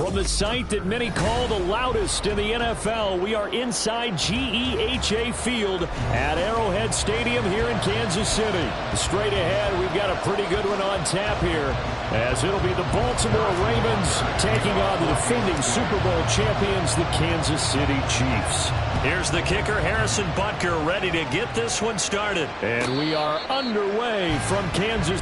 From the site that many call the loudest in the NFL, we are inside GEHA Field at Arrowhead Stadium here in Kansas City. Straight ahead, we've got a pretty good one on tap here, as it'll be the Baltimore Ravens taking on the defending Super Bowl champions, the Kansas City Chiefs. Here's the kicker, Harrison Butker, ready to get this one started. And we are underway from Kansas.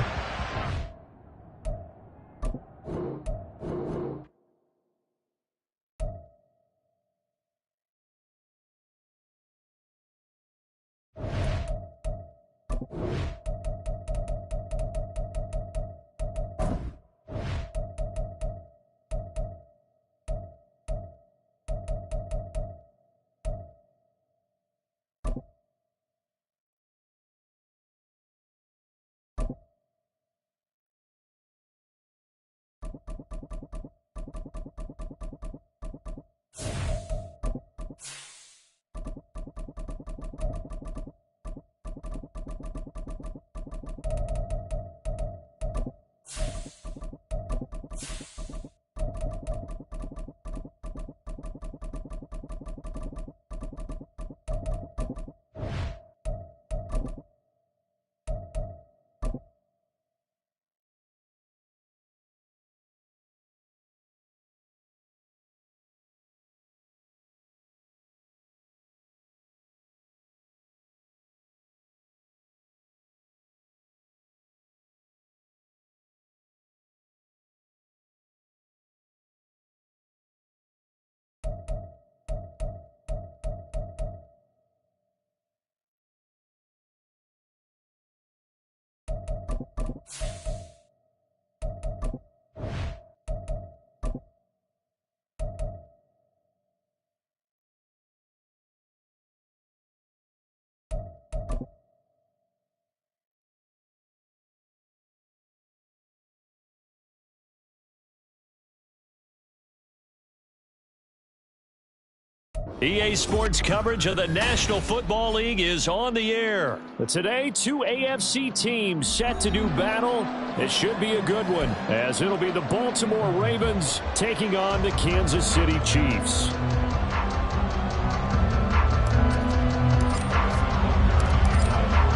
EA Sports coverage of the National Football League is on the air. But today, two AFC teams set to do battle. It should be a good one, as it'll be the Baltimore Ravens taking on the Kansas City Chiefs.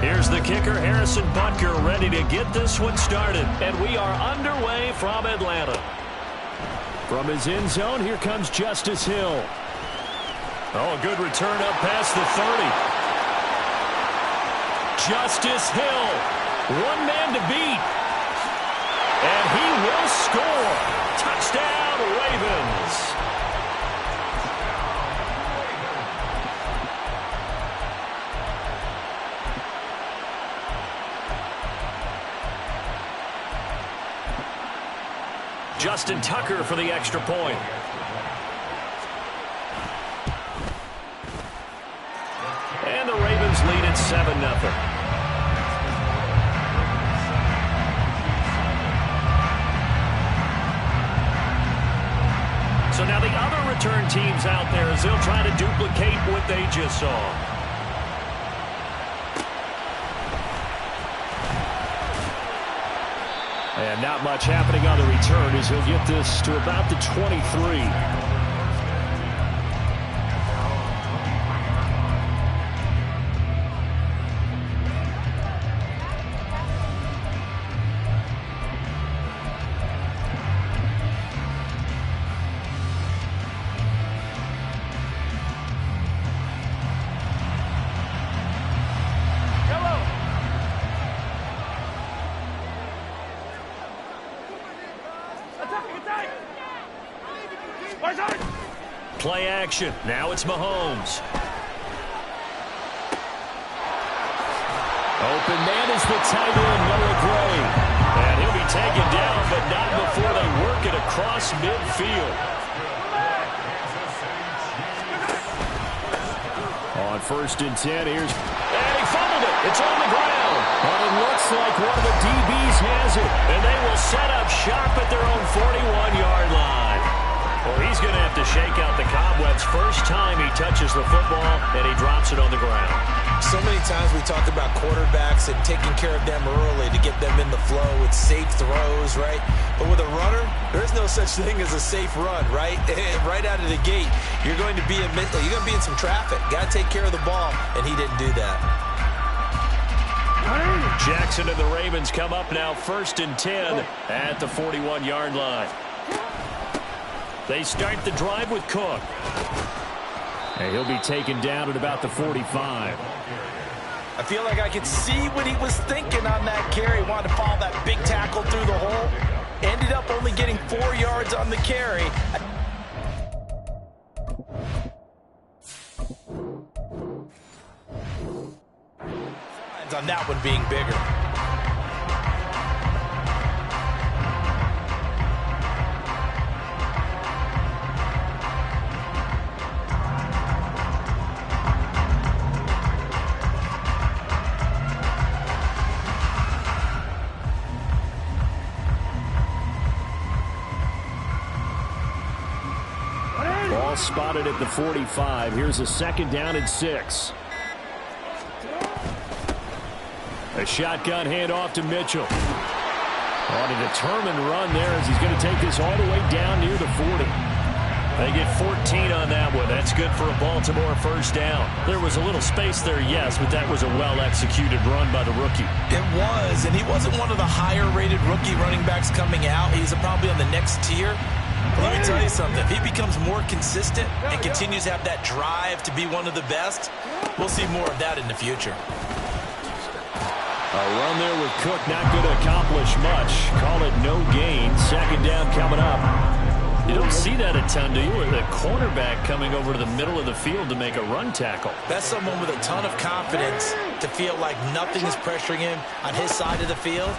Here's the kicker, Harrison Butker, ready to get this one started. And we are underway from Atlanta. From his end zone, here comes Justice Hill. Oh, a good return up past the 30. Justice Hill, one man to beat. And he will score. Touchdown, Ravens. Justin Tucker for the extra point. And the Ravens lead at 7-0. So now the other return teams out there as they'll try to duplicate what they just saw. And not much happening on the return as he'll get this to about the 23. Play action. Now it's Mahomes. Open man is the tight end, Noah Gray. And he'll be taken down, but not before they work it across midfield. On 1st and 10, here's... And he fumbled it. It's on the ground. And it looks like one of the DBs has it. And they will set up shop at their own 41-yard line. Well, he's going to have to shake out the cobwebs first time he touches the football, and he drops it on the ground. So many times we talk about quarterbacks and taking care of them early to get them in the flow with safe throws, right? But with a runner, there is no such thing as a safe run, right? Right out of the gate, you're going to be in some traffic. Got to take care of the ball, and he didn't do that. Jackson and the Ravens come up now 1st and 10 at the 41-yard line. They start the drive with Cook. And he'll be taken down at about the 45. I feel like I could see what he was thinking on that carry. Wanted to follow that big tackle through the hole. Ended up only getting 4 yards on the carry. On that one being bigger. Ball spotted at the 45. Here's a 2nd down and 6. A shotgun handoff to Mitchell. On a determined run there as he's going to take this all the way down near the 40. They get 14 on that one. That's good for a Baltimore 1st down. There was a little space there, yes, but that was a well-executed run by the rookie. It was, and he wasn't one of the higher-rated rookie running backs coming out. He's probably on the next tier. But let me tell you something. If he becomes more consistent and continues to have that drive to be one of the best, we'll see more of that in the future. A run there with Cook, not going to accomplish much. Call it no gain. 2nd down coming up. You don't see that a ton, do you? With a cornerback coming over to the middle of the field to make a run tackle. That's someone with a ton of confidence to feel like nothing is pressuring him on his side of the field.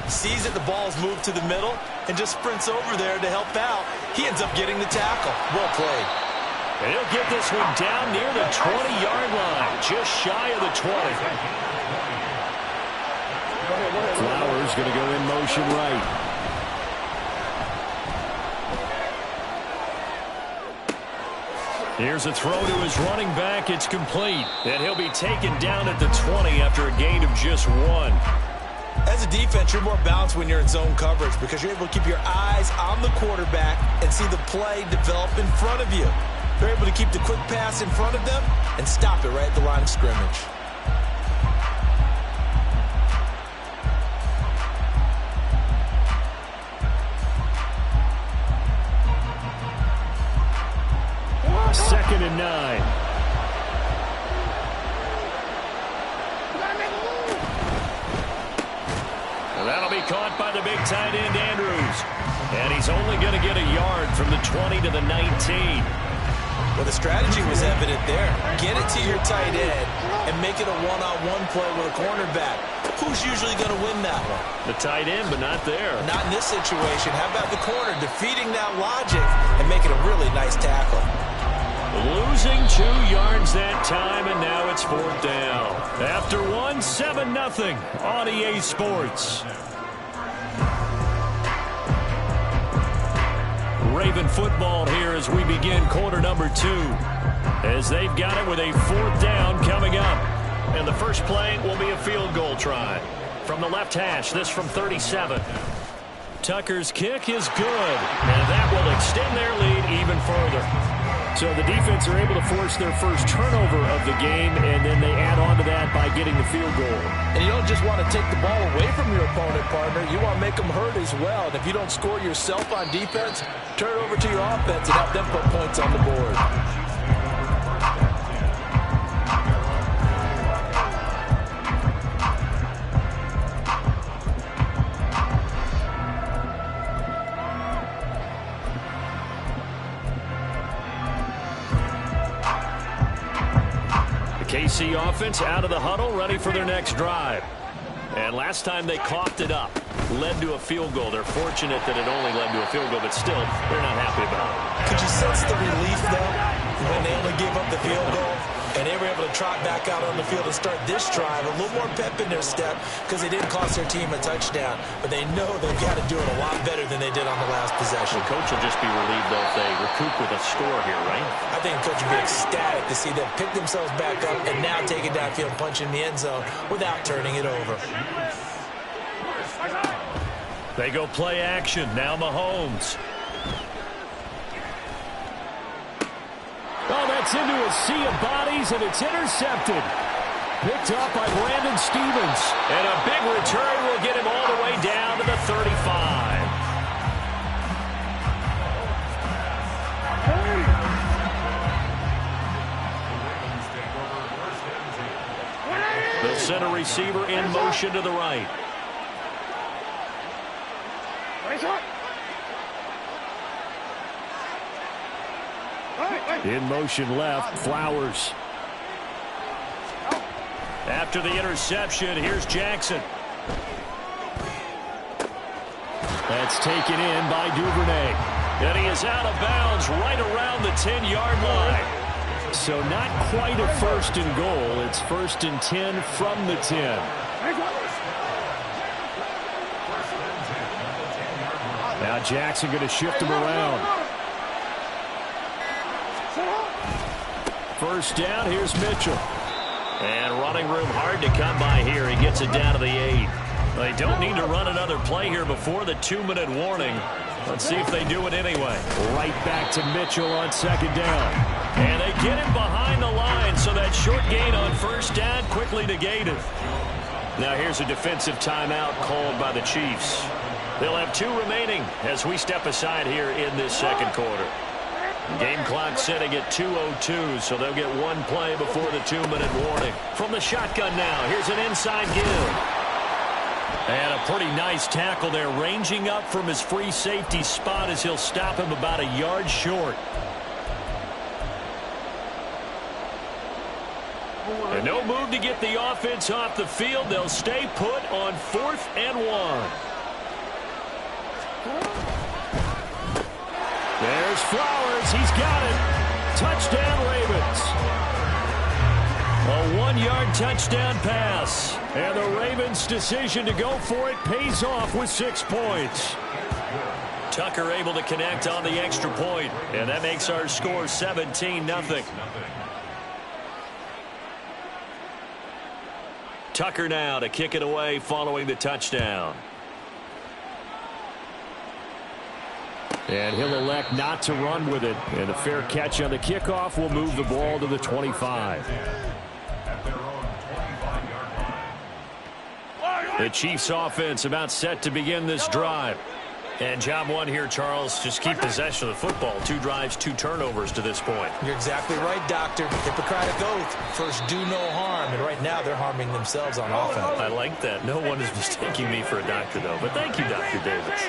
Sees that the ball's moved to the middle and just sprints over there to help out. He ends up getting the tackle. Well played. And he'll get this one down near the 20-yard line, just shy of the 20. Flowers going to go in motion right. Here's a throw to his running back. It's complete. And he'll be taken down at the 20 after a gain of just 1. As a defense, you're more balanced when you're in zone coverage because you're able to keep your eyes on the quarterback and see the play develop in front of you. You're able to keep the quick pass in front of them and stop it right at the line of scrimmage. Second and 9. That'll be caught by the big tight end, Andrews. And he's only going to get a yard from the 20 to the 19. Well, the strategy was evident there. Get it to your tight end and make it a one-on-one play with a cornerback. Who's usually going to win that one? The tight end, but not there. Not in this situation. How about the corner defeating that logic and making a really nice tackle? Losing 2 yards that time, and now it's 4th down. After 1, 7-0 on EA Sports. Raven football here as we begin quarter number 2. As they've got it with a 4th down coming up. And the first play will be a field goal try. From the left hash, this from 37. Tucker's kick is good, and that will extend their lead even further. So the defense are able to force their first turnover of the game, and then they add on to that by getting the field goal. And you don't just want to take the ball away from your opponent, partner. You want to make them hurt as well. And if you don't score yourself on defense, turn it over to your offense and help them put points on the board. KC offense out of the huddle, ready for their next drive. And last time they coughed it up, led to a field goal. They're fortunate that it only led to a field goal, but still, they're not happy about it. Could you sense the relief, though, when they only gave up the field goal? And they were able to trot back out on the field and start this drive. A little more pep in their step because they didn't cost their team a touchdown. But they know they've got to do it a lot better than they did on the last possession. The coach will just be relieved, though, if they recoup with a score here, right? I think the coach will be ecstatic to see them pick themselves back up and now take it downfield, punch in the end zone without turning it over. They go play action. Now Mahomes. Oh, that's into a sea of bodies, and it's intercepted. Picked up by Brandon Stevens. And a big return will get him all the way down to the 35. The center receiver in motion to the right. In motion left, Flowers. After the interception, here's Jackson. That's taken in by Duvernay. And he is out of bounds right around the 10-yard line. So not quite a first and goal. It's first and 10 from the 10. Now Jackson going to shift him around. First down, here's Mitchell. And running room hard to come by here. He gets it down to the 8. They don't need to run another play here before the 2-minute warning. Let's see if they do it anyway. Right back to Mitchell on second down. And they get him behind the line, so that short gain on first down quickly negated. Now here's a defensive timeout called by the Chiefs. They'll have 2 remaining as we step aside here in this second quarter. Game clock setting at 2:02, so they'll get 1 play before the 2-minute warning. From the shotgun now, here's an inside give. And a pretty nice tackle there, ranging up from his free safety spot as he'll stop him about a yard short. And no move to get the offense off the field. They'll stay put on 4th and 1. There's Flowers. He's got it. Touchdown, Ravens. A 1-yard touchdown pass. And the Ravens' decision to go for it pays off with 6 points. Tucker able to connect on the extra point, and that makes our score 17-0. Tucker now to kick it away following the touchdown. And he'll elect not to run with it. And a fair catch on the kickoff will move the ball to the 25. The Chiefs offense about set to begin this drive. And job 1 here, Charles, just keep possession of the football. 2 drives, 2 turnovers to this point. You're exactly right, Doctor. Hippocratic oath. First, do no harm. And right now, they're harming themselves on offense. I like that. No one is mistaking me for a doctor, though. But thank you, Dr. Davis.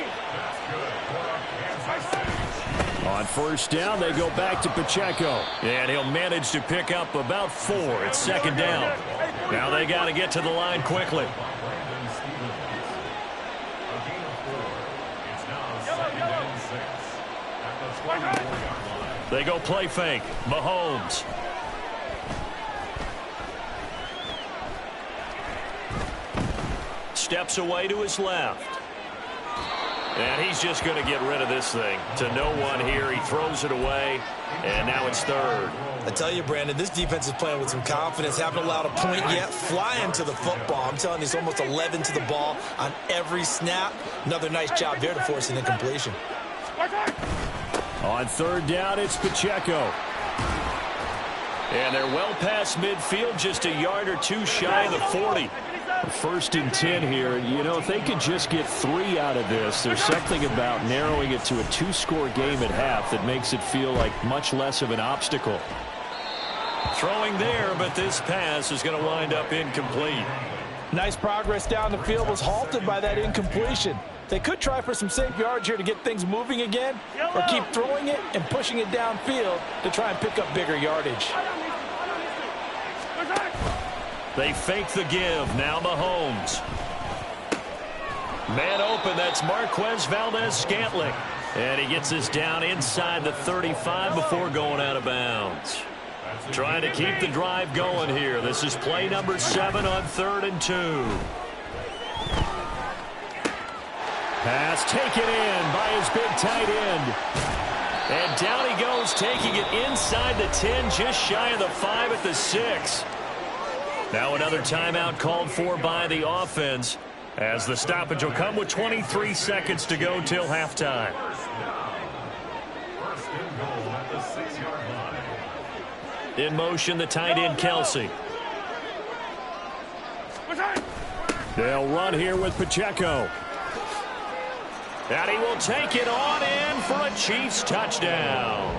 On first down, they go back to Pacheco. And he'll manage to pick up about 4. It's second down. Now they got to get to the line quickly. They go play fake. Mahomes. Steps away to his left. And he's just going to get rid of this thing. To no one here. He throws it away. And now it's 3rd. I tell you, Brandon, this defense is playing with some confidence. Haven't allowed a point yet. Flying to the football. I'm telling you, it's almost 11 to the ball on every snap. Another nice job there to force an incompletion. On 3rd down, it's Pacheco. And they're well past midfield, just a yard or 2 shy of the 40. First and 10 here. You know, if they could just get 3 out of this, there's something about narrowing it to a 2-score game at half that makes it feel like much less of an obstacle. Throwing there, but this pass is going to wind up incomplete. Nice progress down the field was halted by that incompletion. They could try for some safe yards here to get things moving again, or keep throwing it and pushing it downfield to try and pick up bigger yardage. They fake the give. Now Mahomes. Man open. That's Marquez Valdez-Scantling. And he gets this down inside the 35 before going out of bounds. Trying to keep the drive going here. This is play number 7 on 3rd and 2. Pass taken in by his big tight end. And down he goes, taking it inside the 10, just shy of the 5 at the 6. Now another timeout called for by the offense, as the stoppage will come with 23 seconds to go till halftime. In motion, the tight end, Kelsey. They'll run here with Pacheco. And he will take it on in for a Chiefs touchdown.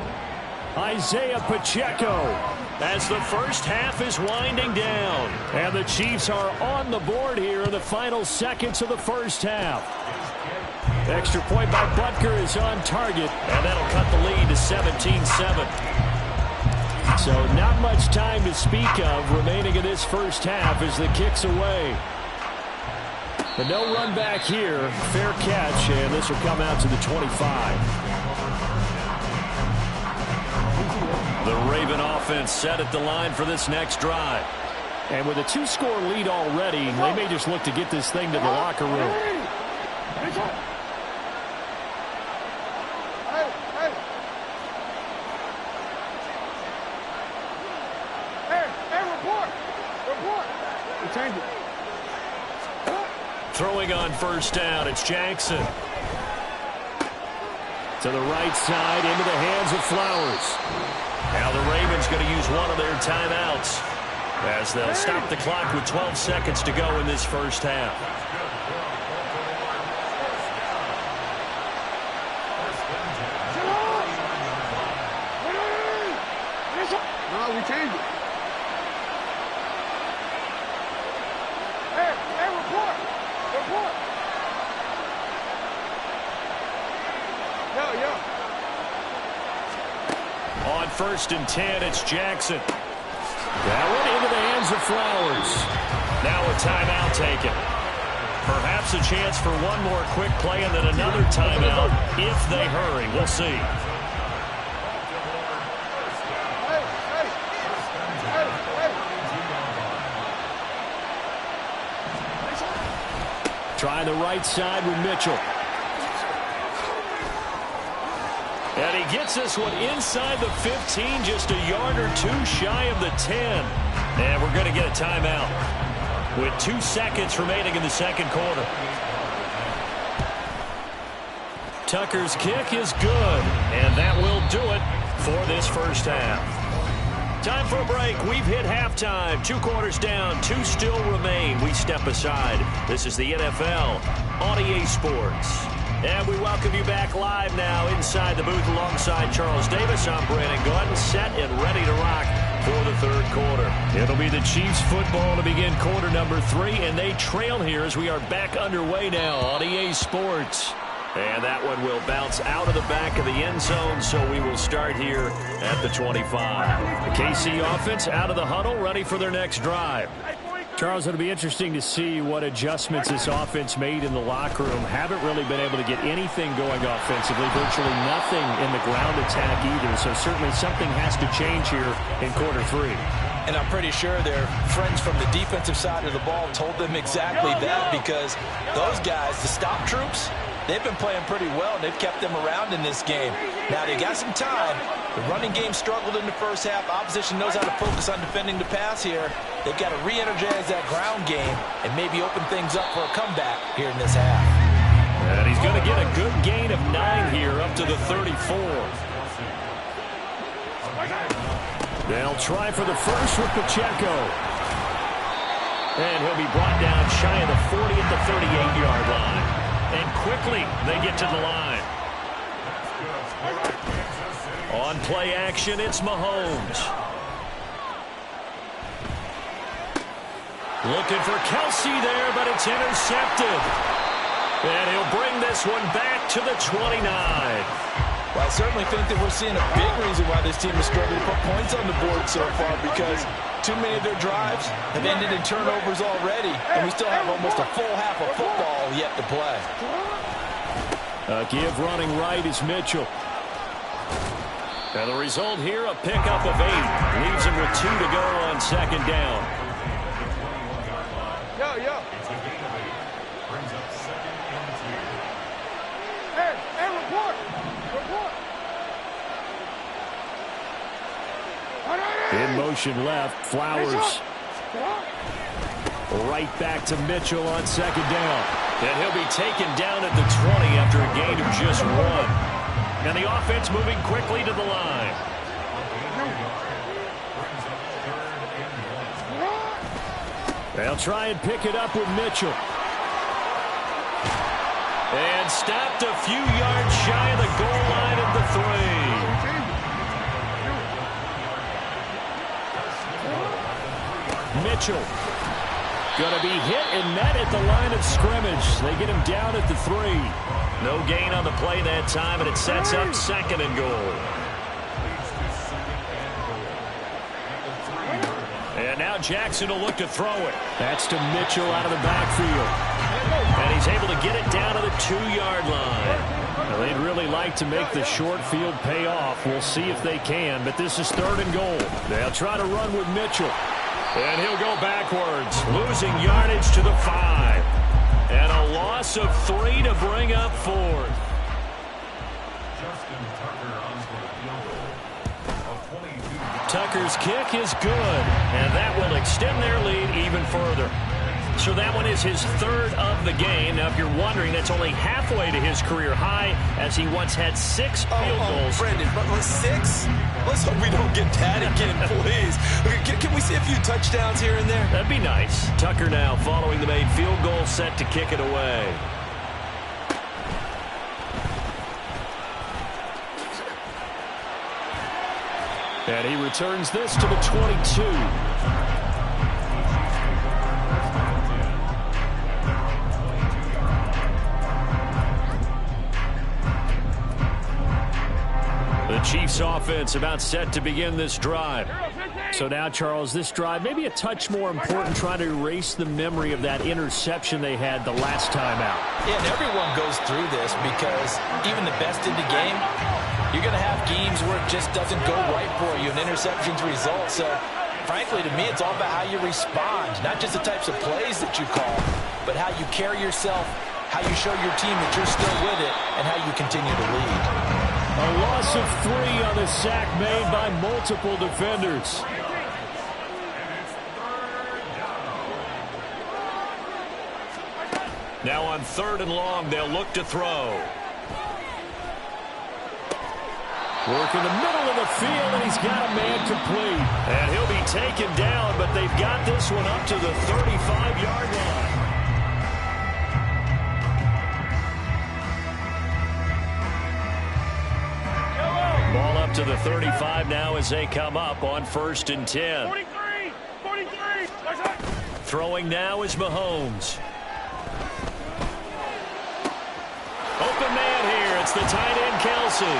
Isaiah Pacheco. As the first half is winding down. And the Chiefs are on the board here in the final seconds of the first half. Extra point by Butker is on target. And that'll cut the lead to 17-7. So not much time to speak of remaining in this first half as the kick's away. But no run back here. Fair catch, and this will come out to the 25. The Raven offense set at the line for this next drive. And with a 2-score lead already, they may just look to get this thing to the locker room. Throwing on first down, it's Jackson. To the right side, into the hands of Flowers. Now the Ravens going to use one of their timeouts, as they'll stop the clock with 12 seconds to go in this first half. No, we changed it. Hey, report. Yo. On 1st and 10, it's Jackson. That one into the hands of Flowers. Now a timeout taken. Perhaps a chance for one more quick play and then another timeout if they hurry. We'll see. Trying the right side with Mitchell. And he gets this one inside the 15, just a yard or two shy of the 10. And we're going to get a timeout with 2 seconds remaining in the second quarter. Tucker's kick is good, and that will do it for this first half. Time for a break. We've hit halftime. 2 quarters down, 2 still remain. We step aside. This is the NFL on EA Sports. And we welcome you back live now inside the booth alongside Charles Davis. I'm Brandon Gordon, set and ready to rock for the third quarter. It'll be the Chiefs football to begin quarter number 3, and they trail here as we are back underway now on EA Sports. And that one will bounce out of the back of the end zone, so we will start here at the 25. The KC offense out of the huddle, ready for their next drive. Charles, it'll be interesting to see what adjustments this offense made in the locker room. Haven't really been able to get anything going offensively, virtually nothing in the ground attack either. So certainly something has to change here in quarter 3. And I'm pretty sure their friends from the defensive side of the ball told them exactly that, because those guys, the stop troops, they've been playing pretty well, and they've kept them around in this game. Now, they got some time. The running game struggled in the first half. Opposition knows how to focus on defending the pass here. They've got to re-energize that ground game and maybe open things up for a comeback here in this half. And he's going to get a good gain of 9 here up to the 34. They'll try for the first with Pacheco. And he'll be brought down shy of the 40 at the 38-yard line. And quickly, they get to the line. On play action, it's Mahomes. Looking for Kelsey there, but it's intercepted. And he'll bring this one back to the 29. Well, I certainly think that we're seeing a big reason why this team is struggling to put points on the board so far, because too many of their drives have ended in turnovers already, and we still have almost a full half of football yet to play. Give running right is Mitchell. And the result here, a pickup of 8. Leaves him with 2 to go on second down. Yo. Hey, report. In motion left, Flowers. Right back to Mitchell on second down. And he'll be taken down at the 20 after a gain of just 1. And the offense moving quickly to the line. They'll try and pick it up with Mitchell. And stopped a few yards shy of the goal line at the 3. Mitchell. Going to be hit and met at the line of scrimmage. They get him down at the 3. No gain on the play that time, and it sets up 2nd and goal. And now Jackson will look to throw it. That's to Mitchell out of the backfield. And he's able to get it down to the 2-yard line. Well, they'd really like to make the short field pay off. We'll see if they can, but this is 3rd and goal. They'll try to run with Mitchell. And he'll go backwards, losing yardage to the 5. And a loss of 3 to bring up 4th. Tucker's kick is good, and that will extend their lead even further. So that one is his 3rd of the game. Now, if you're wondering, that's only halfway to his career high, as he once had 6 field goals. Brendan, but 6? Let's hope we don't get that again, please. Can we see a few touchdowns here and there? That'd be nice. Tucker now following the made field goal, set to kick it away. And he returns this to the 22. The Chiefs offense about set to begin this drive. So now, Charles, this drive maybe a touch more important, trying to erase the memory of that interception they had the last time out. Yeah, and everyone goes through this because even the best in the game, you're going to have games where it just doesn't go right for you, and interceptions result. So, frankly, to me, it's all about how you respond, not just the types of plays that you call, but how you carry yourself, how you show your team that you're still with it, and how you continue to lead. A loss of 3 on the sack made by multiple defenders. Now on 3rd and long, they'll look to throw. Work in the middle of the field, and he's got a man complete. And he'll be taken down, but they've got this one up to the 35-yard line. Ball up to the 35 now as they come up on 1st and 10. 43. Throwing now is Mahomes. Open man here. It's the tight end, Kelsey.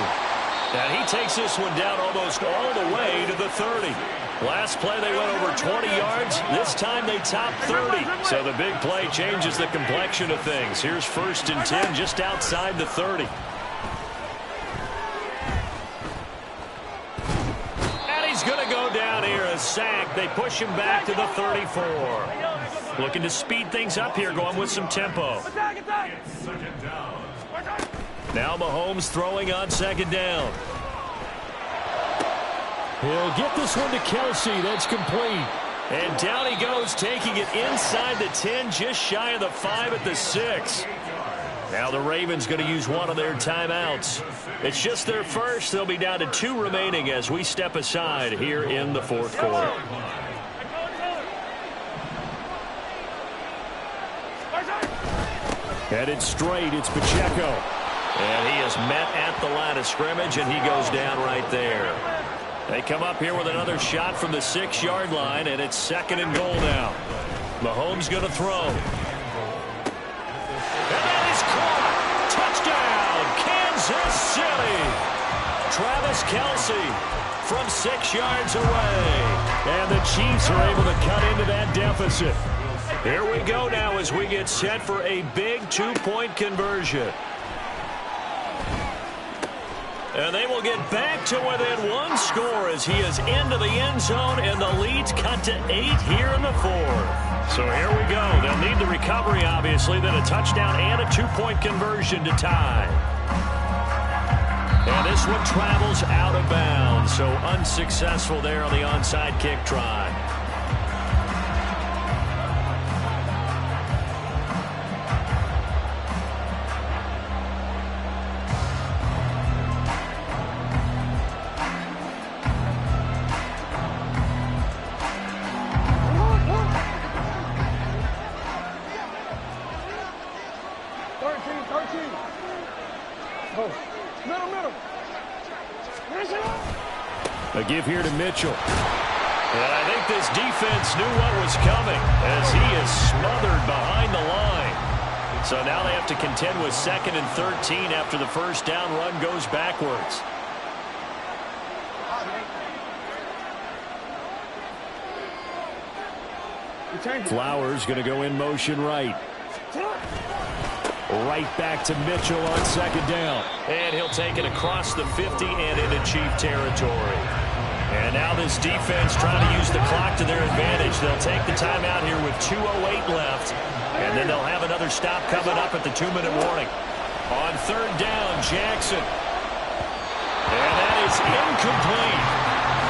And he takes this one down almost all the way to the 30. Last play they went over 20 yards. This time they topped 30. So the big play changes the complexion of things. Here's 1st and 10 just outside the 30. And he's going to go down here, a sack. They push him back to the 34. Looking to speed things up here, going with some tempo. Now Mahomes throwing on 2nd down. He'll get this one to Kelsey. That's complete. And down he goes, taking it inside the 10, just shy of the 5 at the 6. Now the Ravens going to use one of their timeouts. It's just their first. They'll be down to 2 remaining as we step aside here in the 4th quarter. Headed straight, it's Pacheco. And he is met at the line of scrimmage, and he goes down right there. They come up here with another shot from the 6-yard line, and it's 2nd and goal now. Mahomes going to throw. And that is caught. Touchdown, Kansas City. Travis Kelce from 6 yards away. And the Chiefs are able to cut into that deficit. Here we go now as we get set for a big 2-point conversion. And they will get back to within one score as he is into the end zone, and the lead's cut to 8 here in the fourth. So here we go. They'll need the recovery, obviously, then a touchdown and a two-point conversion to tie. And this one travels out of bounds, so unsuccessful there on the onside kick try. A give here to Mitchell. And I think this defense knew what was coming as he is smothered behind the line. So now they have to contend with 2nd and 13 after the first down run goes backwards. Flowers going to go in motion right. Right back to Mitchell on 2nd down. And he'll take it across the 50 and into Chief territory. And now this defense trying to use the clock to their advantage. They'll take the timeout here with 2:08 left. And then they'll have another stop coming up at the 2-minute warning. On 3rd down, Jackson. And that is incomplete.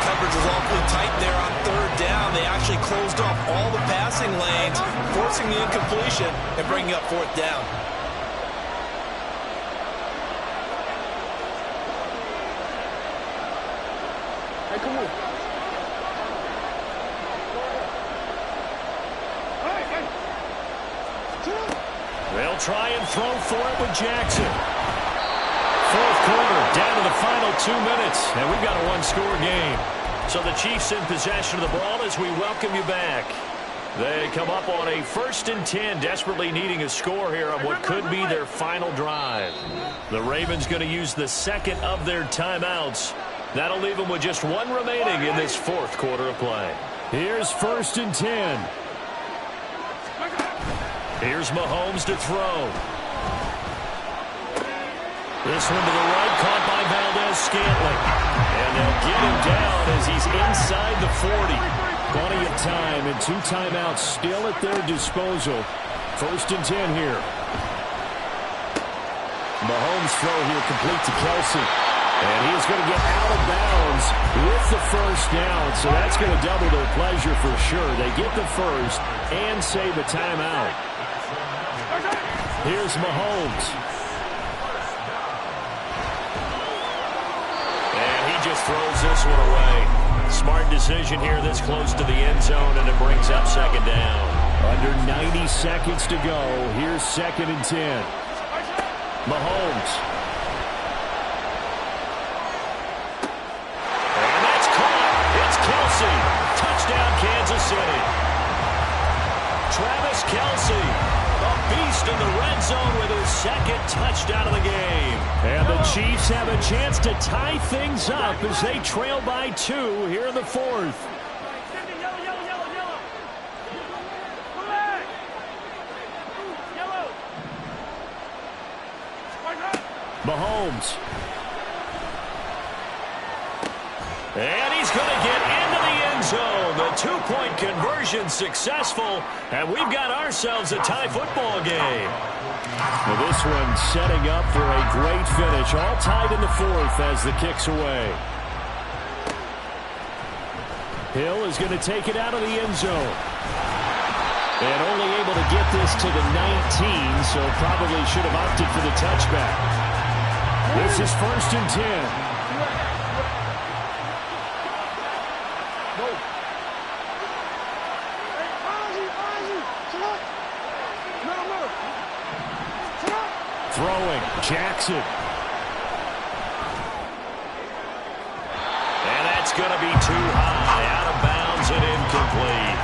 Coverage was awfully tight there on 3rd down. They actually closed off all the passing lanes, forcing the incompletion and bringing up 4th down. Hey, come on. Hey. They'll try and throw for it with Jackson. 4th quarter, down to the final 2 minutes, and we've got a one-score game. So the Chiefs in possession of the ball as we welcome you back. They come up on a 1st and 10, desperately needing a score here on what could be their final drive. The Ravens going to use the 2nd of their timeouts. That'll leave them with just 1 remaining in this 4th quarter of play. Here's 1st and 10. Here's Mahomes to throw. This one to the right, caught by Valdez-Scantling. And they'll get him down as he's inside the 40. Plenty of time and 2 timeouts still at their disposal. 1st and 10 here. Mahomes throw here complete to Kelsey. And he's going to get out of bounds with the 1st down. So that's going to double their pleasure for sure. They get the 1st and save a timeout. Here's Mahomes. And he just throws this one away. Smart decision here this close to the end zone, and it brings up 2nd down. Under 90 seconds to go. Here's 2nd and 10. Mahomes. And that's caught. It's Kelsey. Touchdown, Kansas City. Travis Kelsey, a beast in the red zone with his 2nd touchdown of the game. And the Chiefs have a chance to tie things up as they trail by 2 here in the 4th. Mahomes. And he's going to get into the end zone. The 2-point conversion successful, and we've got ourselves a tie football game. Well, this one setting up for a great finish. All tied in the 4th as the kick's away. Hill is going to take it out of the end zone. And only able to get this to the 19, so probably should have opted for the touchback. This is 1st and 10. Throwing, Jackson. And that's going to be too high, out of bounds and incomplete.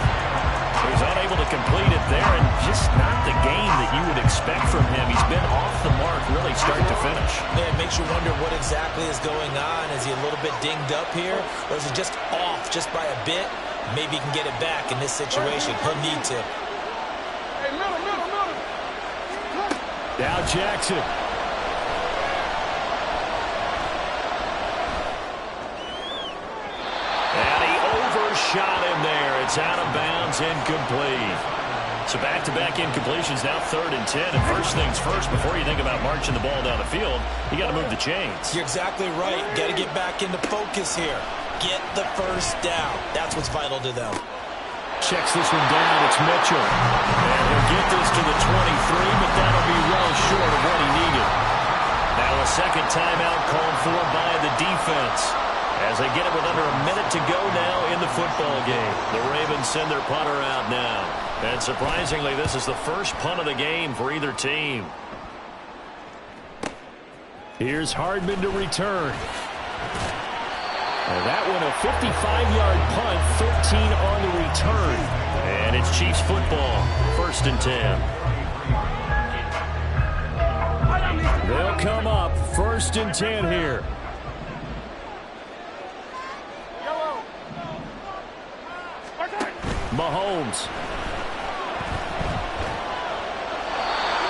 He's unable to complete it there, and just not the game that you would expect from him. He's been off the mark really start to finish. Yeah, it makes you wonder what exactly is going on. Is he a little bit dinged up here, or is he just off just by a bit? Maybe he can get it back in this situation. He'll need to. Hey, middle. Now Jackson. shot in there. It's out of bounds, incomplete. So back-to-back incompletions, now 3rd and 10. And first things first, before you think about marching the ball down the field, you got to move the chains. You're exactly right. Got to get back into focus here. Get the first down. That's what's vital to them. Checks this one down. It's Mitchell. And he'll get this to the 23, but that'll be well short of what he needed. Now a second timeout called for by the defense, as they get it with under a minute to go now in the football game. The Ravens send their punter out now. And surprisingly, this is the first punt of the game for either team. Here's Hardman to return. And that one a 55-yard punt, 13 on the return. And it's Chiefs football, 1st and 10. They'll come up, 1st and 10 here. Mahomes.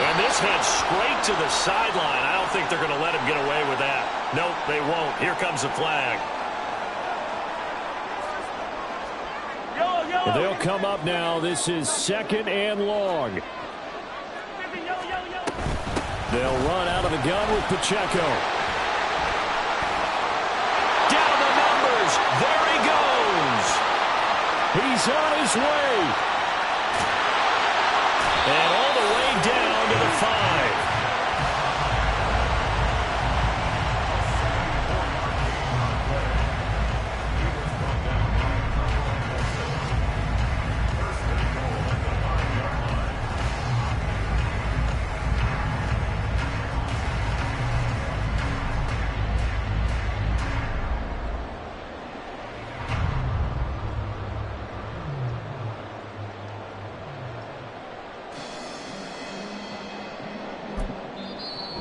And this heads straight to the sideline. I don't think they're going to let him get away with that. Nope, they won't. Here comes the flag. They'll come up now. This is 2nd and long. They'll run out of the gun with Pacheco. Down the numbers. There he goes. He's on his way. And all the way down to the 5.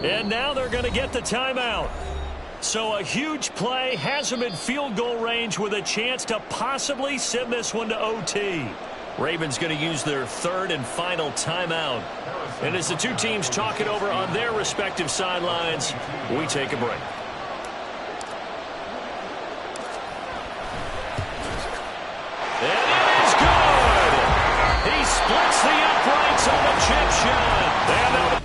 And now they're going to get the timeout. So a huge play has them in field goal range with a chance to possibly send this one to OT. Ravens going to use their 3rd and final timeout. And as the two teams talk it over on their respective sidelines, we take a break. And it is good! He splits the uprights on a chip shot. And now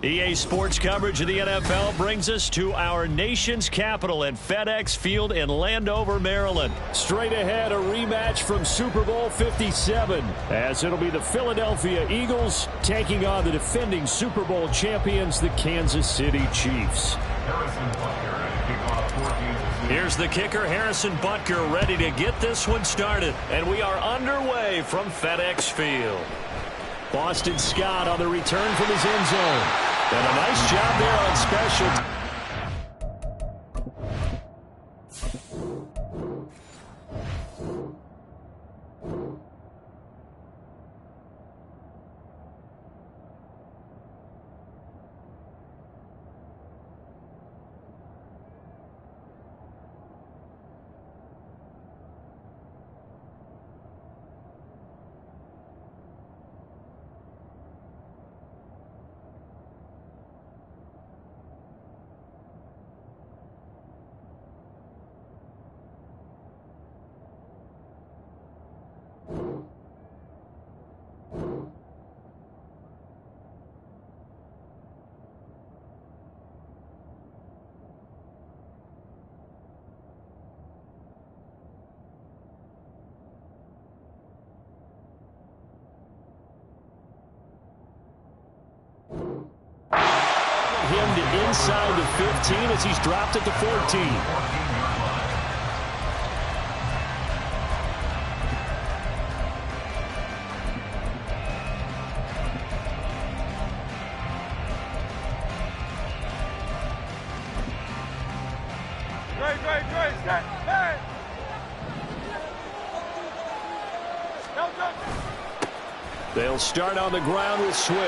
EA Sports coverage of the NFL brings us to our nation's capital at FedEx Field in Landover, Maryland. Straight ahead, a rematch from Super Bowl 57, as it'll be the Philadelphia Eagles taking on the defending Super Bowl champions, the Kansas City Chiefs. Here's the kicker, Harrison Butker, ready to get this one started. And we are underway from FedEx Field. Boston Scott on the return from his end zone. And a nice job there on special. Him to inside the 15 as he's dropped at the 14. They'll start on the ground with Swift.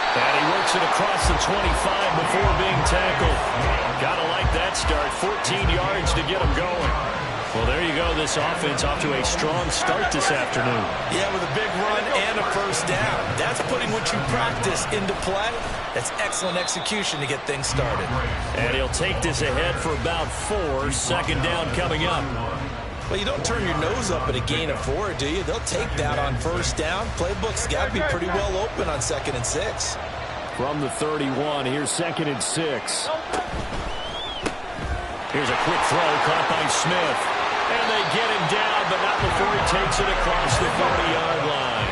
And he works it across the 25 before being tackled. Gotta like that start. 14 yards to get him going. Well, there you go. This offense off to a strong start this afternoon. Yeah, with a big run and a first down. That's putting what you practice into play. That's excellent execution to get things started. And he'll take this ahead for about 4. Second down coming up. Well, you don't turn your nose up at a gain of 4, do you? They'll take that on first down. Playbook's got to be pretty well open on 2nd and 6. From the 31, here's 2nd and 6. Here's a quick throw caught by Smith. And they get him down, but not before he takes it across the 40-yard line.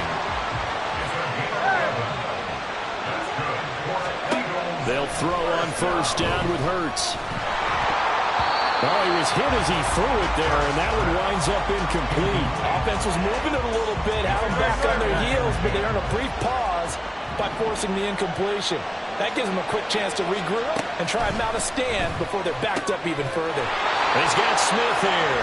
They'll throw on first down with Hurts. Oh, he was hit as he threw it there, and that one winds up incomplete. Offense was moving it a little bit, had them back on their heels, but they earn a brief pause by forcing the incompletion. That gives them a quick chance to regroup and try and mount a stand before they're backed up even further. He's got Smith here.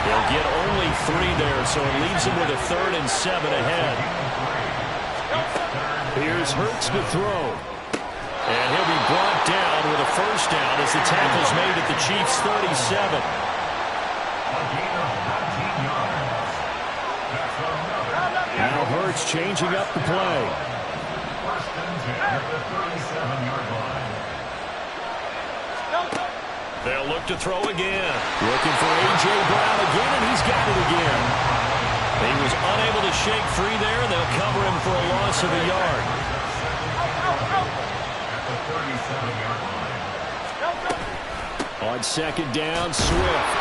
They'll get only 3 there, so it leaves them with a 3rd and 7 ahead. Here's Hurts to throw. And he'll be brought down with a first down as the tackle's made at the Chiefs' 37. Now Hurts changing up the play. They'll look to throw again. Looking for A.J. Brown again, and he's got it again. He was unable to shake free there, and they'll cover him for a loss of a yard. On 2nd down, Swift.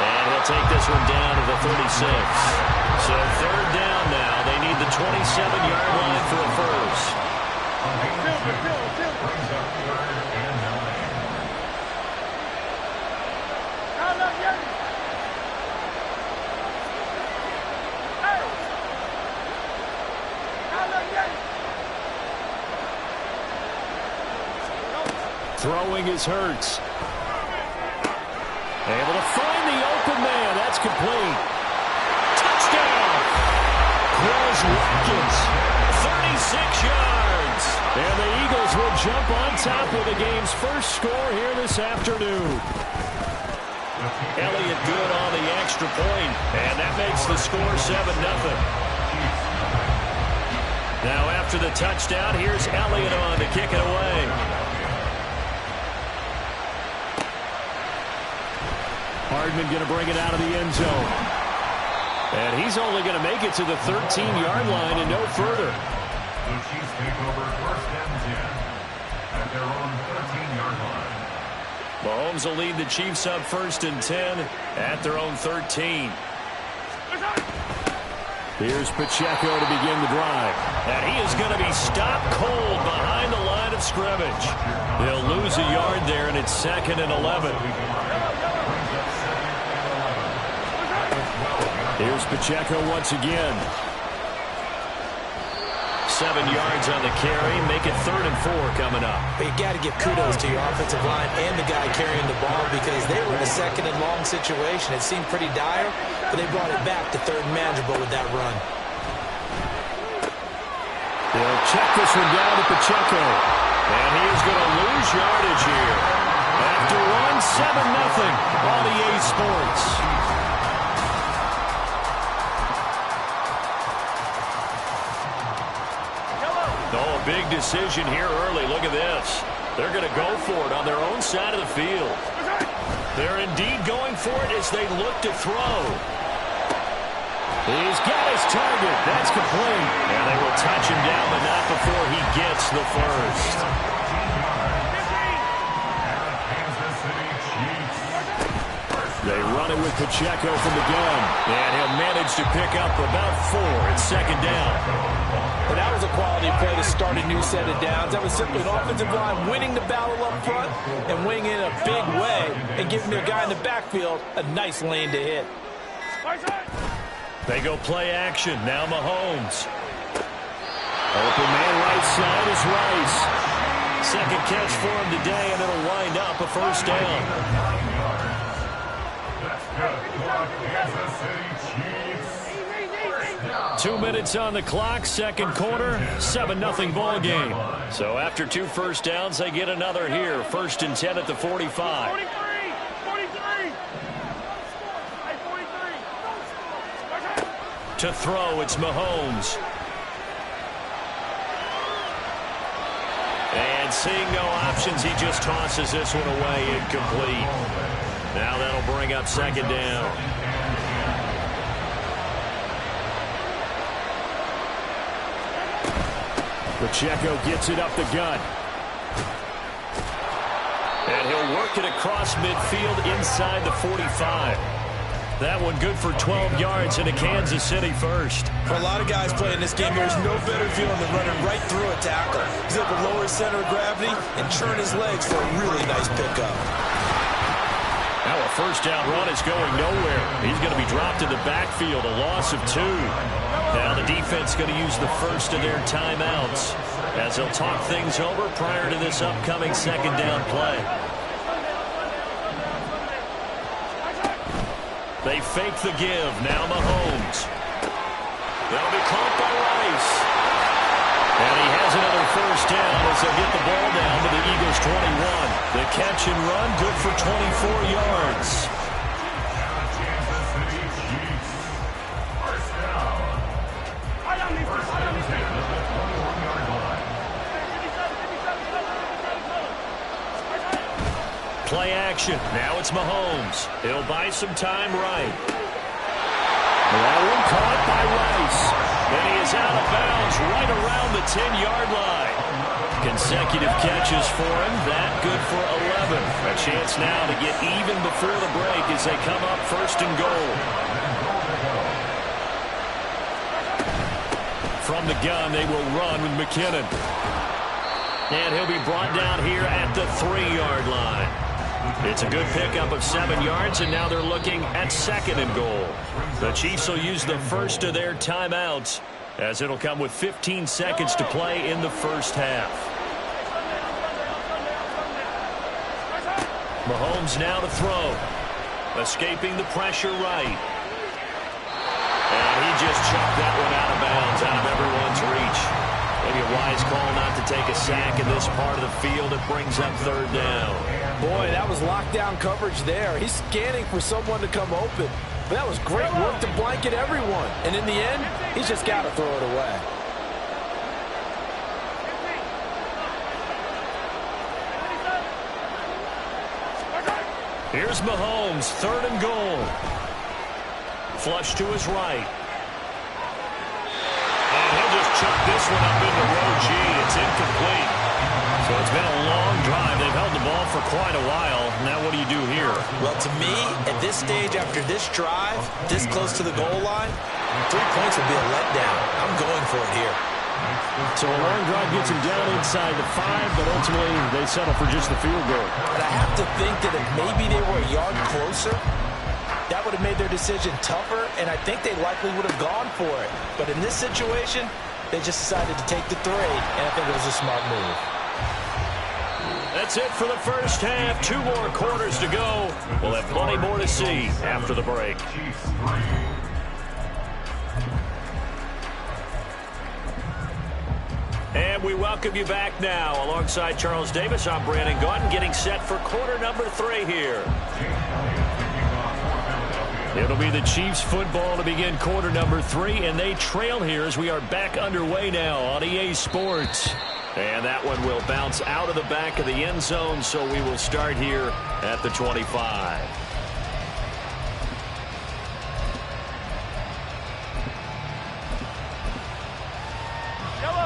And he'll take this one down to the 36. So 3rd down now. They need the 27-yard line for a first. Throwing is Hurts. Able to find the open man. That's complete. Touchdown! Quez Watkins. 36 yards. And the Eagles will jump on top with the game's first score here this afternoon. Elliott good on the extra point, and that makes the score 7-0. Now after the touchdown, here's Elliott on to kick it away. Hardman going to bring it out of the end zone. And he's only going to make it to the 13-yard line and no further. The Chiefs take over 1st and 10 at their own 13-yard line. Mahomes will lead the Chiefs up 1st and 10 at their own 13. Here's Pacheco to begin the drive. And he is going to be stopped cold behind the line of scrimmage. They'll lose a yard there, and it's 2nd and 11. Here's Pacheco once again. 7 yards on the carry. Make it 3rd and 4 coming up. But you got to give kudos to your offensive line and the guy carrying the ball because they were in a 2nd and long situation. It seemed pretty dire, but they brought it back to 3rd and manageable with that run. They'll check this one down to Pacheco. And he is going to lose yardage here. After one, 7-0 on EA Sports. Oh, a big decision here early. Look at this. They're going to go for it on their own side of the field. They're indeed going for it as they look to throw. He's got his target. That's complete. And they will touch him down, but not before he gets the first. They run it with Pacheco from the gun. And he'll manage to pick up about 4 at 2nd down. But that was a quality play to start a new set of downs. That was simply an offensive line winning the battle up front and winning in a big way and giving their guy in the backfield a nice lane to hit. They go play action. Now Mahomes. Open man right side is Rice. 2nd catch for him today, and it'll wind up a 1st down. That's good for Kansas City Chiefs. 2 minutes on the clock, 2nd quarter, 7-0 ball game. So after 2 first downs, they get another here. 1st and 10 at the 45. To throw, it's Mahomes. And seeing no options, he just tosses this one away, incomplete. Now that'll bring up 2nd down. Pacheco gets it up the gut. And he'll work it across midfield inside the 45. That one good for 12 yards into Kansas City first. For a lot of guys playing this game, there's no better feeling than running right through a tackle. He's able to lower his center of gravity and churn his legs for a really nice pickup. Now a 1st down run is going nowhere. He's going to be dropped in the backfield, a loss of 2. Now the defense going to use the first of their timeouts as they'll talk things over prior to this upcoming 2nd down play. They fake the give. Now Mahomes. They'll be caught by Rice. And he has another 1st down as they'll get the ball down to the Eagles' 21. The catch and run good for 24 yards. Kansas City Chiefs. 1st down. 1st and 10 at the 21-yard line. Play action. Now it's Mahomes. He'll buy some time right. That one caught by Rice. And he is out of bounds right around the 10-yard line. Consecutive catches for him. That good for 11. A chance now to get even before the break as they come up 1st and goal. From the gun, they will run with McKinnon. And he'll be brought down here at the 3-yard line. It's a good pickup of 7 yards, and now they're looking at 2nd and goal. The Chiefs will use the first of their timeouts as it'll come with 15 seconds to play in the 1st half. Mahomes now to throw. Escaping the pressure right. And he just chucked that one out of bounds, out of everyone's reach. Maybe a wise call not to take a sack in this part of the field. It brings up 3rd down. Boy, that was lockdown coverage there. He's scanning for someone to come open. But that was great work to blanket everyone. And in the end, he's just got to throw it away. Here's Mahomes, 3rd and goal. Flush to his right. And he'll just chuck this one up into row G. It's incomplete. So it's been a long drive. They've held the ball for quite a while. Now what do you do here? Well, to me, at this stage, after this drive, this close to the goal line, 3 points would be a letdown. I'm going for it here. So a long drive gets him down inside the 5, but ultimately they settle for just the field goal. But I have to think that if maybe they were a yard closer, that would have made their decision tougher, and I think they likely would have gone for it. But in this situation, they just decided to take the 3, and I think it was a smart move. That's it for the first half. 2 more quarters to go. We'll have plenty more to see after the break. And we welcome you back now. Alongside Charles Davis, I'm Brandon Gaudin, getting set for quarter number 3 here. It'll be the Chiefs football to begin quarter number 3, and they trail here as we are back underway now on EA Sports. And that one will bounce out of the back of the end zone, so we will start here at the 25.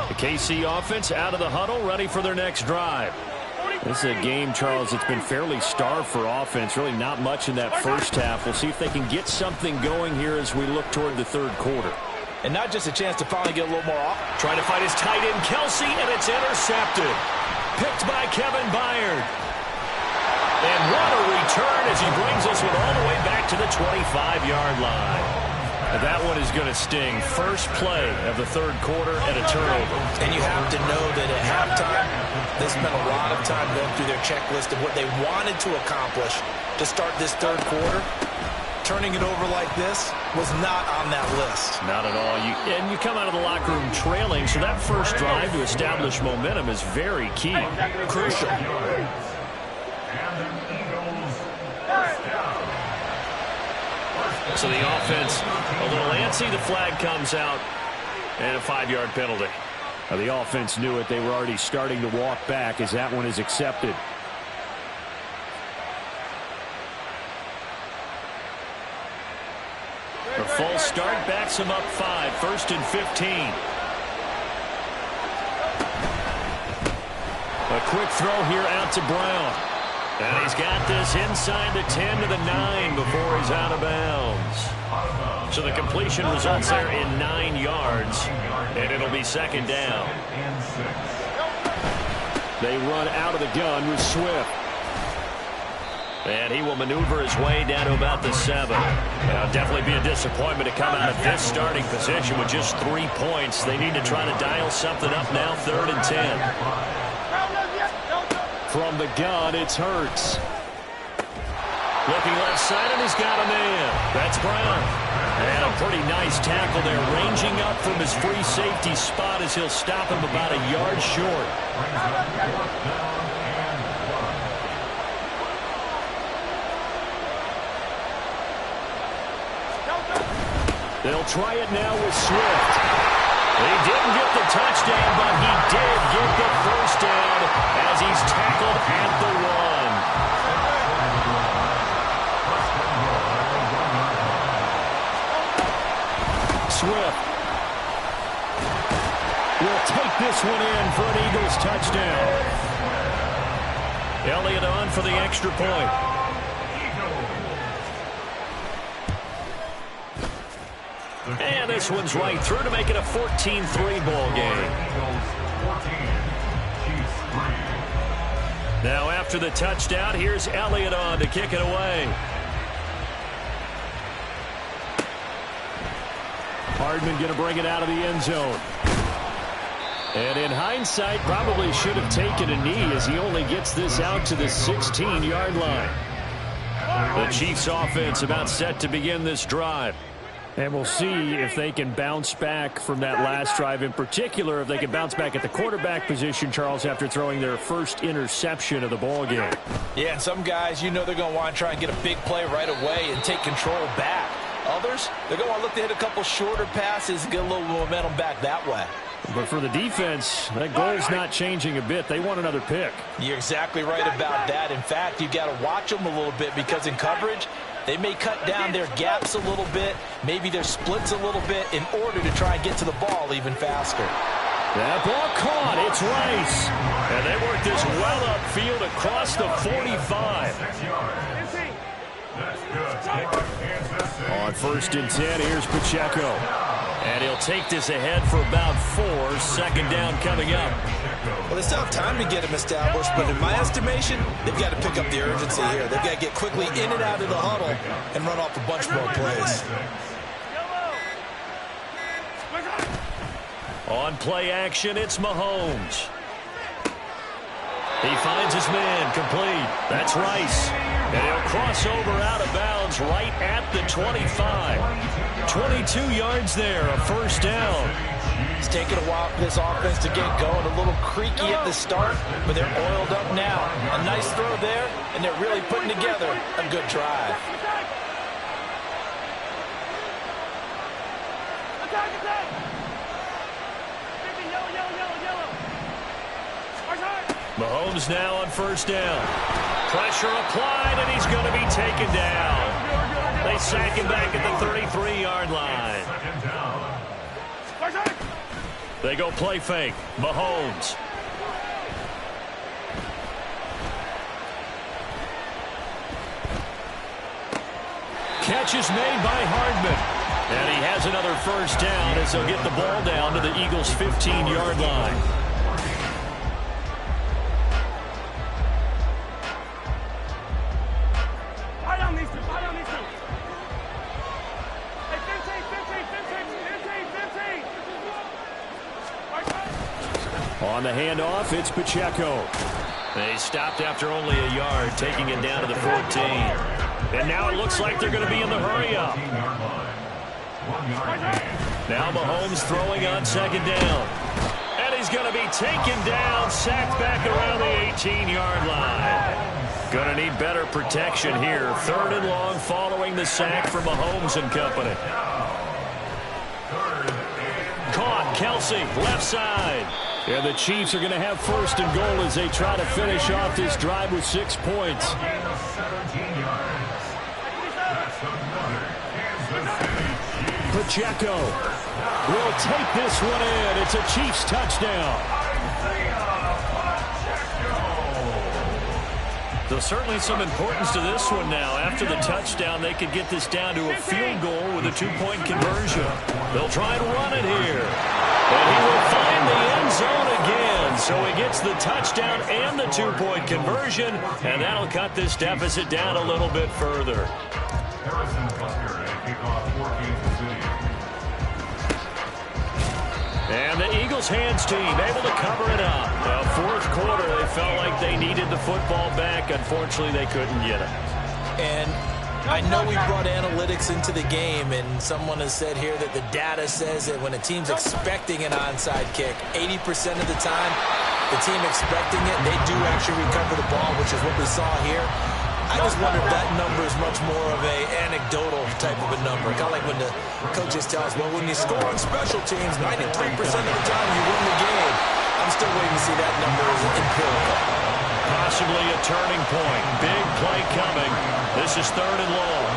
The KC offense out of the huddle, ready for their next drive. This is a game, Charles, that's been fairly starved for offense. Really not much in that first half. We'll see if they can get something going here as we look toward the third quarter. And not just a chance to finally get a little more off. Trying to find his tight end, Kelsey, and it's intercepted. Picked by Kevin Byard. And what a return as he brings us one all the way back to the 25-yard line. And that one is going to sting. First play of the third quarter and a turnover. And you have to know that at halftime, they spent a lot of time going through their checklist of what they wanted to accomplish to start this third quarter. Turning it over like this was not on that list. Not at all. And you come out of the locker room trailing, so that first drive to establish momentum is very key. Crucial. So the offense a little antsy. The flag comes out, and a 5-yard penalty. Now the offense knew it. They were already starting to walk back as that one is accepted. A false start backs him up 5. 1st and 15. A quick throw here out to Brown. And he's got this inside the 10 to the 9 before he's out of bounds. So the completion results there in 9 yards. And it'll be second down. They run out of the gun with Swift. And he will maneuver his way down to about the 7. Now, definitely be a disappointment to come out of this starting position with just 3 points. They need to try to dial something up now, 3rd and 10. From the gun, it's Hurts. Looking left side, and he's got a man. That's Brown. And a pretty nice tackle there, ranging up from his free safety spot as he'll stop him about a yard short. They'll try it now with Swift. He didn't get the touchdown, but he did get the first down as he's tackled at the 1. Swift will take this one in for an Eagles touchdown. Elliott on for the extra point. And this one's right through to make it a 14-3 ball game. Now after the touchdown, here's Elliott on to kick it away. Hardman going to bring it out of the end zone. And in hindsight, probably should have taken a knee as he only gets this out to the 16-yard line. The Chiefs offense about set to begin this drive. And we'll see if they can bounce back from that last drive, in particular if they can bounce back at the quarterback position, Charles, after throwing their first interception of the ball game. Yeah, and some guys, you know they're going to want to try and get a big play right away and take control back. Others, they're going to want to look to hit a couple shorter passes and get a little momentum back that way. But for the defense, that goal's not changing a bit. They want another pick. You're exactly right about that. In fact, you've got to watch them a little bit because in coverage, They may cut down their gaps a little bit, maybe their splits a little bit in order to try and get to the ball even faster. That ball caught. It's Rice. And they work this well upfield across the 45. On 1st and 10, here's Pacheco. And he'll take this ahead for about 4. 2nd down coming up. Well, they still have time to get him established, but in my estimation, they've got to pick up the urgency here. They've got to get quickly in and out of the huddle and run off a bunch more plays. On play action, it's Mahomes. He finds his man, complete. That's Rice. And he'll cross over out of bounds right at the 25. 22 yards there, a 1st down. It's taken a while for this offense to get going. A little creaky at the start, but they're oiled up now. A nice throw there, and they're really putting together a good drive. Mahomes now on 1st down. Pressure applied, and he's going to be taken down. They sack him back at the 33-yard line. They go play fake. Mahomes. Catch is made by Hardman. And he has another 1st down as they'll get the ball down to the Eagles' 15-yard line. On the handoff, it's Pacheco. They stopped after only a yard, taking it down to the 14. And now it looks like they're going to be in the hurry-up. Now Mahomes throwing on 2nd down. And he's going to be taken down, sacked back around the 18-yard line. Going to need better protection here. 3rd and long following the sack for Mahomes and company. Caught, Kelsey, left side. And the Chiefs are going to have 1st and goal as they try to finish off this drive with 6 points. Pacheco will take this one in. It's a Chiefs touchdown. There's certainly some importance to this one now. After the touchdown, they could get this down to a field goal with a 2-point conversion. They'll try and run it here. And he will find the end zone again. So he gets the touchdown and the 2-point conversion. And that'll cut this deficit down a little bit further. And the Eagles hands team able to cover it up. Now, 4th quarter, they felt like they needed the football back. Unfortunately, they couldn't get it. And I know we brought analytics into the game, and someone has said here that the data says that when a team's expecting an onside kick, 80% of the time, the team expecting it, they do actually recover the ball, which is what we saw here. I just wonder if that number is much more of a anecdotal type of a number. Kind of like when the coaches tell us, well, when you score on special teams, 93% of the time you win the game. I'm still waiting to see that number as empirical. Possibly a turning point. Big play coming. This is 3rd and long.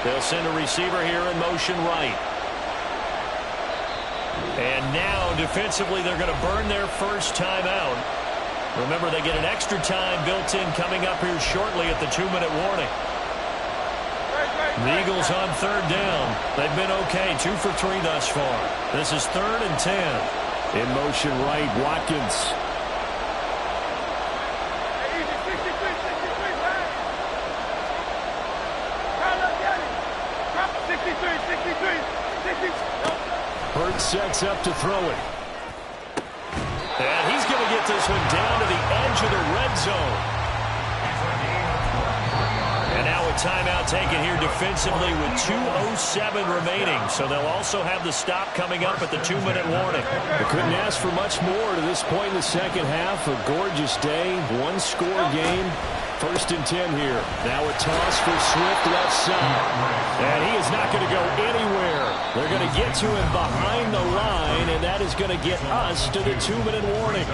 They'll send a receiver here in motion right. And now defensively they're going to burn their 1st timeout. Remember, they get an extra time built in coming up here shortly at the 2-minute warning. The Eagles on 3rd down. They've been okay, 2 for 3 thus far. This is 3rd and 10. In motion right, Watkins. Hurts sets up to throw it. And he's going to get this one down to the edge of the red zone. And now a timeout taken here defensively with 2:07 remaining. So they'll also have the stop coming up at the 2-minute warning. They couldn't ask for much more to this point in the 2nd half. A gorgeous day, 1-score game. 1st and 10 here. Now a toss for Swift left side. And he is not going to go anywhere. They're going to get to him behind the line, and that is going to get us to the 2-minute warning.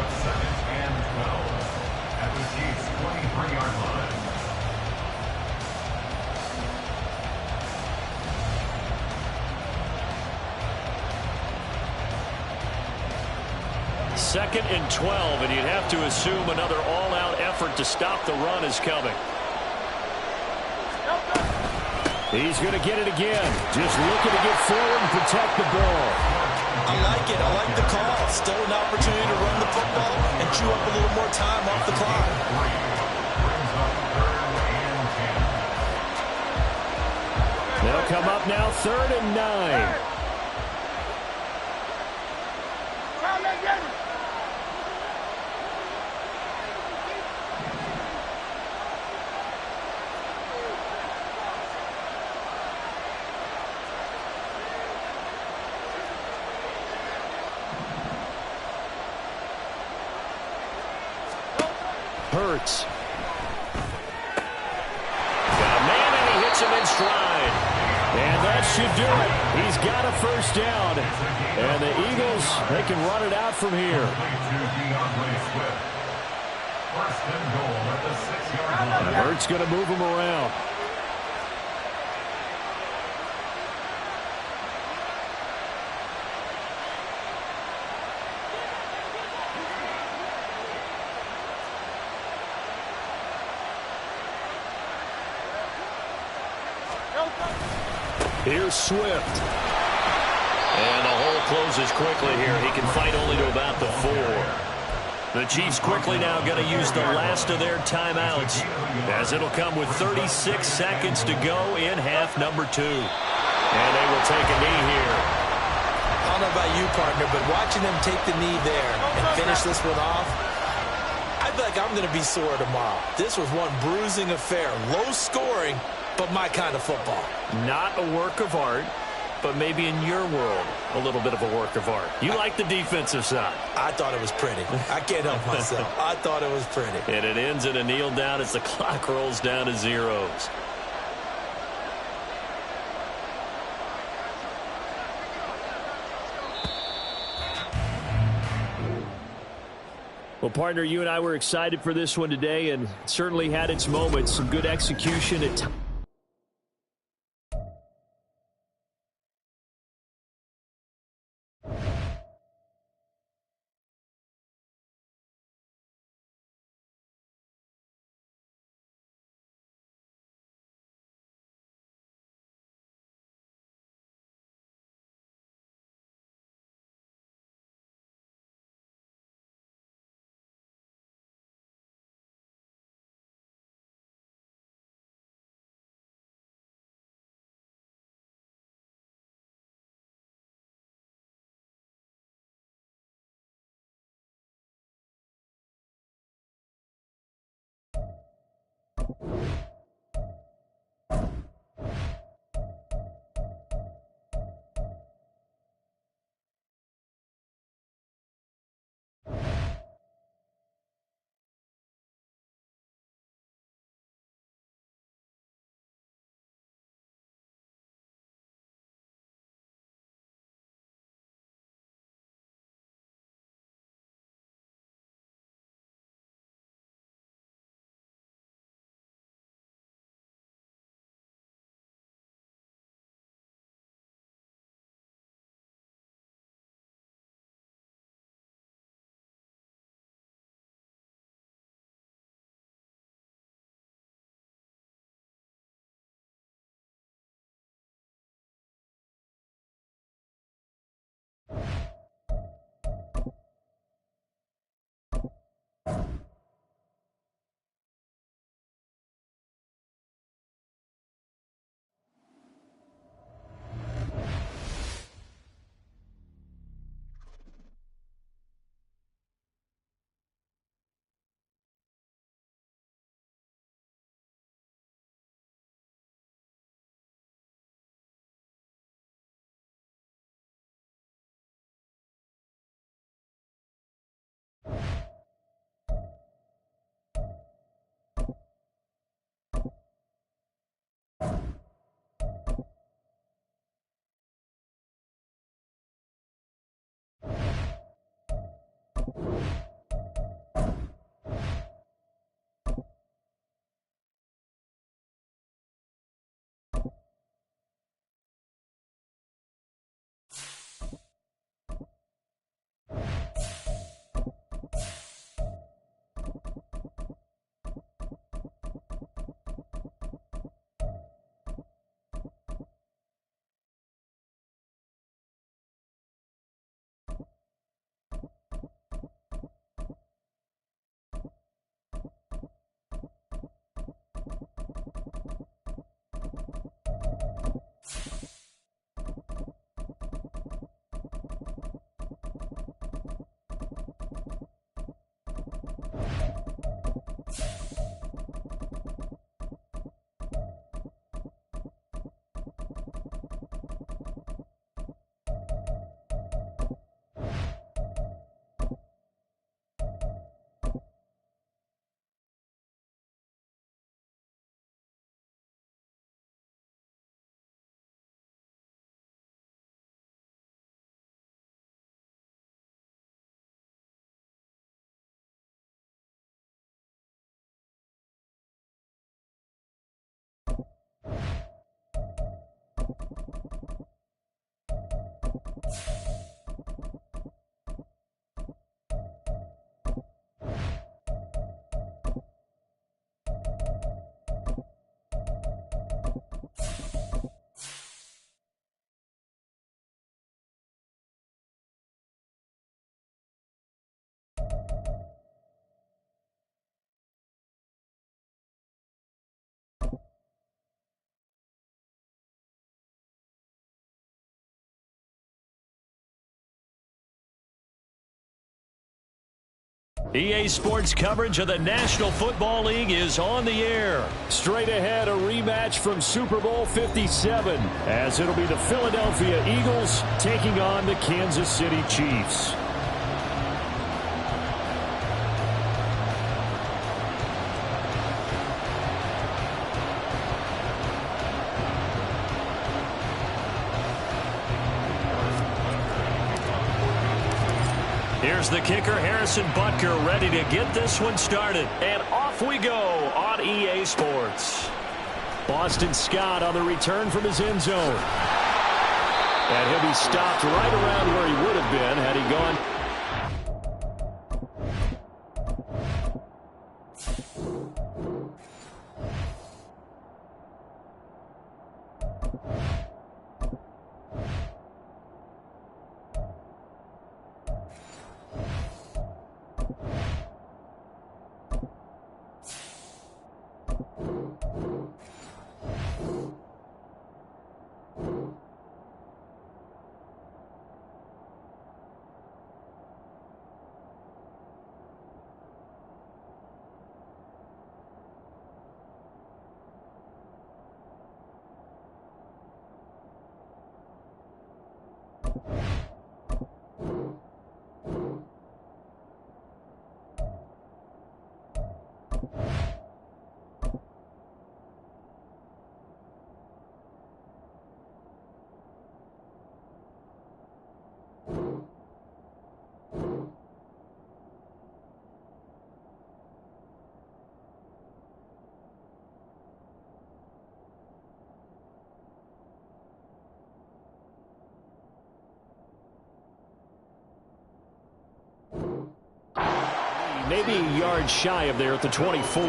2nd and 12, and you'd have to assume another all-out effort to stop the run is coming. He's going to get it again. Just looking to get forward and protect the ball. I like it. I like the call. Still an opportunity to run the football and chew up a little more time off the clock. They'll come up now 3rd and 9. Hurts. Got a man, and he hits him in stride. And that should do it. He's got a 1st down. And the Eagles, they can run it out from here. And Hurts going to move him around. Here's Swift. And the hole closes quickly here. He can fight only to about the 4. The Chiefs quickly now going to use the last of their timeouts, as it'll come with 36 seconds to go in half number 2. And they will take a knee here. I don't know about you, partner, but watching them take the knee there and finish this one off, I feel like I'm going to be sore tomorrow. This was one bruising affair. Low scoring, but my kind of football. Not a work of art, but maybe in your world, a little bit of a work of art. You like the defensive side. I thought it was pretty. I can't help myself. I thought it was pretty. And it ends in a kneel down as the clock rolls down to zeros. Well, partner, you and I were excited for this one today, and it certainly had its moments. Some good execution at times. EA Sports coverage of the National Football League is on the air. Straight ahead, a rematch from Super Bowl 57, as it'll be the Philadelphia Eagles taking on the Kansas City Chiefs. Here's the kicker, Harrison Butker, ready to get this one started. And off we go on EA Sports. Boston Scott on the return from his end zone. And he'll be stopped right around where he would have been had he gone. Maybe a yard shy of there at the 24.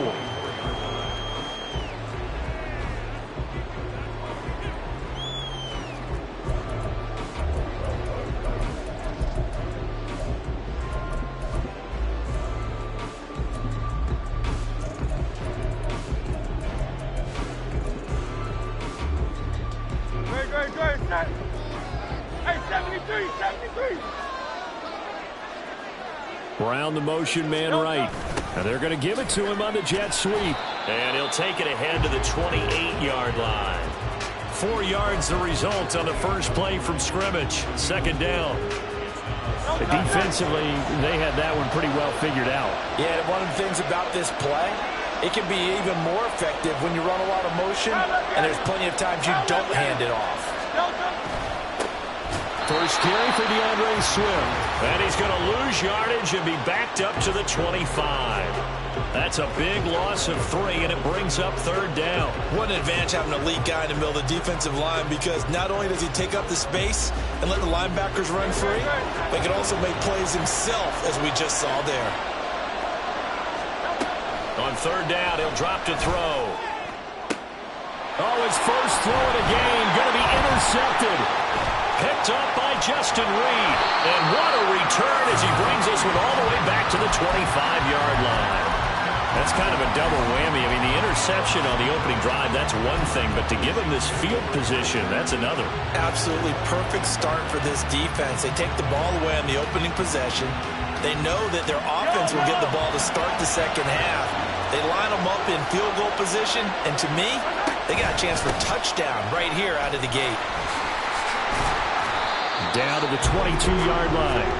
Great. Hey, 73. Brown the motion man right. And they're going to give it to him on the jet sweep. And he'll take it ahead to the 28-yard line. 4 yards the result on the first play from scrimmage. Second down. Defensively, they had that one pretty well figured out. Yeah, and one of the things about this play, it can be even more effective when you run a lot of motion, and there's plenty of times you don't hand it off. First carry for DeAndre Swift. And he's going to lose yardage and be backed up to the 25. That's a big loss of 3, and it brings up third down. What an advantage having an elite guy in the middle of the defensive line, because not only does he take up the space and let the linebackers run free, but he can also make plays himself, as we just saw there. On third down, he'll drop to throw. Oh, his first throw of the game going to be intercepted. Picked up by Justin Reed. And what a return as he brings this one all the way back to the 25-yard line. That's kind of a double whammy. I mean, the interception on the opening drive, that's one thing. But to give him this field position, that's another. Absolutely perfect start for this defense. They take the ball away on the opening possession. They know that their offense will get the ball to start the second half. They line them up in field goal position. And to me, they got a chance for a touchdown right here out of the gate. Down to the 22-yard line.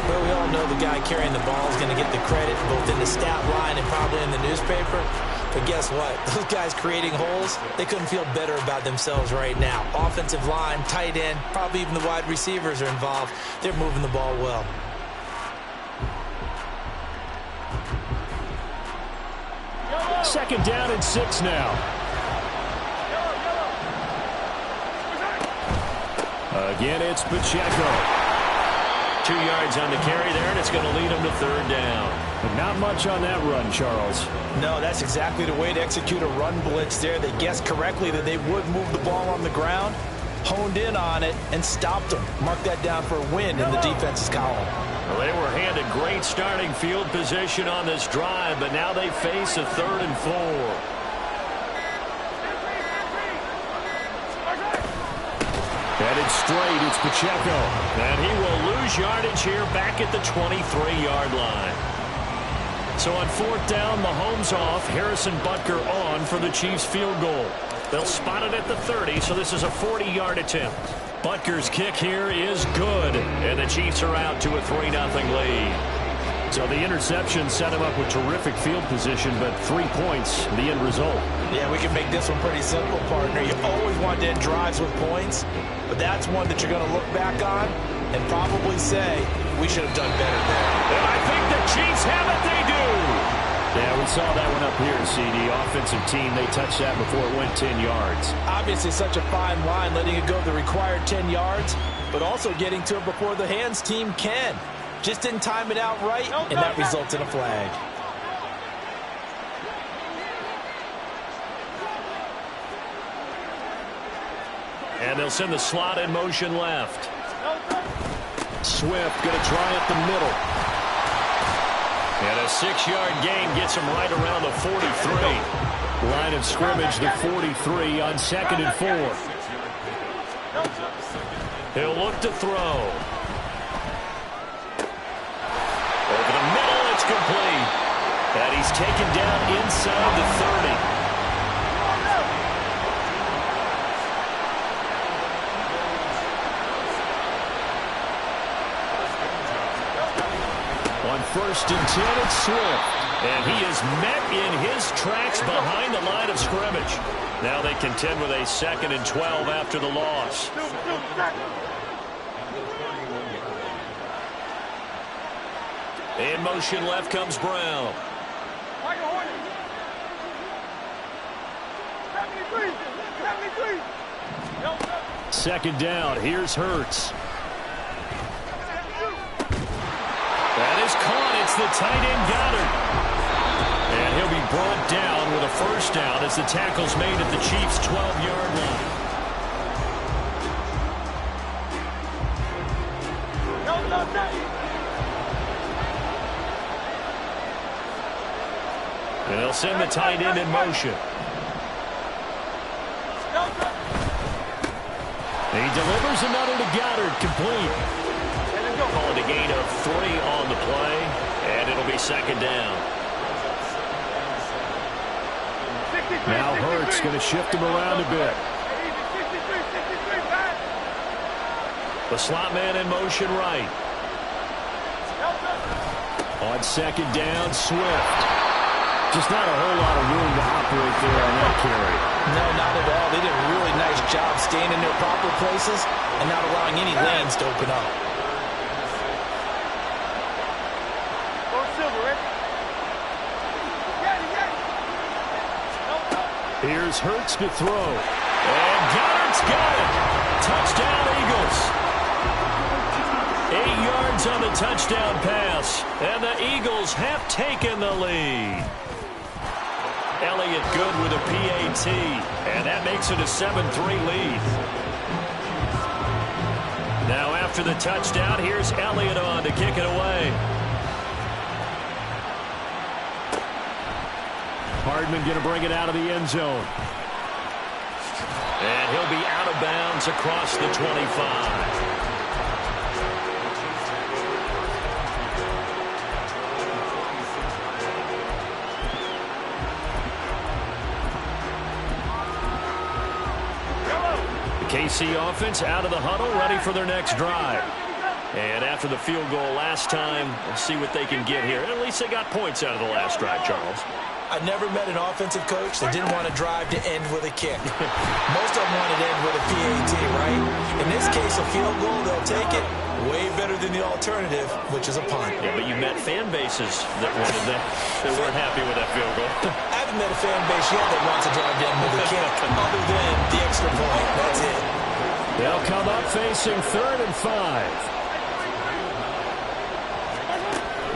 Well, we all know the guy carrying the ball is going to get the credit both in the stat line and probably in the newspaper. But guess what? Those guys creating holes, they couldn't feel better about themselves right now. Offensive line, tight end, probably even the wide receivers are involved. They're moving the ball well. Second down and 6 now. Again, it's Pacheco. 2 yards on the carry there, and it's going to lead him to third down. But not much on that run, Charles. No, that's exactly the way to execute a run blitz there. They guessed correctly that they would move the ball on the ground, honed in on it, and stopped them. Mark that down for a win in the defense's column. Well, they were handed great starting field position on this drive, but now they face a 3rd and 4. Headed straight, it's Pacheco. And he will lose yardage here back at the 23-yard line. So on 4th down, Mahomes off, Harrison Butker on for the Chiefs field goal. They'll spot it at the 30, so this is a 40-yard attempt. Butker's kick here is good, and the Chiefs are out to a 3-0 lead. So the interception set him up with terrific field position, but 3 points, the end result. Yeah, we can make this one pretty simple, partner. You always want to end drives with points, but that's one that you're going to look back on and probably say, we should have done better there. And I think the Chiefs have it. They do. Yeah, we saw that one up here, CD. Offensive team, they touched that before it went 10 yards. Obviously such a fine line, letting it go the required 10 yards, but also getting to it before the hands team can. Just didn't time it out right, and that results in a flag. And they'll send the slot in motion left. Swift going to try up the middle. And a 6-yard gain gets him right around the 43. Line of scrimmage, the 43 on 2nd and 4. He'll look to throw. Over the middle, it's complete. And he's taken down inside the 30. On 1st and 10, it's Swift. And he is met in his tracks behind the line of scrimmage. Now they contend with a 2nd and 12 after the loss. In motion left comes Brown. 73. Second down, here's Hurts. That is caught. It's the tight end Goddard. And he'll be brought down with a 1st down as the tackle's made at the Chiefs' 12-yard line. And they'll send the tight end in motion. He delivers another to Goddard, complete. Calling a gain of 3 on the play, and it'll be 2nd down. Now Hurts going to shift him around a bit. The slot man in motion right. On 2nd down, Swift. Just not a whole lot of room to operate there on that carry. No, not at all. They did a really nice job staying in their proper places and not allowing any lanes to open up. Here's Hurts to throw. And Goddard's got it. Touchdown, Eagles. 8 yards on the touchdown pass. And the Eagles have taken the lead. Elliott good with a PAT. And that makes it a 7-3 lead. Now after the touchdown, here's Elliott on to kick it away. Hardman going to bring it out of the end zone. And he'll be out of bounds across the 25. The KC offense out of the huddle, ready for their next drive. And after the field goal last time, we'll see what they can get here. At least they got points out of the last drive, Charles. I've never met an offensive coach that didn't want to drive to end with a kick. Most of them wanted to end with a PAT, right? In this case, a field goal, they'll take it. Way better than the alternative, which is a punt. Yeah, but you met fan bases that wanted that, that weren't happy with that field goal. I haven't met a fan base yet that wants to drive to end with a kick, other than the extra point. That's it. They'll come up facing 3rd and 5.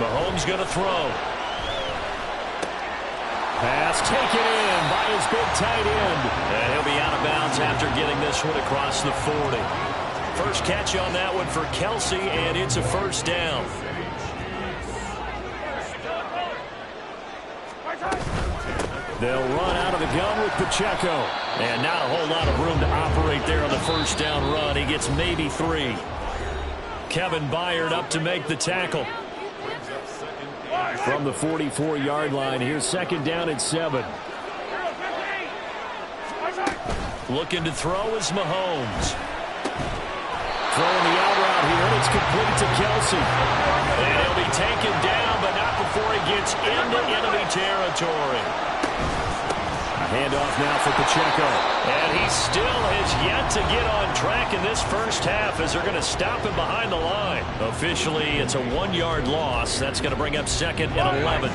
Mahomes going to throw. Pass taken in by his big tight end. And he'll be out of bounds after getting this one across the 40. First catch on that one for Kelsey, and it's a 1st down. They'll run out of the gun with Pacheco. And not a whole lot of room to operate there on the 1st down run. He gets maybe 3. Kevin Byard up to make the tackle. From the 44-yard line, here's second down and 7. Looking to throw is Mahomes. Throwing the out route here, and it's complete to Kelsey. And he'll be taken down, but not before he gets into enemy territory. Handoff now for Pacheco. And he still has yet to get on track in this first half as they're going to stop him behind the line. Officially, it's a 1-yard loss. That's going to bring up second and 11.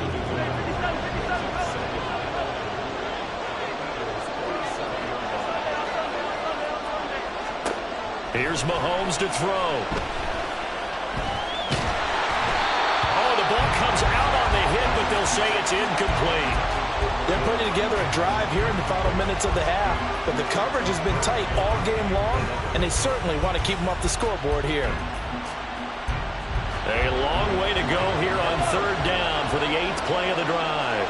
Here's Mahomes to throw. Oh, the ball comes out on the hit, but they'll say it's incomplete. They're putting together a drive here in the final minutes of the half, but the coverage has been tight all game long, and they certainly want to keep them off the scoreboard here. A long way to go here on third down for the 8th play of the drive.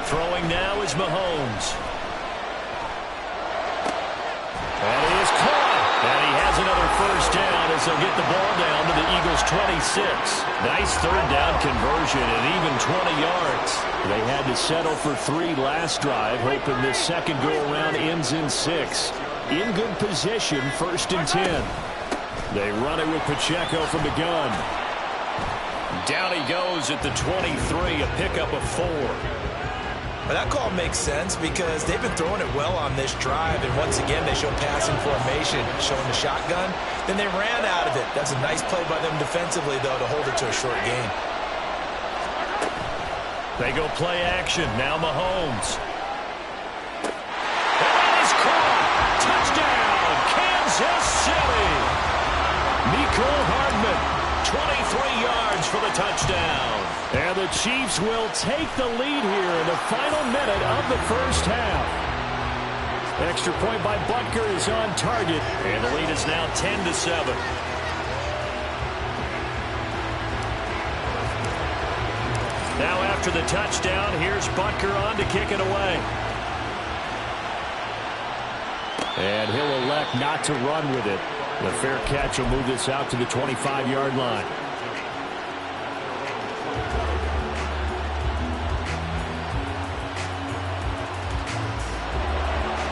Throwing now is Mahomes. And he is caught. And he has another first down as they'll get the ball down to the Eagles' 26. Nice third down conversion and even 20 yards. They had to settle for 3 last drive, hoping this second go-around ends in 6. In good position, 1st and 10. They run it with Pacheco from the gun. Down he goes at the 23, a pickup of 4. But that call makes sense because they've been throwing it well on this drive, and once again they show passing formation, showing the shotgun. Then they ran out of it. That's a nice play by them defensively, though, to hold it to a short gain. They go play action. Now Mahomes. And that is caught. Touchdown, Kansas City. Mecole Hardman. 23 yards for the touchdown. And the Chiefs will take the lead here in the final minute of the first half. Extra point by Butker is on target. And the lead is now 10-7. Now after the touchdown, here's Butker on to kick it away. And he'll elect not to run with it. The fair catch will move this out to the 25-yard line.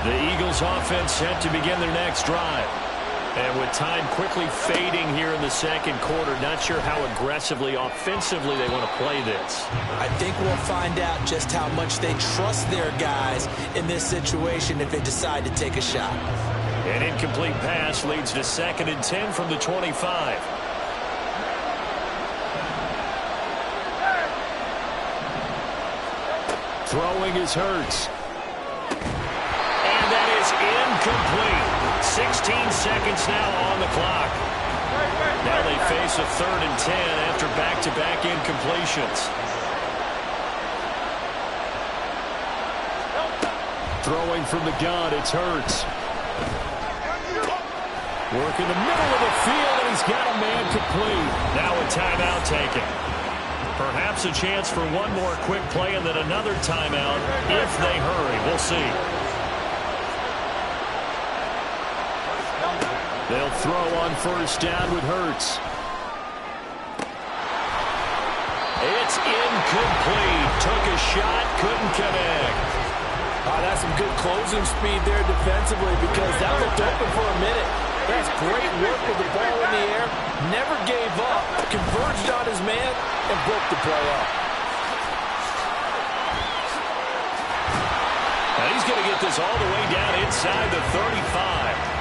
The Eagles offense set to begin their next drive. And with time quickly fading here in the second quarter, not sure how aggressively, offensively they want to play this. I think we'll find out just how much they trust their guys in this situation if they decide to take a shot. An incomplete pass leads to 2nd and 10 from the 25. Throwing is Hurts. And that is incomplete. 16 seconds now on the clock. Now they face a 3rd and 10 after back-to-back incompletions. Throwing from the gun, it's Hurts. Work in the middle of the field, and he's got a man complete. Now a timeout taken. Perhaps a chance for one more quick play and then another timeout if they hurry. We'll see. They'll throw on first down with Hurts. It's incomplete. Took a shot, couldn't connect. That's some good closing speed there defensively because that looked open for a minute. That's great work with the ball in the air. Never gave up. Converged on his man and broke the play up. And he's going to get this all the way down inside the 35.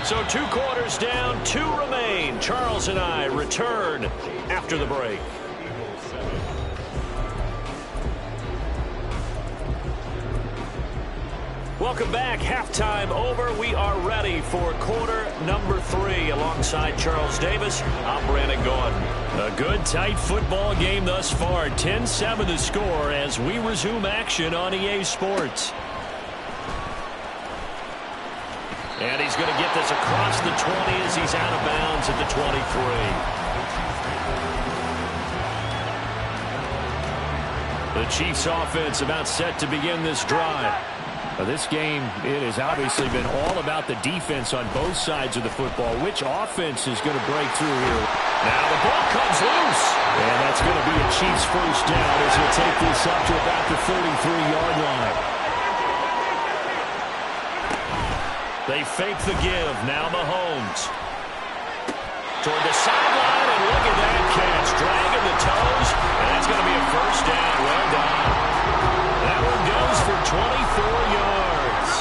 So 2 quarters down, 2 remain. Charles and I return after the break. Welcome back. Halftime over. We are ready for quarter number 3. Alongside Charles Davis, I'm Brandon Gordon. A good, tight football game thus far. 10-7 the score as we resume action on EA Sports. And he's going to get this across the 20 as he's out of bounds at the 23. The Chiefs offense about set to begin this drive. This game, it has obviously been all about the defense on both sides of the football. Which offense is going to break through here? Now the ball comes loose. And that's going to be a Chiefs first down as he'll take this up to about the 33-yard line. They fake the give. Now Mahomes. Toward the sideline, and look at that catch. Dragging the toes, and that's going to be a first down. Well done. That one goes for 24 yards.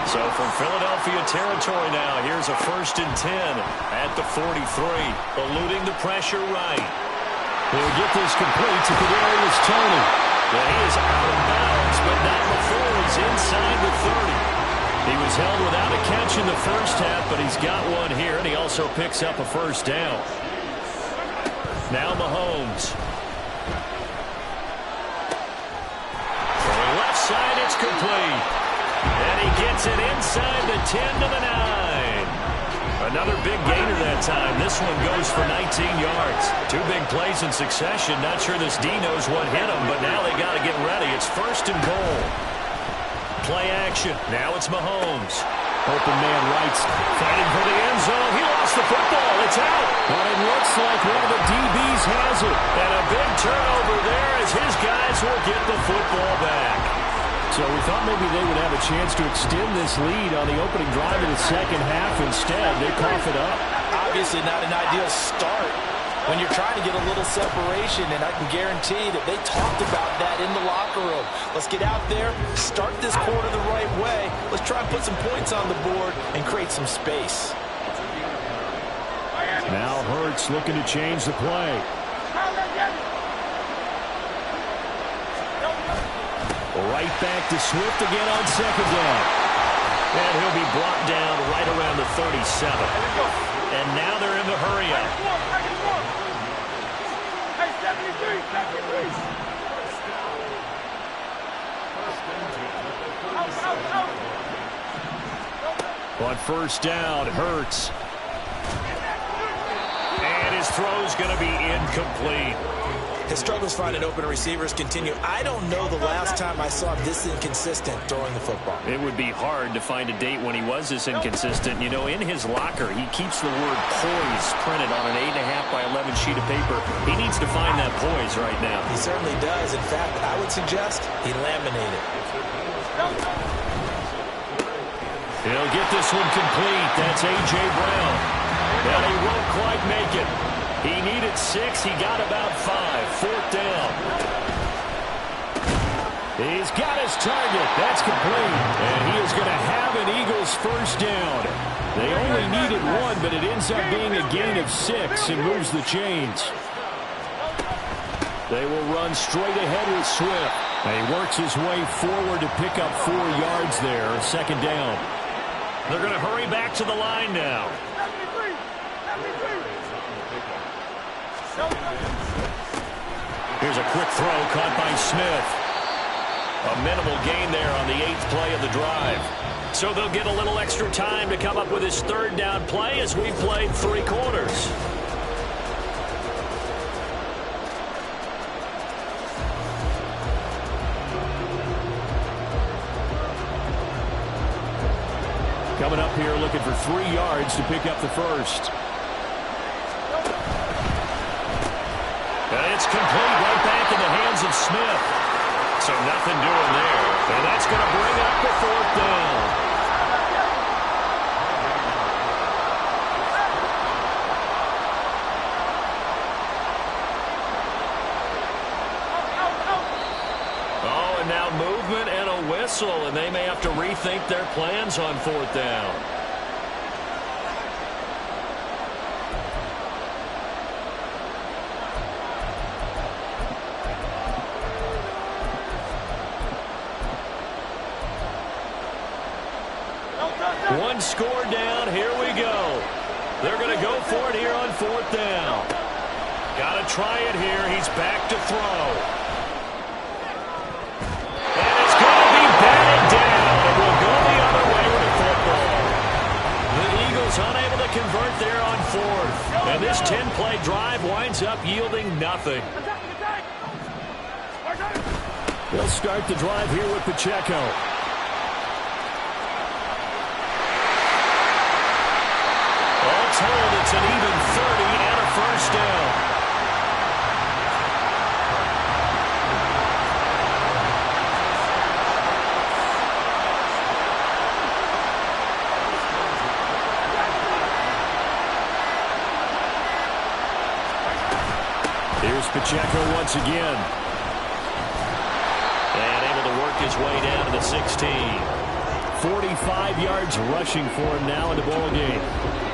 So from Philadelphia territory now, here's a 1st and 10 at the 43. Eluding the pressure right. He'll get this complete to Kadarius Toney. Yeah, he is out of bounds, but not before he's inside the 30. He was held without a catch in the first half, but he's got one here, and he also picks up a first down. Now Mahomes. From left side, it's complete. And he gets it inside the 10 to the 9. Another big gainer that time. This one goes for 19 yards. 2 big plays in succession. Not sure this D knows what hit him, but now they got to get ready. It's 1st and goal. Play action. Now it's Mahomes. Open man right. Fighting for the end zone. He lost the football. It's out. But it looks like one of the DBs has it. And a big turnover there as his guys will get the football back. So we thought maybe they would have a chance to extend this lead on the opening drive of the second half. Instead, they cough it up. Obviously not an ideal start when you're trying to get a little separation, and I can guarantee that they talked about that in the locker room. Let's get out there, start this quarter the right way. Let's try and put some points on the board and create some space. Now Hurts looking to change the play. Right back to Swift again on second down. And he'll be brought down right around the 37. And now they're in the hurry-up. On first down, Hurts. And his throw's going to be incomplete. His struggles finding open receivers continue. I don't know the last time I saw him this inconsistent throwing the football. It would be hard to find a date when he was this inconsistent. You know, in his locker, he keeps the word poise printed on an 8.5 by 11 sheet of paper. He needs to find that poise right now. He certainly does. In fact, I would suggest he laminated. He'll get this one complete. That's A.J. Brown. But he won't quite make it. He needed 6. He got about 5. 4th down. He's got his target. That's complete. And he is going to have an Eagles first down. They only needed 1, but it ends up being a gain of 6 and moves the chains. They will run straight ahead with Swift. And he works his way forward to pick up 4 yards there. 2nd down. They're going to hurry back to the line now. Here's a quick throw caught by Smith. A minimal gain there on the 8th play of the drive. So they'll get a little extra time to come up with his 3rd down play as we've played 3 quarters. Coming up here looking for 3 yards to pick up the first. And it's complete right back in the hands of Smith. So nothing doing there. And that's going to bring up the 4th down. Oh, and now movement and a whistle. And they may have to rethink their plans on 4th down. One score down. Here we go. They're going to go for it here on 4th down. Got to try it here. He's back to throw. And it's going to be batted down. It will go the other way with the football. The Eagles unable to convert there on 4th. And this 10-play drive winds up yielding nothing. They'll start the drive here with Pacheco. All told, it's an even 30 and a first down. Here's Pacheco once again. And able to work his way down to the 16. 45 yards rushing for him now in the ball game.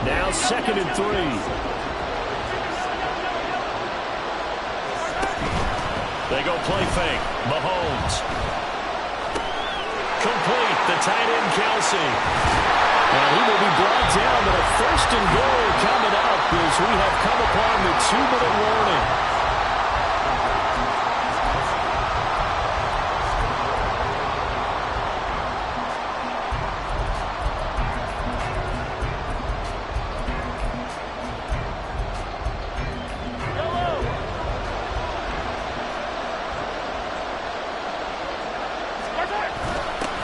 Now 2nd and 3. They go play fake. Mahomes. Complete. The tight end, Kelsey. And he will be brought down, but a 1st and goal coming up as we have come upon the 2-minute warning.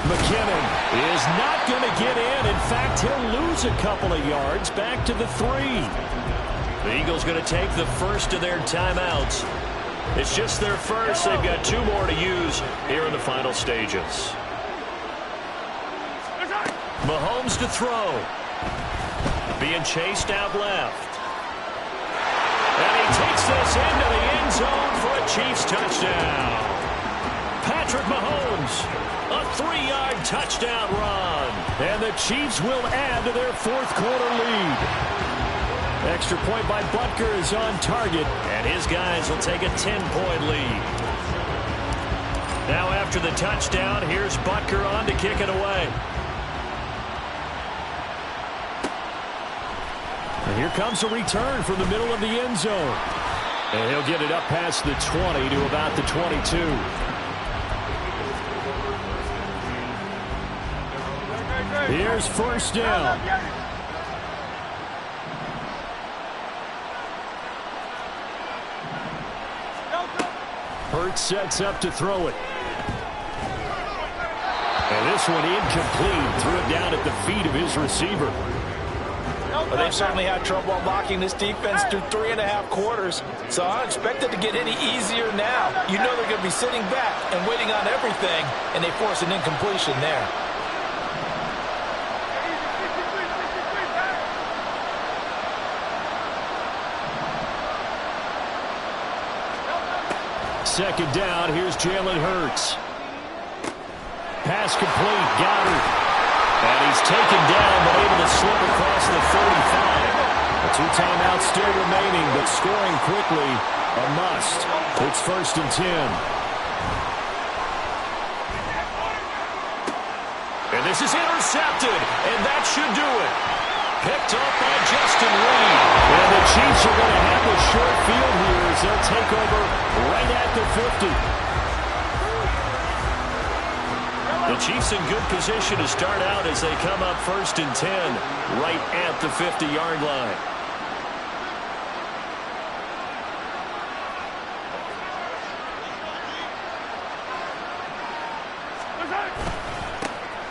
McKinnon is not going to get in. In fact, he'll lose a couple of yards back to the 3. The Eagles going to take the first of their timeouts. It's just their first. They've got 2 more to use here in the final stages. Mahomes to throw. Being chased out left. And he takes this into the end zone for a Chiefs touchdown. Patrick Mahomes. A 3-yard touchdown run. And the Chiefs will add to their 4th quarter lead. Extra point by Butker is on target. And his guys will take a 10-point lead. Now after the touchdown, here's Butker on to kick it away. And here comes a return from the middle of the end zone. And he'll get it up past the 20 to about the 22. Here's 1st down. Hurts sets up to throw it. And this one incomplete. Threw it down at the feet of his receiver. Well, they've certainly had trouble unlocking this defense through 3.5 quarters, so I don't expect it to get any easier now. You know they're going to be sitting back and waiting on everything, and they force an incompletion there. Second down, here's Jalen Hurts. Pass complete, Goddard. And he's taken down, but able to slip across the 35. A 2 timeouts still remaining, but scoring quickly, a must. It's 1st and 10. And this is intercepted, and that should do it. Picked up by Justin Reed. And the Chiefs are going to have a short field here as they'll take over right at the 50. The Chiefs in good position to start out as they come up 1st and 10 right at the 50-yard line.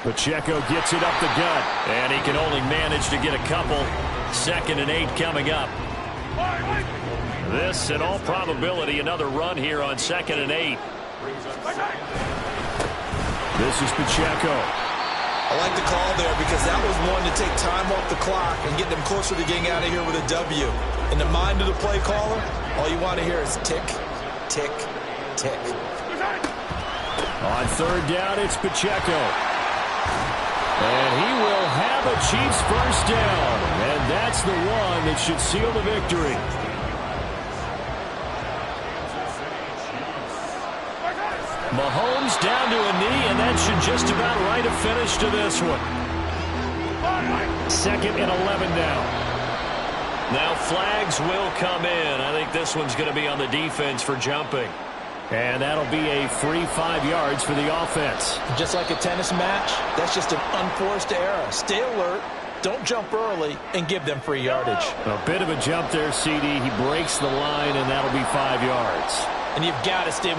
Pacheco gets it up the gut. And he can only manage to get a couple. 2nd and 8 coming up. This, in all probability, another run here on 2nd and 8. This is Pacheco. I like the call there because that was one to take time off the clock and get them closer to getting out of here with a W. In the mind of the play caller, all you want to hear is tick, tick, tick. On 3rd down, it's Pacheco. And he will have a Chiefs 1st down. And that's the one that should seal the victory. Mahomes down to a knee, and that should just about write a finish to this one. 2nd and 11 now. Now flags will come in. I think this one's going to be on the defense for jumping. And that'll be a free 5 yards for the offense. Just like a tennis match, that's just an unforced error. Stay alert, don't jump early, and give them free yardage. A bit of a jump there, CD. He breaks the line, and that'll be 5 yards. And you've got to stay...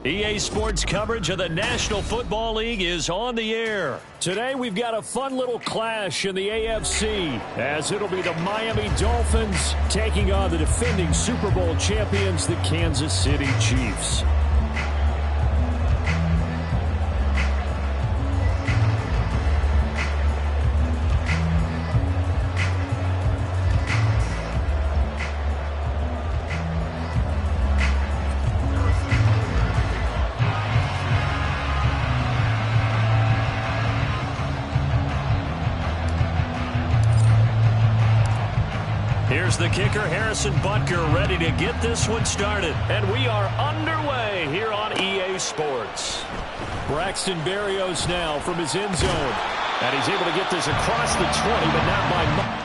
EA Sports coverage of the National Football League is on the air. Today we've got a fun little clash in the AFC, as it'll be the Miami Dolphins taking on the defending Super Bowl champions, the Kansas City Chiefs. Here's the kicker, Harrison Butker, ready to get this one started. And we are underway here on EA Sports. Braxton Berrios now from his end zone. And he's able to get this across the 20, but not by much.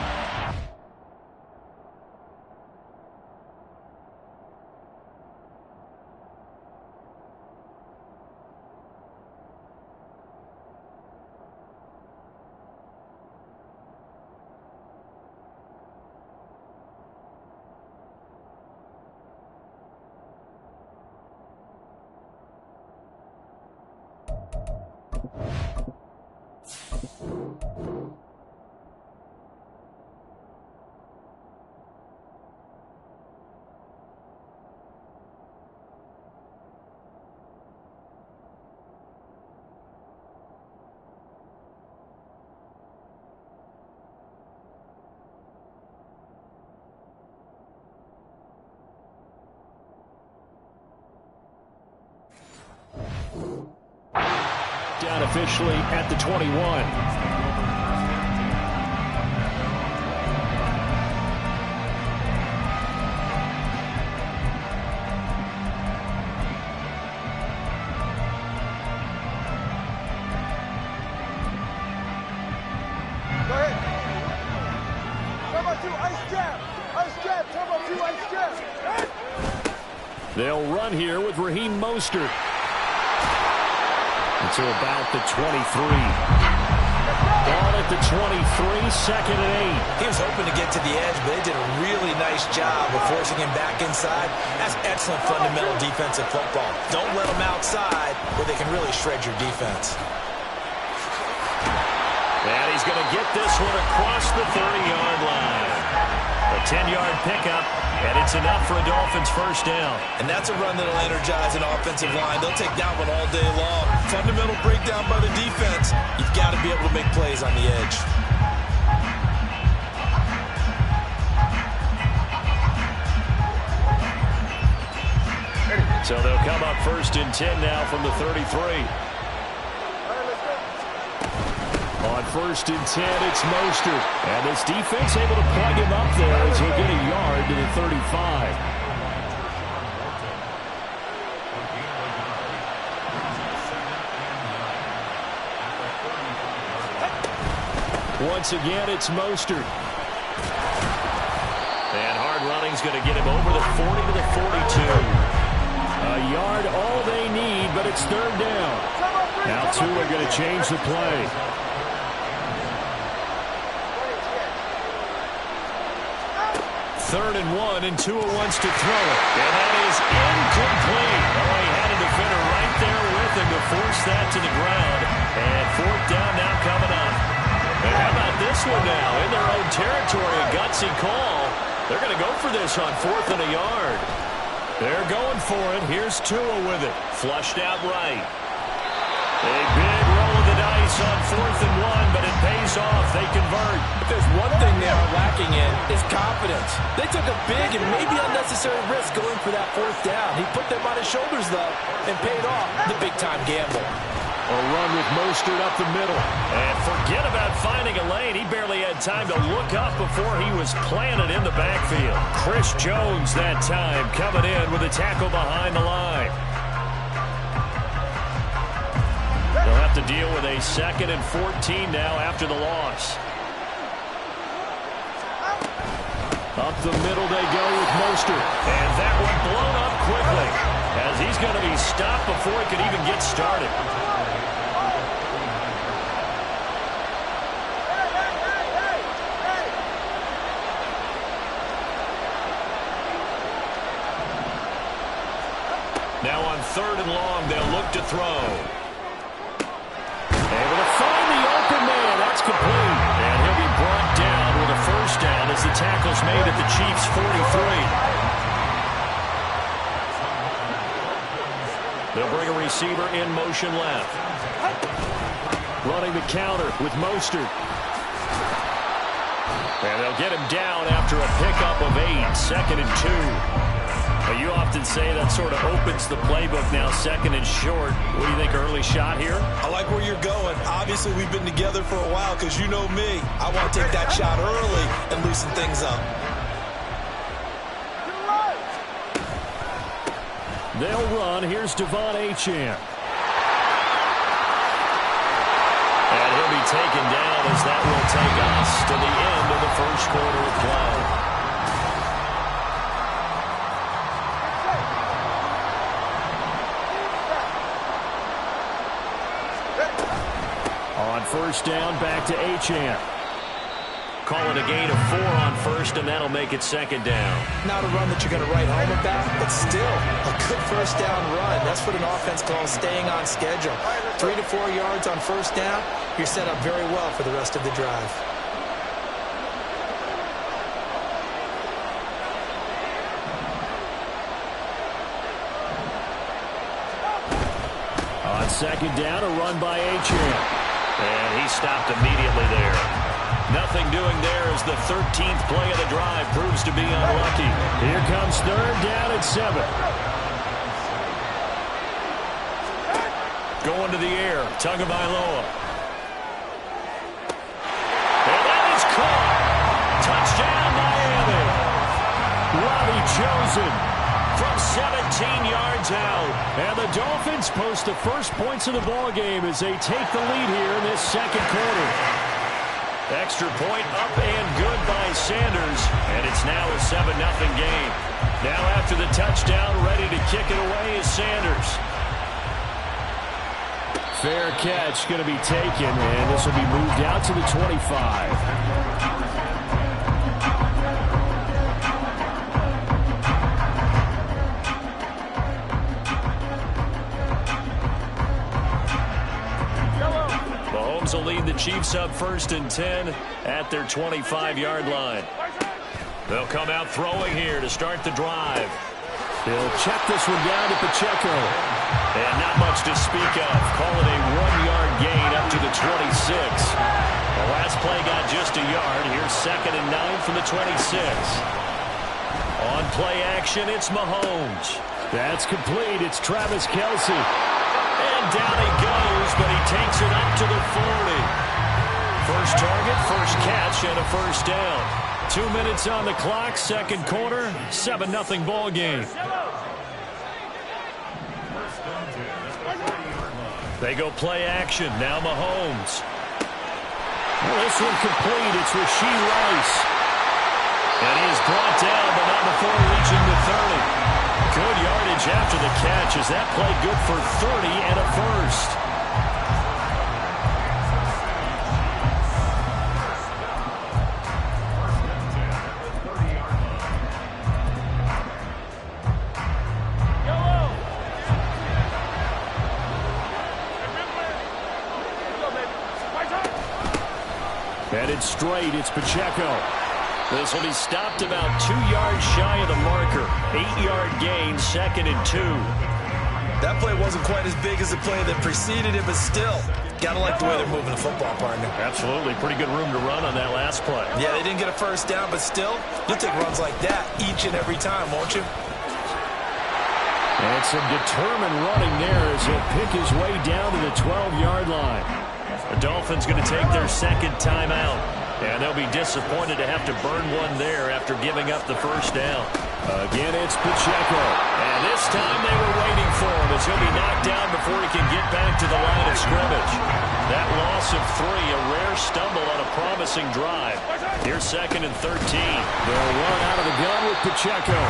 Down officially at the 21. Go ahead. Turbo 2, ice jab. Ice jab, turbo 2, ice jab. They'll run here with Raheem Mostert. To about the 23. Ball at the 23, second and 8. He was hoping to get to the edge, but they did a really nice job of forcing him back inside. That's excellent fundamental defensive football. Don't let them outside where they can really shred your defense. And he's going to get this one across the 30-yard line. A 10-yard pickup, and it's enough for a Dolphins first down. And that's a run that'll energize an offensive line. They'll take that one all day long. Fundamental breakdown by the defense. You've got to be able to make plays on the edge. So they'll come up first and 10 now from the 33. On first and 10, it's Mostert. And this defense able to plug him up there as he'll get a yard to the 35. Once again, it's Mostert. And hard running's going to get him over the 40 to the 42. A yard, all they need, but it's third down. Now two are going to change the play. 3rd and 1, and Tua wants to throw it. And that is incomplete. Oh, he had a defender right there with him to force that to the ground. And 4th down now coming up. And how about this one now? In their own territory, a gutsy call. They're going to go for this on 4th and a yard. They're going for it. Here's Tua with it. Flushed out right. A big roll of the dice on 4th and 1, but it pays off. They convert. If there's one thing they are lacking in, it's confidence. They took a big and maybe unnecessary risk going for that 4th down. He put them on his shoulders, though, and paid off the big-time gamble. A run with Mostert up the middle. And forget about finding a lane. He barely had time to look up before he was planted in the backfield. Chris Jones that time coming in with a tackle behind the line. They'll have to deal with a 2nd and 14 now after the loss. Up the middle they go with Mostert. And that one blown up quickly as he's going to be stopped before he could even get started. Now on 3rd and long, they'll look to throw. Able to find the open man. That's complete. And he'll be brought down with a 1st down as the tackle's made at the Chiefs' 43. They'll bring a receiver in motion left. Running the counter with Mostert. And they'll get him down after a pickup of 8, 2nd and 2. Now, you often say that sort of opens the playbook now, 2nd and short. What do you think, early shot here? I like where you're going. Obviously, we've been together for a while because you know me. I want to take that shot early and loosen things up. They'll run. Here's Devon Achane. And he'll be taken down as that will take us to the end of the 1st quarter of play. On 1st down, back to Achane. Calling a gain of 4 on 1st, and that'll make it 2nd down. Not a run that you're going to write home about, but still a good 1st down run. That's what an offense calls staying on schedule. 3 to 4 yards on 1st down, you're set up very well for the rest of the drive. On 2nd down, a run by Achane. And he stopped immediately there. Nothing doing there as the 13th play of the drive proves to be unlucky. Here comes 3rd down and 7. Going to the air, Tagovailoa. And that is caught. Touchdown, Miami. Robbie Chosen from 17 yards out. And the Dolphins post the first points of the ballgame as they take the lead here in this 2nd quarter. Extra point up and good by Sanders. And it's now a 7-0 game. Now after the touchdown, ready to kick it away is Sanders. Fair catch going to be taken, and this will be moved out to the 25. Will lead the Chiefs up 1st and 10 at their 25-yard line. They'll come out throwing here to start the drive. They'll check this one down to Pacheco. And not much to speak of. Call it a 1-yard gain up to the 26. The last play got just a yard. Here's 2nd and 9 from the 26. On play action, it's Mahomes. That's complete. It's Travis Kelce. And down he goes, but he takes it up to the 40. First target, first catch, and a 1st down. 2 minutes on the clock, 2nd quarter, 7-0 ball game. They go play action. Now Mahomes. Well, this one complete. It's Rashee Rice. And he is brought down, but not before reaching the 30. Good yardage after the catch. Is that play good for 30 and a 1st? Headed straight, it's Pacheco. This will be stopped about 2 yards shy of the marker. 8-yard gain, 2nd and 2. That play wasn't quite as big as the play that preceded it, but still, gotta like the way they're moving the football, partner. Absolutely. Pretty good room to run on that last play. Yeah, they didn't get a first down, but still, you'll take runs like that each and every time, won't you? And some determined running there as he'll pick his way down to the 12-yard line. The Dolphins going to take their second timeout. And they'll be disappointed to have to burn one there after giving up the first down. Again, it's Pacheco. And this time they were waiting for him as he'll be knocked down before he can get back to the line of scrimmage. That loss of 3, a rare stumble on a promising drive. Here's 2nd and 13. They'll run out of the gun with Pacheco.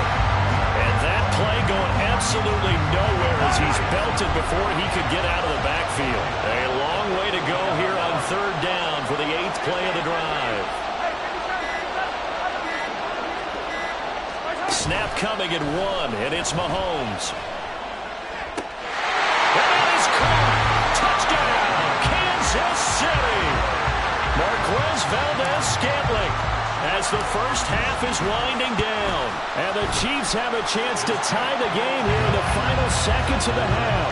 And that play going absolutely nowhere as he's belted before he could get out of the backfield. A long way to go here on 3rd down for the 8th play of the drive. Snap coming at 1, and it's Mahomes. That is caught. Touchdown, Kansas City. Marquez Valdez-Scantling as the first half is winding down. And the Chiefs have a chance to tie the game here in the final seconds of the half.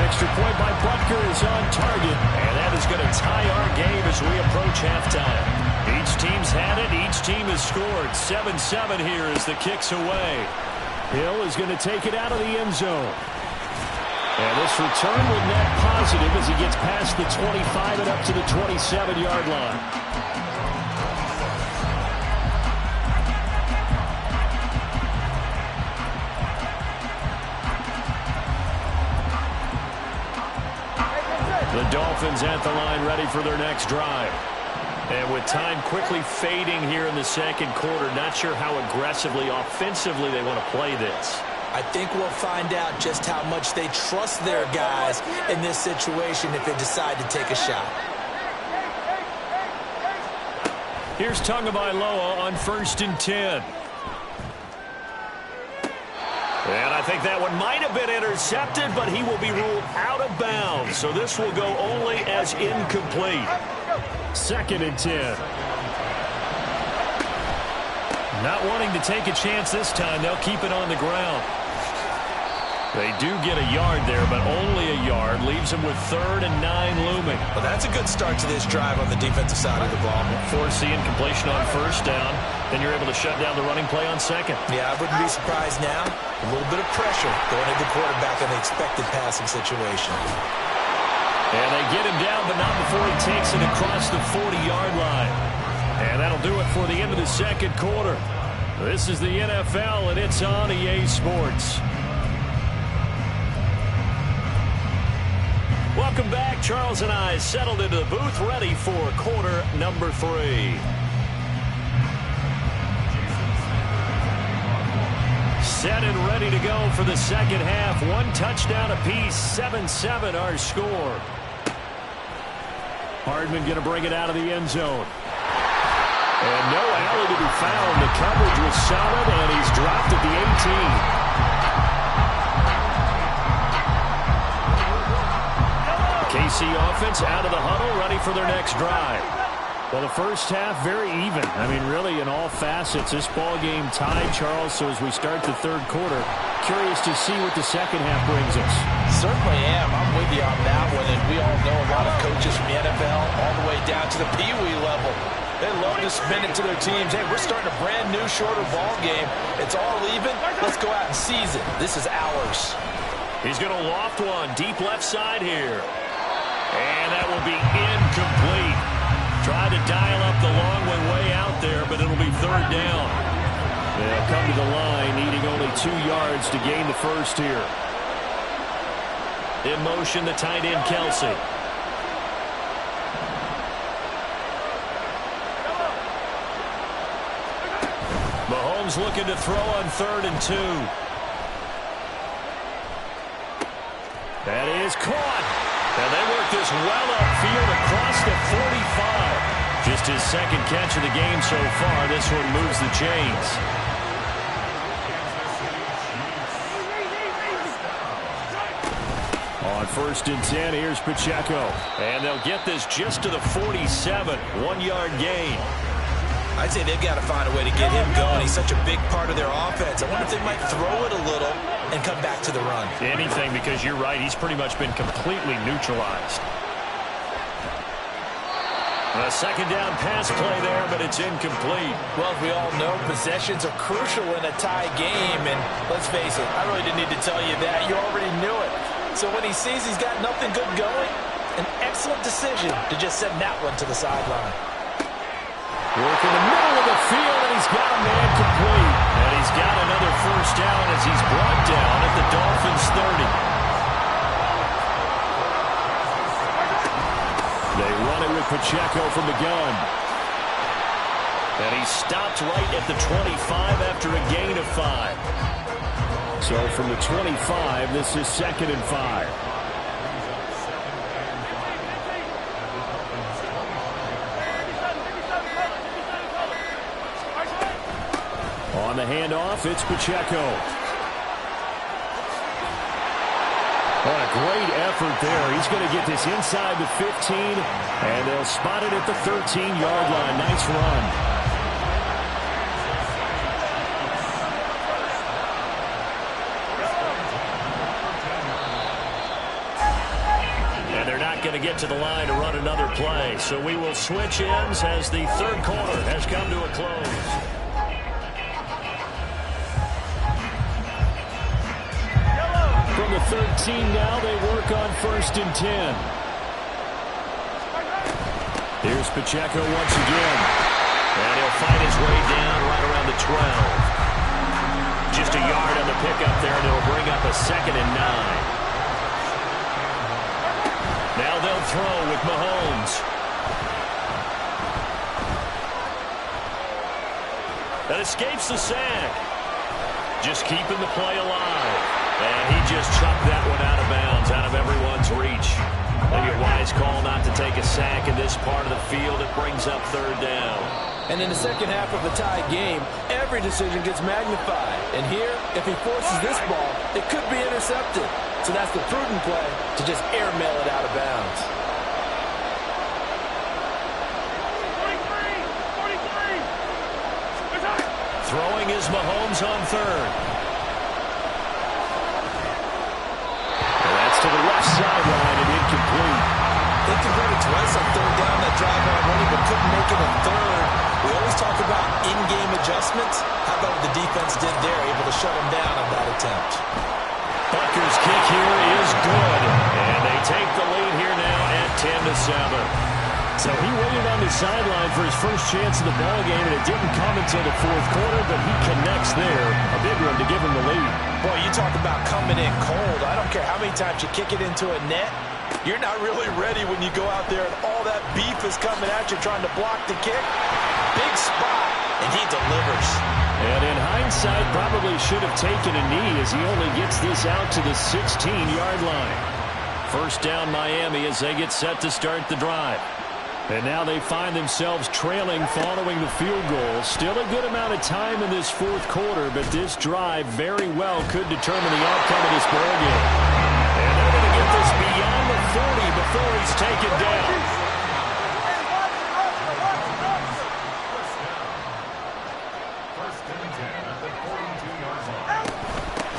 Extra point by Butker is on target. And that is going to tie our game as we approach halftime. Each team's had it. Each team has scored. 7-7 here as the kick's away. Hill is going to take it out of the end zone. And this return will net positive as he gets past the 25 and up to the 27-yard line. The Dolphins at the line ready for their next drive. And with time quickly fading here in the second quarter, not sure how aggressively, offensively they want to play this. I think we'll find out just how much they trust their guys in this situation if they decide to take a shot. Here's Tagovailoa on 1st and 10. And I think that one might have been intercepted, but he will be ruled out of bounds. So this will go only as incomplete. 2nd and 10. Not wanting to take a chance this time, they'll keep it on the ground. They do get a yard there, but only a yard. Leaves them with 3rd and 9 looming. Well, that's a good start to this drive on the defensive side of the ball. Force the incompletion on 1st down. Then you're able to shut down the running play on 2nd. Yeah, I wouldn't be surprised now. A little bit of pressure going into the quarterback in the expected passing situation. And they get him down, but not before he takes it across the 40-yard line. And that'll do it for the end of the second quarter. This is the NFL, and it's on EA Sports. Welcome back. Charles and I settled into the booth, ready for quarter number 3. Set and ready to go for the second half. 1 touchdown apiece, 7-7 our score. Hardman going to bring it out of the end zone. And no alley to be found. The coverage was solid, and he's dropped at the 18. KC offense out of the huddle, ready for their next drive. Well, the first half, very even. I mean, really, in all facets, this ball game tied, Charles. So as we start the third quarter, curious to see what the second half brings us. Certainly am. I'm with you on that one. And we all know a lot of coaches from the NFL all the way down to the Pee-wee level. They love to spin it to their teams. Hey, we're starting a brand new, shorter ball game. It's all even. Let's go out and seize it. This is ours. He's going to loft one deep left side here. And that will be incomplete. Tried to dial up the long one way out there, but it'll be 3rd down. They'll come to the line, needing only 2 yards to gain the first here. In motion, the tight end, Kelsey. Mahomes looking to throw on 3rd and 2. That is caught. And they work this well upfield across the 45. Just his second catch of the game so far. This one moves the chains. On first and 10, here's Pacheco. And they'll get this just to the 47, 1-yard gain. I'd say they've got to find a way to get him going. He's such a big part of their offense. I wonder if they might throw it a little and come back to the run. Anything, because you're right. He's pretty much been completely neutralized. A second down pass play there, but it's incomplete. Well, as we all know, possessions are crucial in a tie game. And let's face it, I really didn't need to tell you that. You already knew it. So when he sees he's got nothing good going, an excellent decision to just send that one to the sideline. Work in the middle of the field, and he's got a man complete. And he's got another first down as he's brought down at the Dolphins' 30. They run it with Pacheco from the gun. And he stopped right at the 25 after a gain of 5. So from the 25, this is 2nd and 5. On the handoff, it's Pacheco. What a great effort there. He's going to get this inside the 15, and they'll spot it at the 13-yard line. Nice run. And they're not going to get to the line to run another play. So we will switch ends as the third quarter has come to a close. From the 13 now, they work on 1st and 10. Here's Pacheco once again. And he'll find his way down right around the 12. Just a yard on the pickup there, and it'll bring up a 2nd and 9. Now they'll throw with Mahomes. That escapes the sack. Just keeping the play alive. And he just chucked that one out of bounds, out of everyone's reach. Maybe a wise call not to take a sack in this part of the field. It brings up 3rd down. And in the second half of a tie game, every decision gets magnified. And here, if he forces this ball, it could be intercepted. So that's the prudent play to just airmail it out of bounds. 43. Throwing is Mahomes on 3rd. To the left sideline and incomplete. They converted twice on 3rd down that drive on running, but couldn't make it on 3rd. We always talk about in-game adjustments. How about what the defense did there, able to shut them down on that attempt. Butker's kick here is good. And they take the lead here now at 10-7. So he waited on the sideline for his first chance of the ballgame, and it didn't come until the 4th quarter, but he connects there. A big one to give him the lead. Boy, you talk about coming in cold. I don't care how many times you kick it into a net. You're not really ready when you go out there and all that beef is coming at you trying to block the kick. Big spot, and he delivers. And in hindsight, probably should have taken a knee as he only gets this out to the 16-yard line. First down Miami as they get set to start the drive. And now they find themselves trailing following the field goal. Still a good amount of time in this 4th quarter, but this drive very well could determine the outcome of this ball game. And they're going to get this beyond the 40 before he's taken down.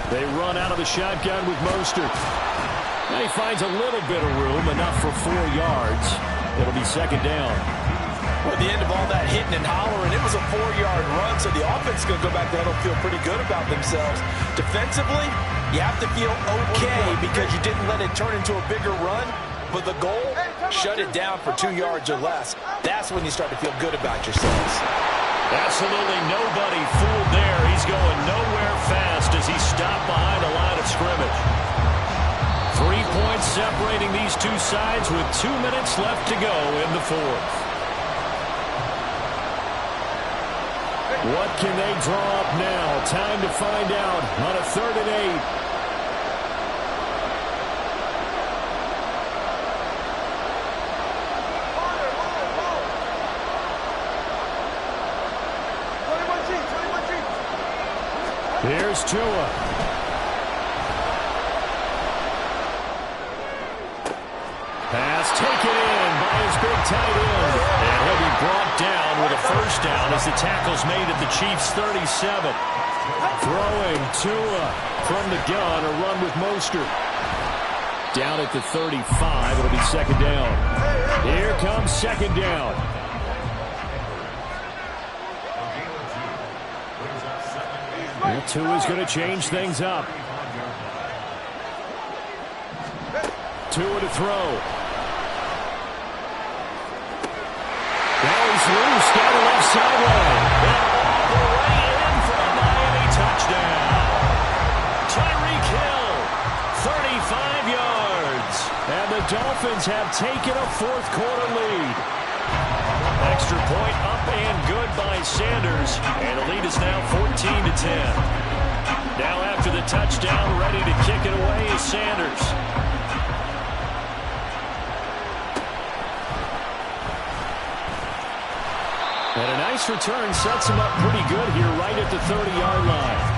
They run out of the shotgun with Mostert. Now he finds a little bit of room, enough for 4 yards. It'll be 2nd down. Well, at the end of all that hitting and hollering, it was a 4-yard run, so the offense is going to go back there and feel pretty good about themselves. Defensively, you have to feel okay because you didn't let it turn into a bigger run, but the goal, shut it down for 2 yards or less. That's when you start to feel good about yourselves. Absolutely nobody fooled there. He's going nowhere fast as he's stopped behind the line of scrimmage. 3 points separating these two sides with 2 minutes left to go in the 4th. What can they draw up now? Time to find out on a 3rd and 8. Here's Tua. Pass taken in by his big tight end. And he'll be brought down with a first down as the tackle's made at the Chiefs' 37. Throwing Tua from the gun, a run with Mostert. Down at the 35, it'll be second down. Here comes second down. And Tua's going to change things up. Tua to throw. Now he's loose down the left sideline. And all the way in for a Miami touchdown. Tyreek Hill, 35 yards. And the Dolphins have taken a fourth-quarter lead. Extra point up and good by Sanders. And the lead is now 14-10. Now after the touchdown, ready to kick it away is Sanders. And a nice return sets him up pretty good here right at the 30-yard line.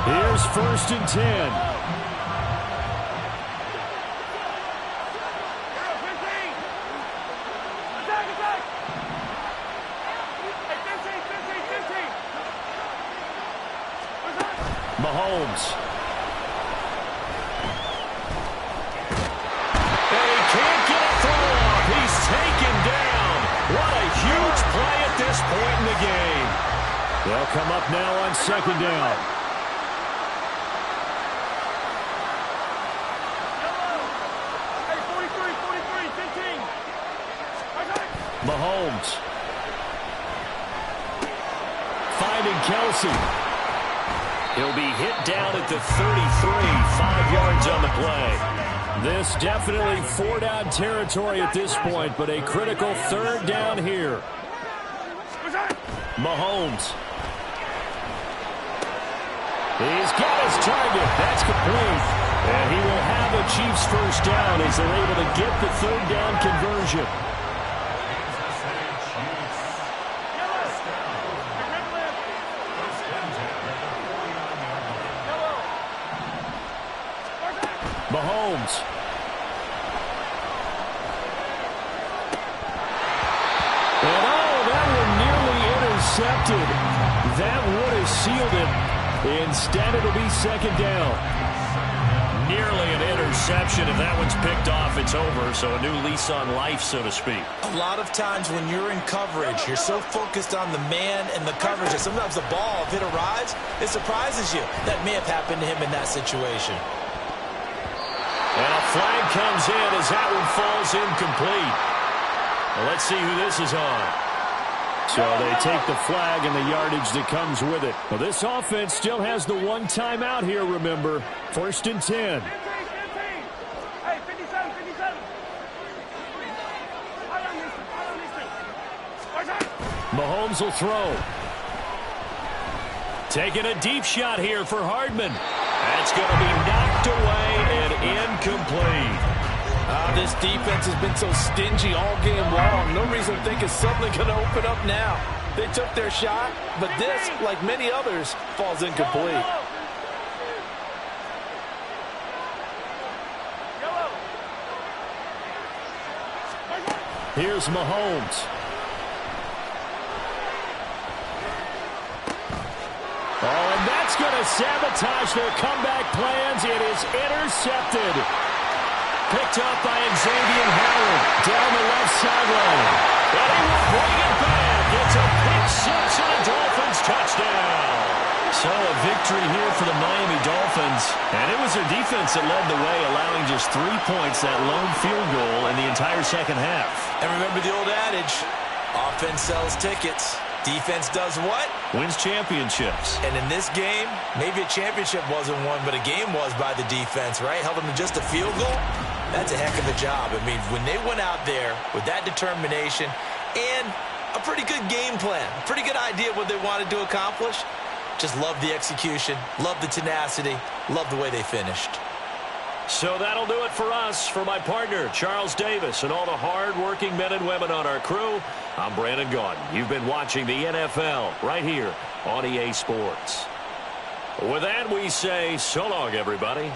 Here's 1st and 10. Mahomes. And he can't get a throw off. He's taken down. What a huge play at this point in the game. They'll come up now on second down. Mahomes. Finding Kelsey. He'll be hit down at the 33, 5 yards on the play. This definitely four-down territory at this point, but a critical third down here. Mahomes. He's got his target. That's complete. And he will have a Chiefs first down as they're able to get the third down conversion. Mahomes. And that one nearly intercepted. That would have sealed it. Instead, it'll be second down. Nearly an interception. If that one's picked off, it's over. So a new lease on life, so to speak. A lot of times when you're in coverage, you're so focused on the man and the coverage that sometimes the ball, if it arrives, it surprises you. That may have happened to him in that situation. And a flag comes in as that one falls incomplete. Well, let's see who this is on. So they take the flag and the yardage that comes with it. Well, this offense still has the one timeout here, remember. 1st and 10. Mahomes will throw. Taking a deep shot here for Hardman. That's going to be knocked away and incomplete. This defense has been so stingy all game long. No reason to think it's suddenly going to open up now. They took their shot, but this, like many others, falls incomplete. Here's Mahomes. Oh, and that's going to sabotage their comeback plans. It is intercepted. Picked up by Xavier Howard down the left sideline. And he will bring it back. It's a pick six and a Dolphins touchdown. So a victory here for the Miami Dolphins. And it was their defense that led the way, allowing just 3 points, that lone field goal in the entire second half. And remember the old adage, offense sells tickets. Defense does what? Wins championships. And in this game, maybe a championship wasn't won, but a game was by the defense, right? Held them to just a field goal. That's a heck of a job. I mean, when they went out there with that determination and a pretty good game plan, pretty good idea of what they wanted to accomplish, just love the execution, love the tenacity, love the way they finished. So that'll do it for us. For my partner, Charles Davis, and all the hard-working men and women on our crew, I'm Brandon Gaudin. You've been watching the NFL right here on EA Sports. With that, we say so long, everybody.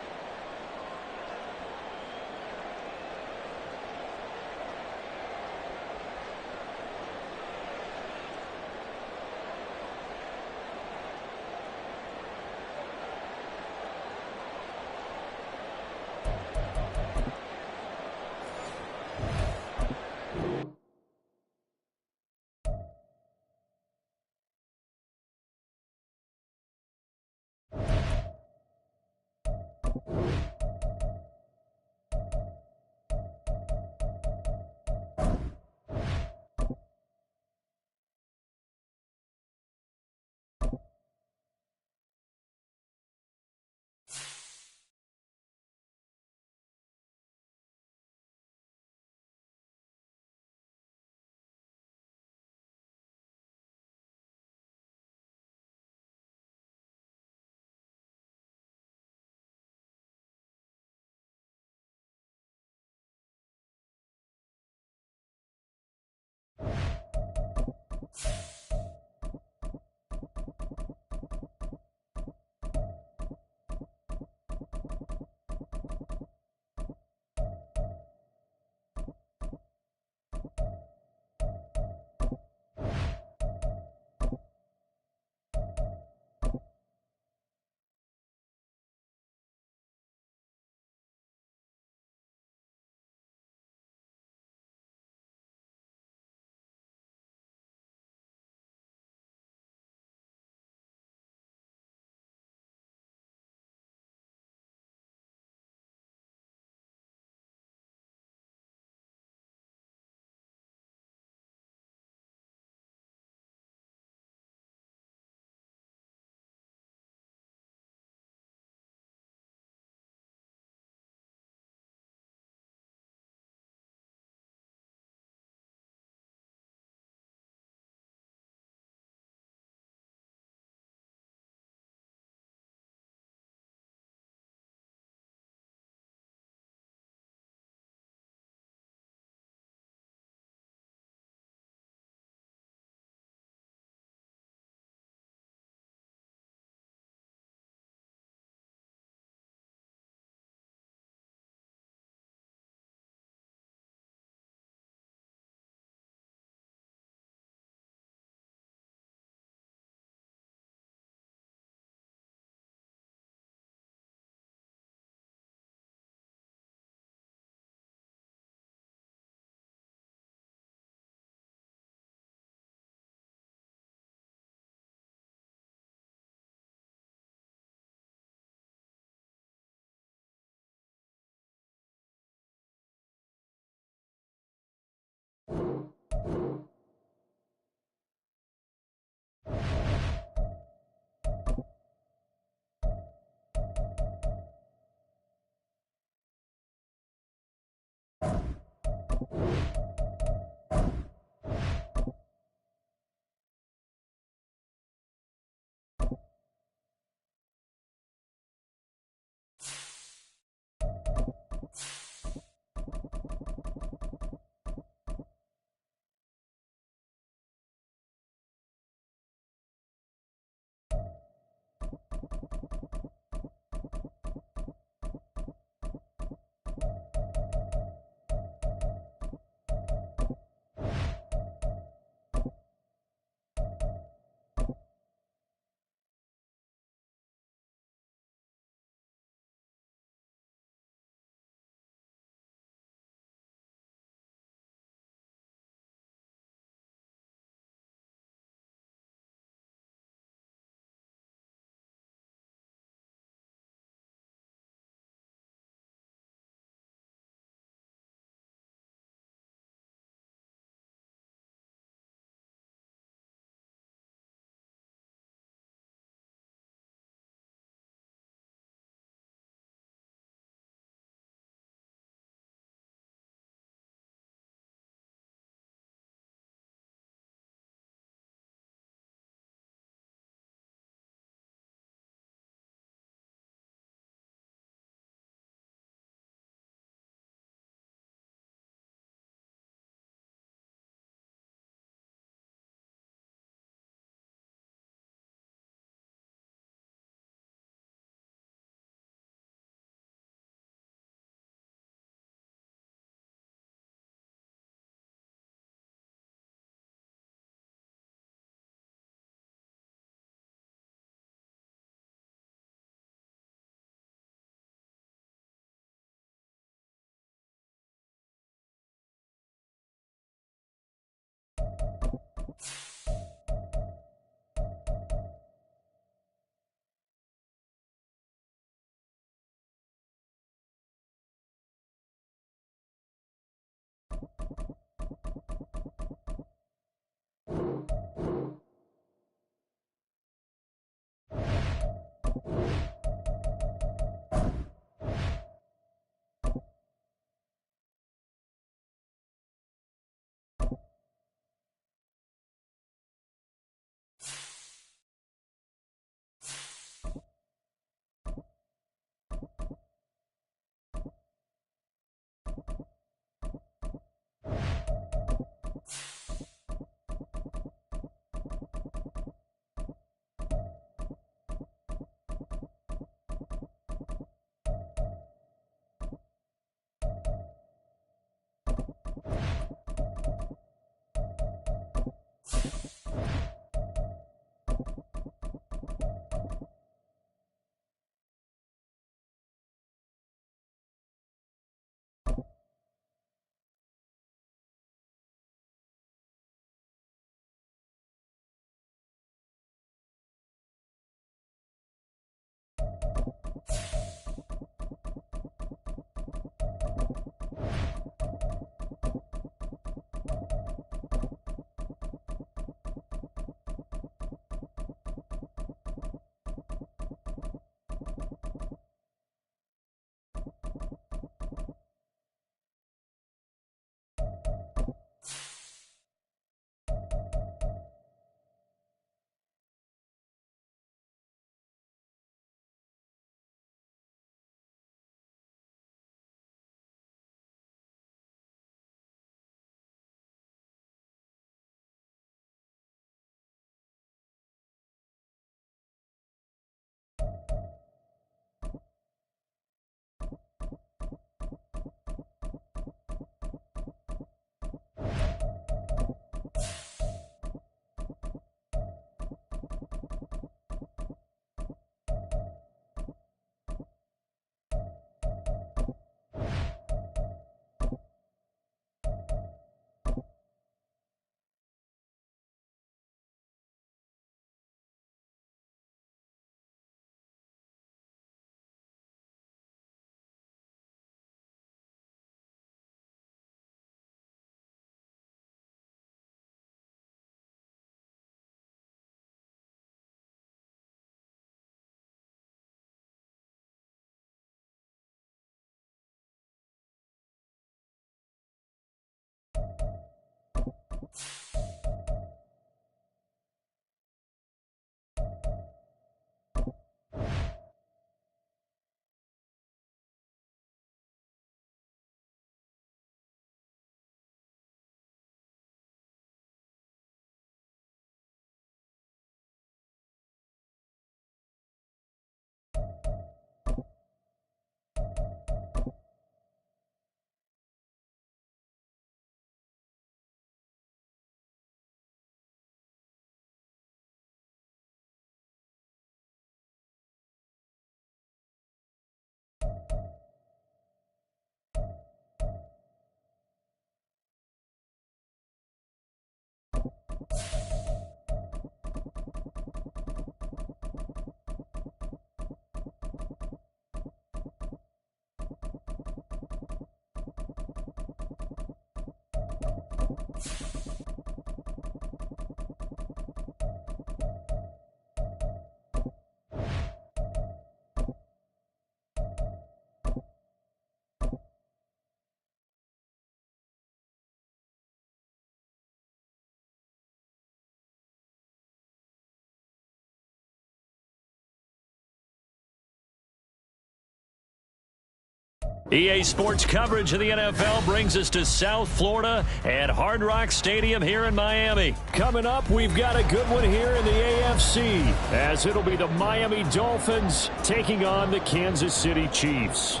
EA Sports coverage of the NFL brings us to South Florida at Hard Rock Stadium here in Miami. Coming up, we've got a good one here in the AFC, as it'll be the Miami Dolphins taking on the Kansas City Chiefs.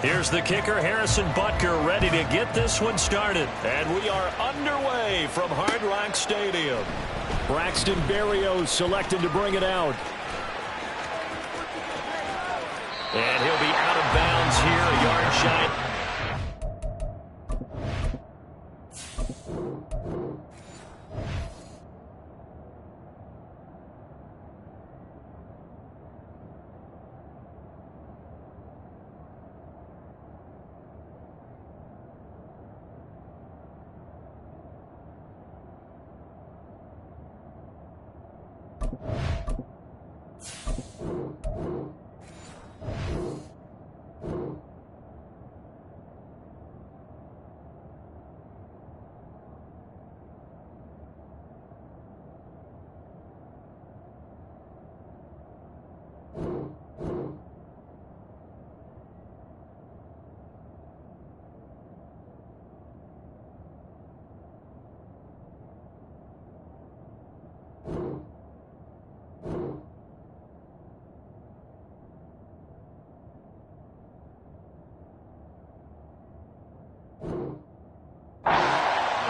Here's the kicker, Harrison Butker, ready to get this one started. And we are underway from Hard Rock Stadium. Braxton Berrios selected to bring it out. And he'll be out of bounds here, a yard shy.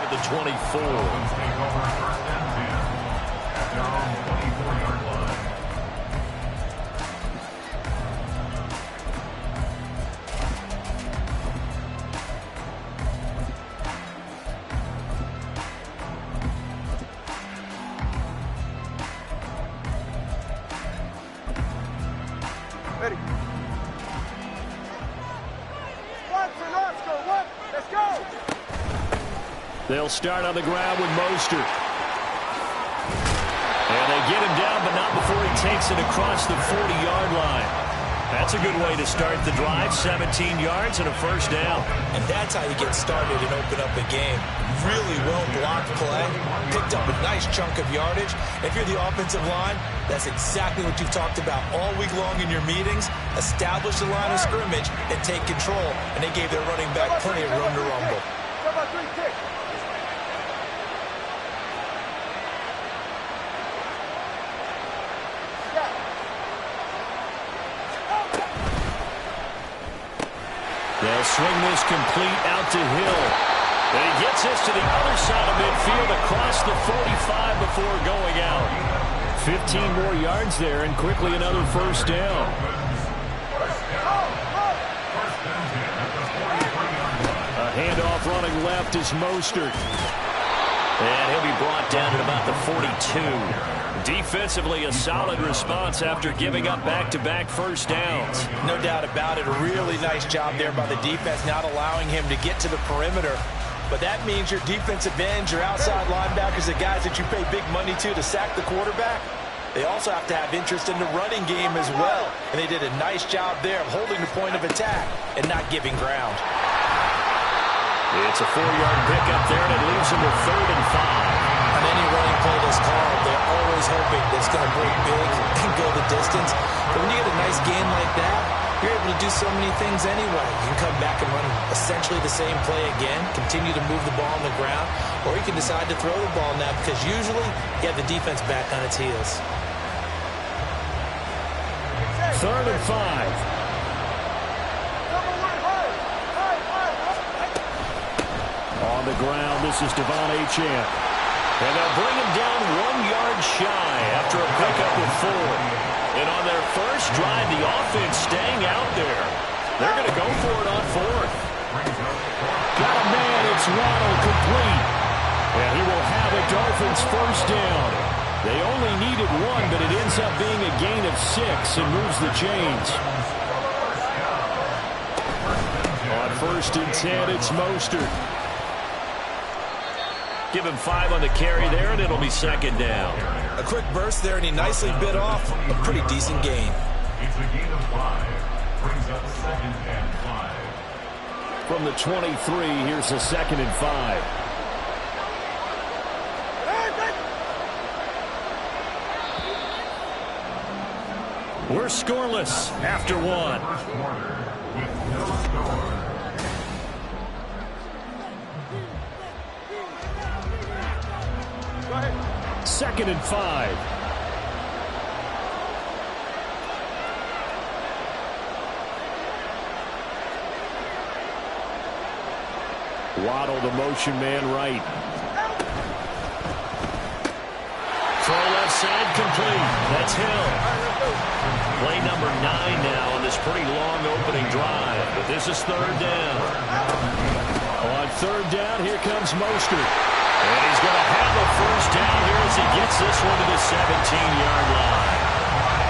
The 24. Ready. One for Oscar. One. Let's go. They'll start on the ground with Mostert. And they get him down, but not before he takes it across the 40-yard line. That's a good way to start the drive, 17 yards and a first down. And that's how you get started and open up a game. Really well-blocked play, picked up a nice chunk of yardage. If you're the offensive line, that's exactly what you've talked about all week long in your meetings. Establish the line of scrimmage and take control. And they gave their running back plenty of room to rumble. They'll swing this complete out to Hill. And he gets this to the other side of midfield across the 45 before going out. 15 more yards there and quickly another first down. A handoff running left is Mostert. And he'll be brought down at about the 42. Defensively, a solid response after giving up back-to-back first downs. No doubt about it. A really nice job there by the defense, not allowing him to get to the perimeter. But that means your defensive ends, your outside linebackers, the guys that you pay big money to sack the quarterback, they also have to have interest in the running game as well. And they did a nice job there of holding the point of attack and not giving ground. It's a 4-yard pickup there, and it leaves them with 3rd and 5. On any running play that's called, they're always hoping that it's going to break big and go the distance. But when you get a nice gain like that, you're able to do so many things anyway. You can come back and run essentially the same play again, continue to move the ball on the ground, or you can decide to throw the ball now because usually you have the defense back on its heels. 3rd and 5. the ground. This is Devon Achane. And they'll bring him down 1 yard shy after a pickup of 4. And on their first drive, the offense staying out there. They're going to go for it on 4th. Got a man. It's Waddle, complete. And he will have a Dolphins first down. They only needed 1, but it ends up being a gain of 6 and moves the chains. On 1st and 10, it's Mostert. Give him 5 on the carry there, and it'll be 2nd down. A quick burst there, and he nicely bit off a pretty decent gain. It's a gain of 5. Brings up 2nd and 5. From the 23, here's a 2nd and 5. We're scoreless after 1. First quarter with no score. 2nd and 5. Waddle, the motion man, right. Throw left side, complete. That's Hill. Play number 9 now on this pretty long opening drive. But this is 3rd down. On 3rd down, here comes Mostert. And he's going to have a first down here as he gets this one to the 17-yard line.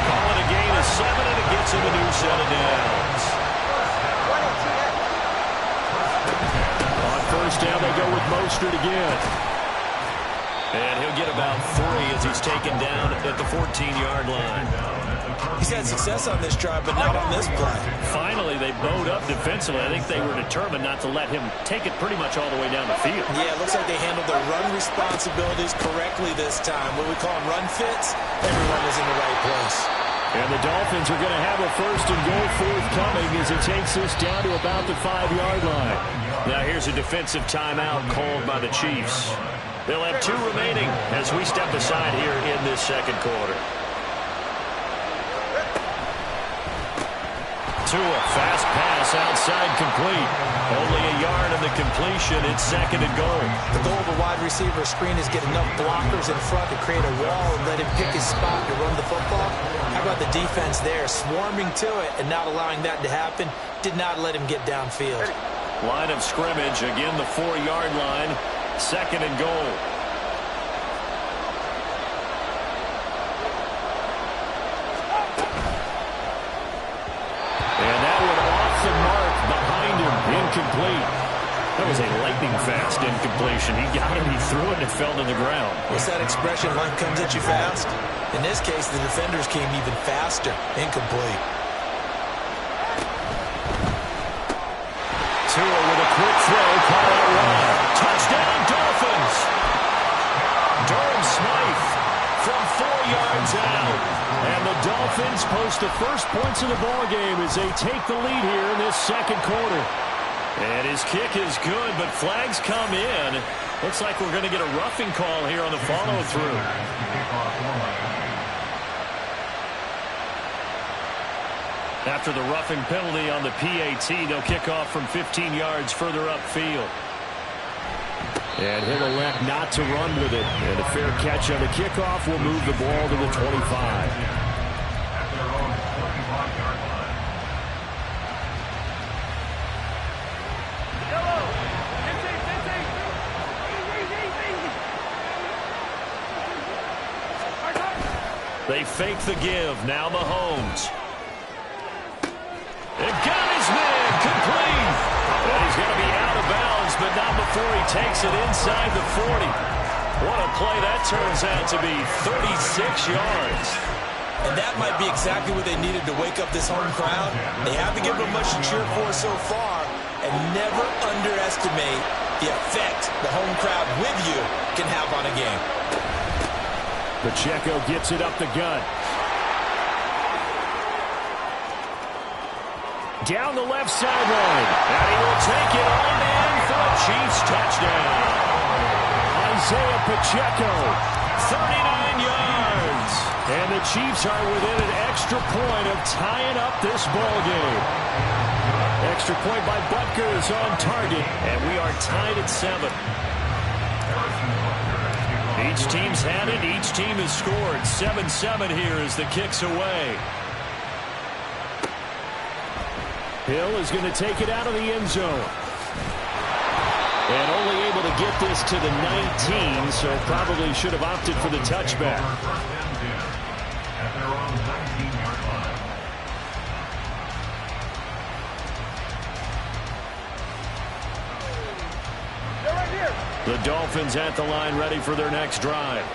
Call it a gain of 7, and it gets him a new set of downs. On 1st down, they go with Mostert again. And he'll get about 3 as he's taken down at the 14-yard line. He's had success on this drive, but not on this play. Finally, they bowed up defensively. I think they were determined not to let him take it pretty much all the way down the field. Yeah, it looks like they handled their run responsibilities correctly this time. What we call them run fits, everyone was in the right place. And the Dolphins are going to have a 1st and goal forthcoming as it takes this down to about the 5-yard line. Now here's a defensive timeout called by the Chiefs. They'll have 2 remaining as we step aside here in this 2nd quarter. Tua, fast pass outside, complete. Only a yard in the completion. It's 2nd and goal. The goal of a wide receiver screen is get enough blockers in front to create a wall and let him pick his spot to run the football. How about the defense there, swarming to it and not allowing that to happen? Did not let him get downfield. Line of scrimmage, again the 4-yard line. 2nd and goal. Incomplete. That was a lightning-fast incompletion. He got it, he threw it, and it fell to the ground. What's that expression, life comes at you fast? In this case, the defenders came even faster. Incomplete. Tua with a quick throw, call out run. Touchdown, Dolphins! Durham Smythe from 4 yards out. And the Dolphins post the first points of the ballgame as they take the lead here in this 2nd quarter. And his kick is good, but flags come in. Looks like we're going to get a roughing call here on the follow-through. After the roughing penalty on the PAT, they'll kick off from 15 yards further upfield. And he'll elect not to run with it. And a fair catch on the kickoff will move the ball to the 25. They fake the give. Now Mahomes. And got his man complete. And he's going to be out of bounds, but not before he takes it inside the 40. What a play that turns out to be. 36 yards. And that might be exactly what they needed to wake up this home crowd. They haven't given them much to cheer for so far. And never underestimate the effect the home crowd with you can have on a game. Pacheco gets it up the gut. Down the left sideline. And he will take it on in for a Chiefs touchdown. Isaiah Pacheco. 39 yards. And the Chiefs are within an extra point of tying up this ball game. Extra Extra point by Butker is on target, and we are tied at 7. Each team's had it. Each team has scored. 7-7 here as the kick's away. Hill is going to take it out of the end zone. And only able to get this to the 19, so probably should have opted for the touchback. The Dolphins at the line, ready for their next drive.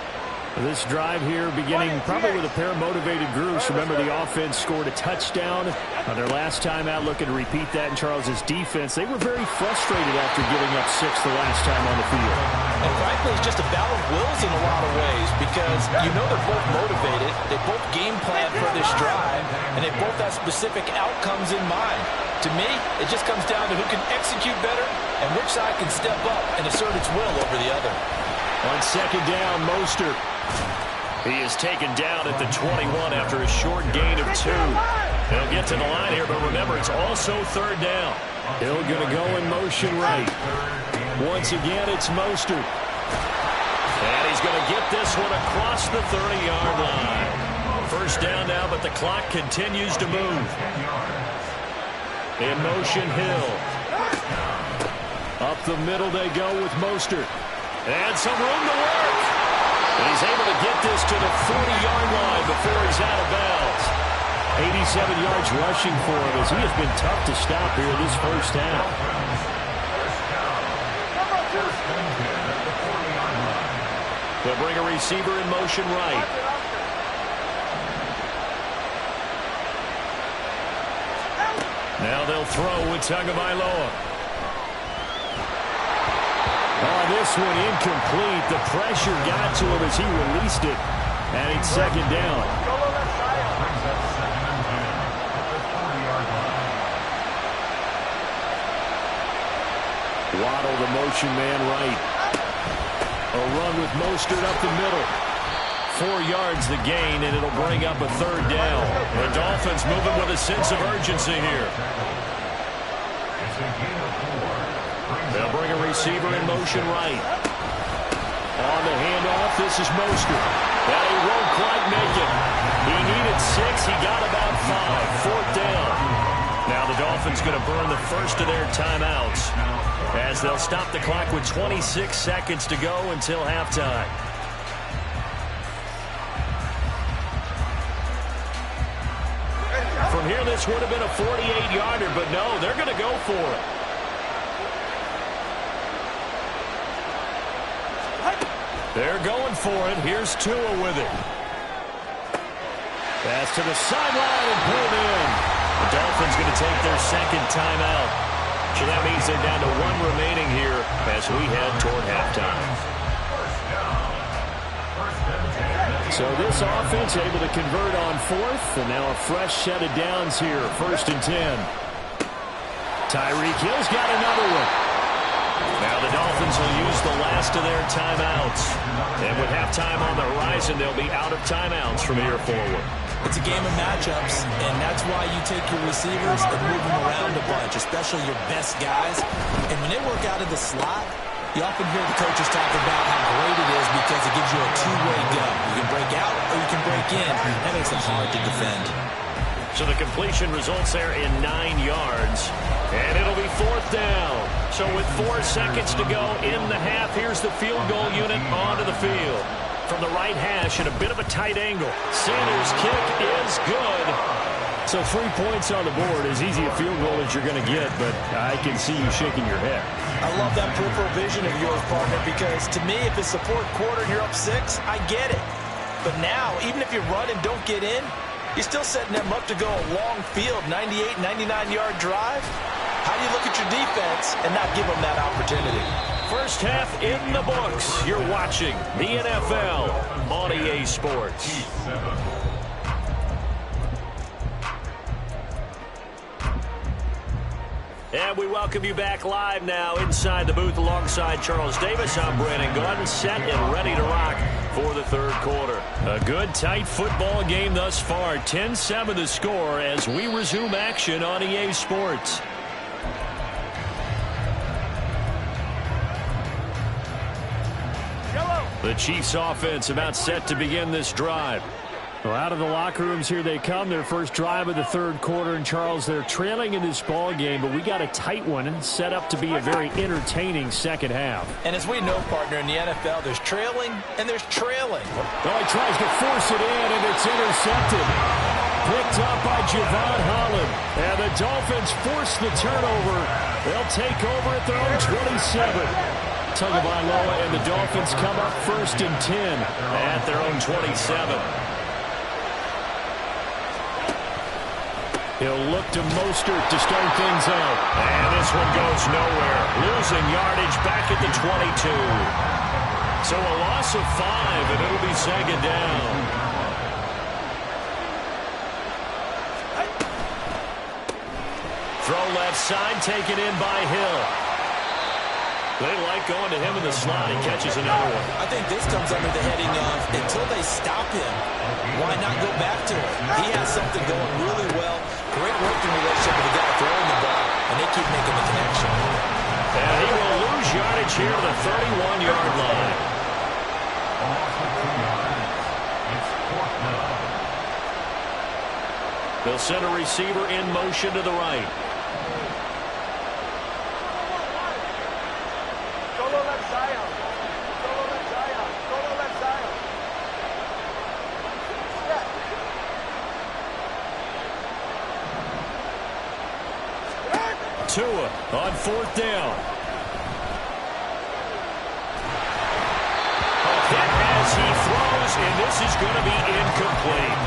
This drive here beginning probably with a pair of motivated groups. Remember, the offense scored a touchdown on their last time out. Looking to repeat that in Charles's defense. They were very frustrated after giving up 6 the last time on the field. And frankly, it's just a battle of wills in a lot of ways because you know they're both motivated. They both game plan for this drive, and they both have specific outcomes in mind. To me, it just comes down to who can execute better and which side can step up and assert its will over the other. On second down, Mostert. He is taken down at the 21 after a short gain of 2. They'll get to the line here, but remember, it's also third down. Hill going to go in motion right. Once again, it's Mostert. And he's going to get this one across the 30-yard line. First down now, but the clock continues to move. In motion, Hill. Up the middle they go with Mostert. And some room to work. And he's able to get this to the 40-yard line before he's out of bounds. 87 yards rushing for him as he has been tough to stop here this first half. They'll bring a receiver in motion right. Now they'll throw with Tagovailoa. Oh, this one incomplete. The pressure got to him as he released it. And it's second down. Waddle, the motion man right. A run with Mostert up the middle. 4 yards the gain, and it'll bring up a third down. The Dolphins moving with a sense of urgency here. They'll bring a receiver in motion right. On the handoff, this is Mostert. But he won't quite make it. He needed 6. He got about 5. Fourth down. Now the Dolphins going to burn the first of their timeouts as they'll stop the clock with 26 seconds to go until halftime. From here, this would have been a 48-yarder, but no, they're going to go for it. They're going for it. Here's Tua with it. Pass to the sideline and pulled in. The Dolphins going to take their second timeout. So that means they're down to 1 remaining here as we head toward halftime. So this offense able to convert on 4th, and now a fresh set of downs here. 1st and 10. Tyreek Hill's got another one. Now the Dolphins will use the last of their timeouts. And with halftime on the horizon, they'll be out of timeouts from here forward. It's a game of matchups, and that's why you take your receivers and move them around a bunch, especially your best guys. And when they work out of the slot, you often hear the coaches talk about how great it is because it gives you a two-way go. You can break out or you can break in. That makes it hard to defend. So the completion results there in 9 yards. And it'll be 4th down. So with 4 seconds to go in the half, here's the field goal unit onto the field. From the right hash at a bit of a tight angle. Sanders' kick is good. So 3 points on the board, as easy a field goal as you're going to get, but I can see you shaking your head. I love that peripheral vision of yours, partner, because to me, if it's the 4th quarter and you're up 6, I get it. But now, even if you run and don't get in, you're still setting them up to go a long field, 98, 99-yard drive. How do you look at your defense and not give them that opportunity? First half in the books. You're watching the NFL on EA Sports. And we welcome you back live now inside the booth alongside Charles Davis. I'm Brandon Gordon, set and ready to rock for the third quarter. A good, tight football game thus far. 10-7 the score as we resume action on EA Sports. The Chiefs offense about set to begin this drive. Well, out of the locker rooms here they come. Their first drive of the third quarter. And, Charles, they're trailing in this ball game, but we got a tight one set up to be a very entertaining second half. And as we know, partner, in the NFL, there's trailing and there's trailing. Oh, he tries to force it in, and it's intercepted. Picked up by Javon Holland. And the Dolphins force the turnover. They'll take over at their own 27. Tagovailoa and the Dolphins come up first and 10 at their own 27. He'll look to Mostert to start things out. And this one goes nowhere. Losing yardage back at the 22. So a loss of 5, and it'll be second down. Throw left side, taken in by Hill. They like going to him in the slot. He catches another one. I think this comes under the heading of until they stop him, why not go back to him? He has something going really well. Great working relationship with the guy throwing the ball, and they keep making the connection. And he will lose yardage here to the 31-yard line. They'll send a receiver in motion to the right. Tua on fourth down. A hit as he throws, and this is going to be incomplete.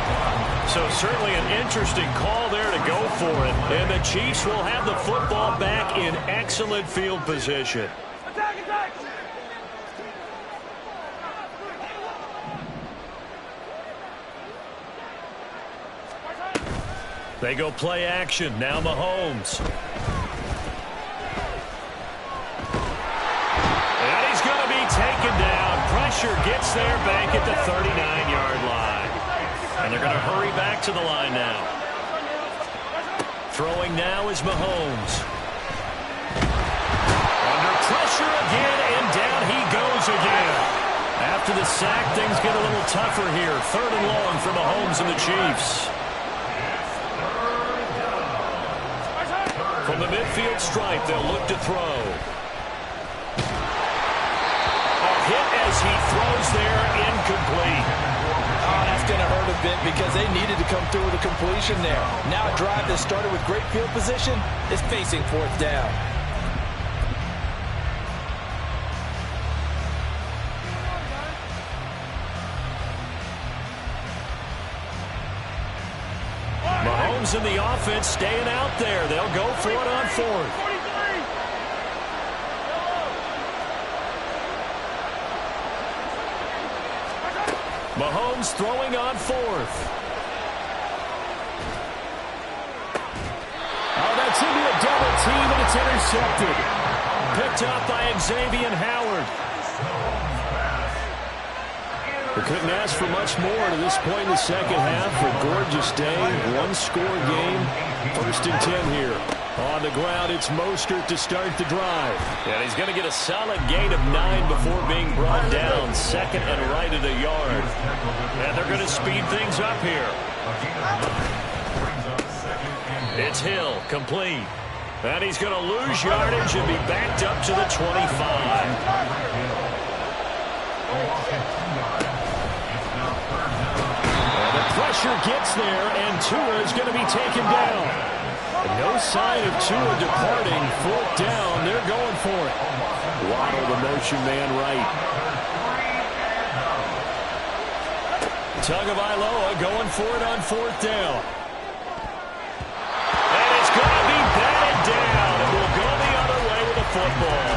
So certainly an interesting call there to go for it. And the Chiefs will have the football back in excellent field position. They go play action. Now Mahomes. And he's going to be taken down. Pressure gets there back at the 39-yard line. And they're going to hurry back to the line now. Throwing now is Mahomes. Under pressure again, and down he goes again. After the sack, things get a little tougher here. Third and long for Mahomes and the Chiefs. From the midfield stripe, they'll look to throw. A hit as he throws there, incomplete. Oh, that's going to hurt a bit because they needed to come through with a completion there. Now a drive that started with great field position is facing fourth down. Mahomes and the offense staying out there. They'll go for it on fourth. Mahomes throwing on fourth. Oh, that's into a double team, and it's intercepted. Picked up by Xavier Howard. We couldn't ask for much more to this point in the second half. A gorgeous day, one-score game. First and 10 here. On the ground, it's Mostert to start the drive. And he's going to get a solid gain of 9 before being brought down. Second and right at a yard. And they're going to speed things up here. It's Hill, complete. And he's going to lose yardage and be backed up to the 25. Pressure gets there, and Tua is going to be taken down. No sign of Tua departing. Fourth down, they're going for it. Waddle, the motion man, right. Tagovailoa going for it on fourth down. And it's going to be batted down. It will go the other way with the football.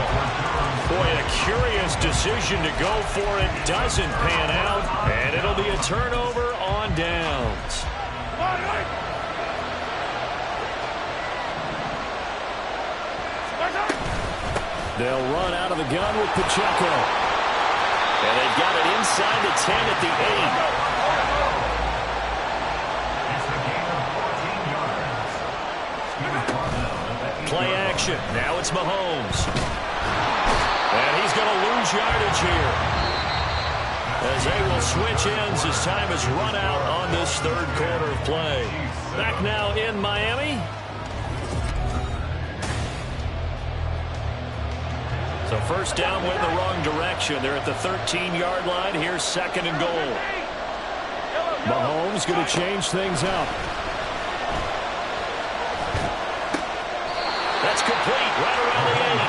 Boy, a curious decision to go for it. Doesn't pan out, and it'll be a turnover on downs. They'll run out of the gun with Pacheco. And they've got it inside the 10 at the 8. play action. Now it's Mahomes. And he's going to lose yardage here, as they will switch ends as time has run out on this third quarter of play. Back now in Miami. So first down went the wrong direction. They're at the 13-yard line. Here's second and goal. Mahomes going to change things up. That's complete right around the 8.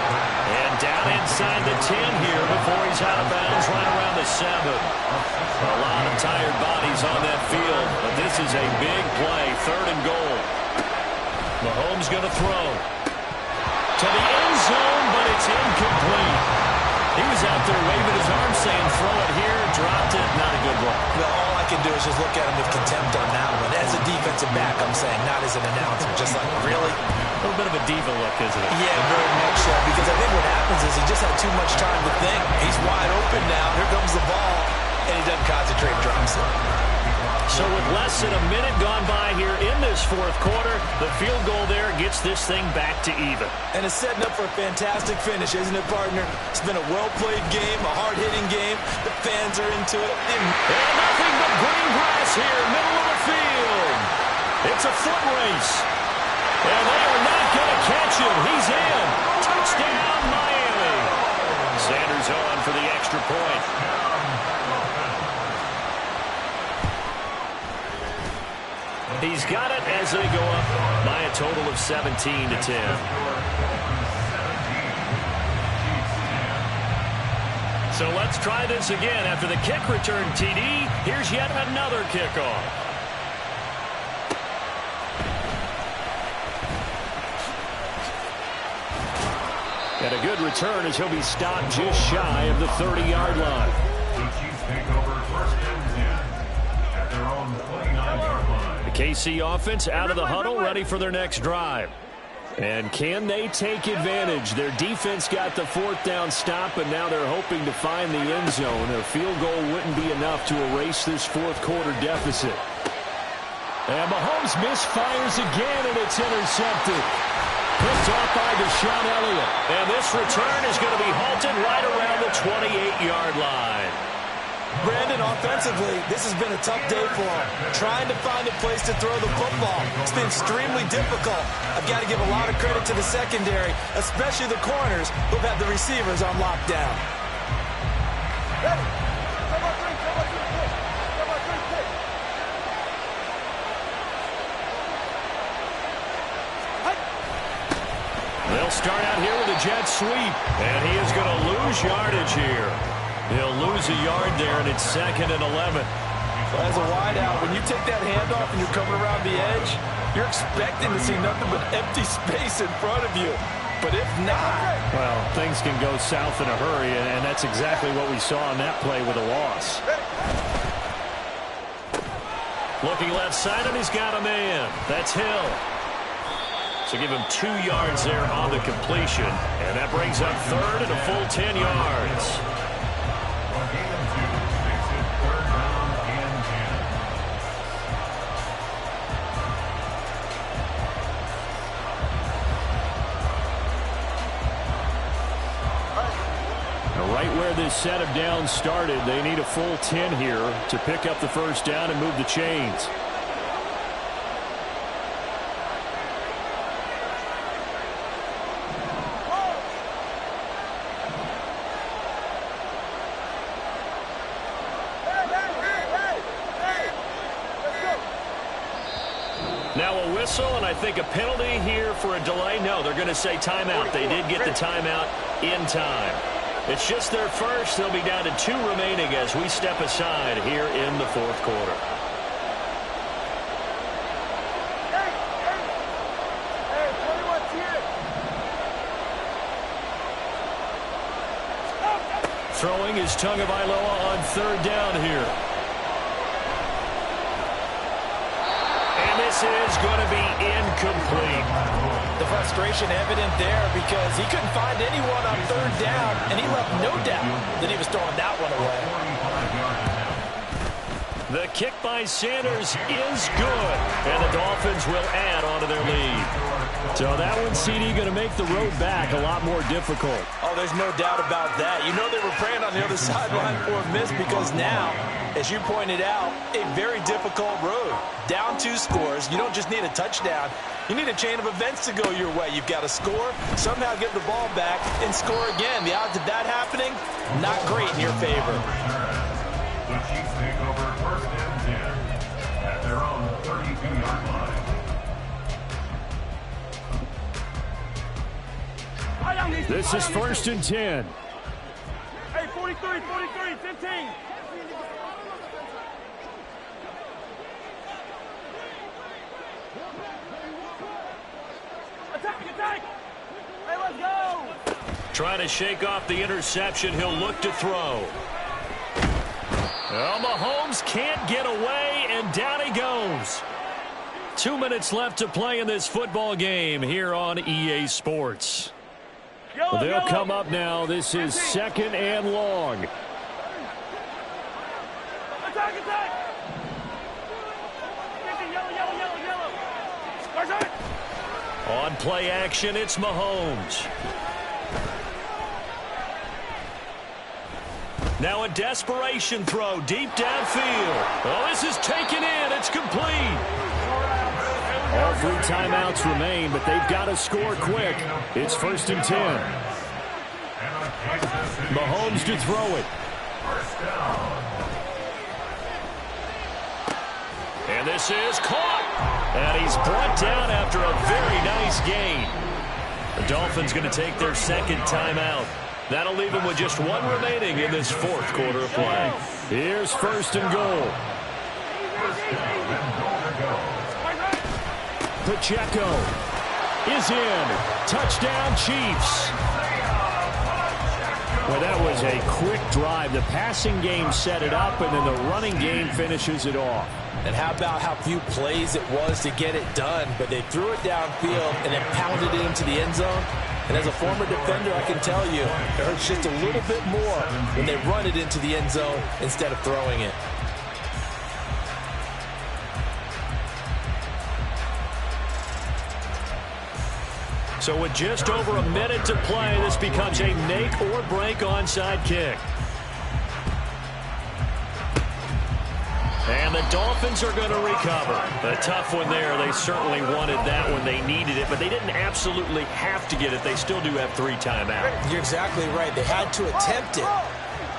And down inside the 10 here before he's out of bounds right around the 7. A lot of tired bodies on that field, but this is a big play, third and goal. Mahomes going to throw to the end zone, but it's incomplete. He was out there waving his arm saying throw it here, dropped it, not a good one. Well, all I can do is just look at him with contempt on that one. As a defensive back, I'm saying, not as an announcer. Just like, really? A little bit of a diva look, isn't it? Yeah, very much so. Because I think what happens is he just had too much time to think. He's wide open now. Here comes the ball. And he doesn't concentrate, drops it. So with less than a minute gone by here in this fourth quarter, the field goal there gets this thing back to even. And it's setting up for a fantastic finish, isn't it, partner? It's been a well-played game, a hard-hitting game. The fans are into it. And nothing but green grass here, middle of the field. It's a foot race. And they are not going to catch him. He's in. Touchdown, Miami. Sanders on for the extra point. He's got it as they go up by a total of 17-10. So let's try this again. After the kick return TD, here's yet another kickoff. And a good return as he'll be stopped just shy of the 30-yard line. The Chiefs take over first and 10 at their own 29-yard line. The KC offense out of the huddle, ready for their next drive. And can they take advantage? Their defense got the fourth down stop, and now they're hoping to find the end zone. A field goal wouldn't be enough to erase this fourth quarter deficit. And Mahomes misfires again, and it's intercepted. Picked off by Deshaun Elliott. And this return is going to be halted right around the 28-yard line. Brandon, offensively, this has been a tough day for him. Trying to find a place to throw the football. It's been extremely difficult. I've got to give a lot of credit to the secondary, especially the corners who've had the receivers on lockdown. Ready? Come on, three, come on, three, kick. Come on, three, kick. They'll start out here with a jet sweep, and he is going to lose yardage here. He'll lose a yard there, and it's 2nd and 11. Well, as a wideout, when you take that handoff and you're coming around the edge, you're expecting to see nothing but empty space in front of you. But if not... Well, things can go south in a hurry, and that's exactly what we saw on that play with a loss. Looking left side, and he's got a man. That's Hill. So give him 2 yards there on the completion. And that brings up third and a full 10 yards. Right where this set of downs started, they need a full 10 here to pick up the first down and move the chains. Now a whistle, and I think a penalty here for a delay. No, they're going to say timeout. They did get the timeout in time. It's just their first. They'll be down to 2 remaining as we step aside here in the fourth quarter. Hey, 21 here. Throwing is Tagovailoa on third down here. And this is going to be incomplete. The frustration evident there because he couldn't find anyone on third down, and he left no doubt that he was throwing that one away. The kick by Sanders is good, and the Dolphins will add on to their lead. So that one, CD, going to make the road back a lot more difficult. Oh, there's no doubt about that. You know they were praying on the other sideline for a miss because now, as you pointed out, a very difficult road. Down 2 scores. You don't just need a touchdown. You need a chain of events to go your way. You've got to score, somehow get the ball back, and score again. The odds of that happening, not great in your favor. The Chiefs take over 1st and 10 at their own 32-yard line. This is 1st and 10. Hey, 43, 15. Attack! Hey, let's go! Trying to shake off the interception. He'll look to throw. Well, Mahomes can't get away, and down he goes. 2 minutes left to play in this football game here on EA Sports. They'll come up now. This is 2nd and long. Attack! Yellow. On play action, it's Mahomes. Now a desperation throw deep downfield. Oh, this is taken in. It's complete. All 3 timeouts remain, but they've got to score quick. It's 1st and 10. Mahomes to throw it. And this is caught. And he's brought down after a very nice gain. The Dolphins going to take their 2nd timeout. That'll leave them with just 1 remaining in this 4th quarter of play. Here's 1st and goal. Pacheco is in. Touchdown, Chiefs. Well, that was a quick drive. The passing game set it up, and then the running game finishes it off. And how about how few plays it was to get it done, but they threw it downfield and then pounded it into the end zone. And as a former defender, I can tell you, it hurts just a little bit more when they run it into the end zone instead of throwing it. So with just over a minute to play, this becomes a make or break onside kick. And the Dolphins are going to recover. A tough one there. They certainly wanted that when they needed it, but they didn't absolutely have to get it. They still do have 3 timeouts. You're exactly right. They had to attempt it.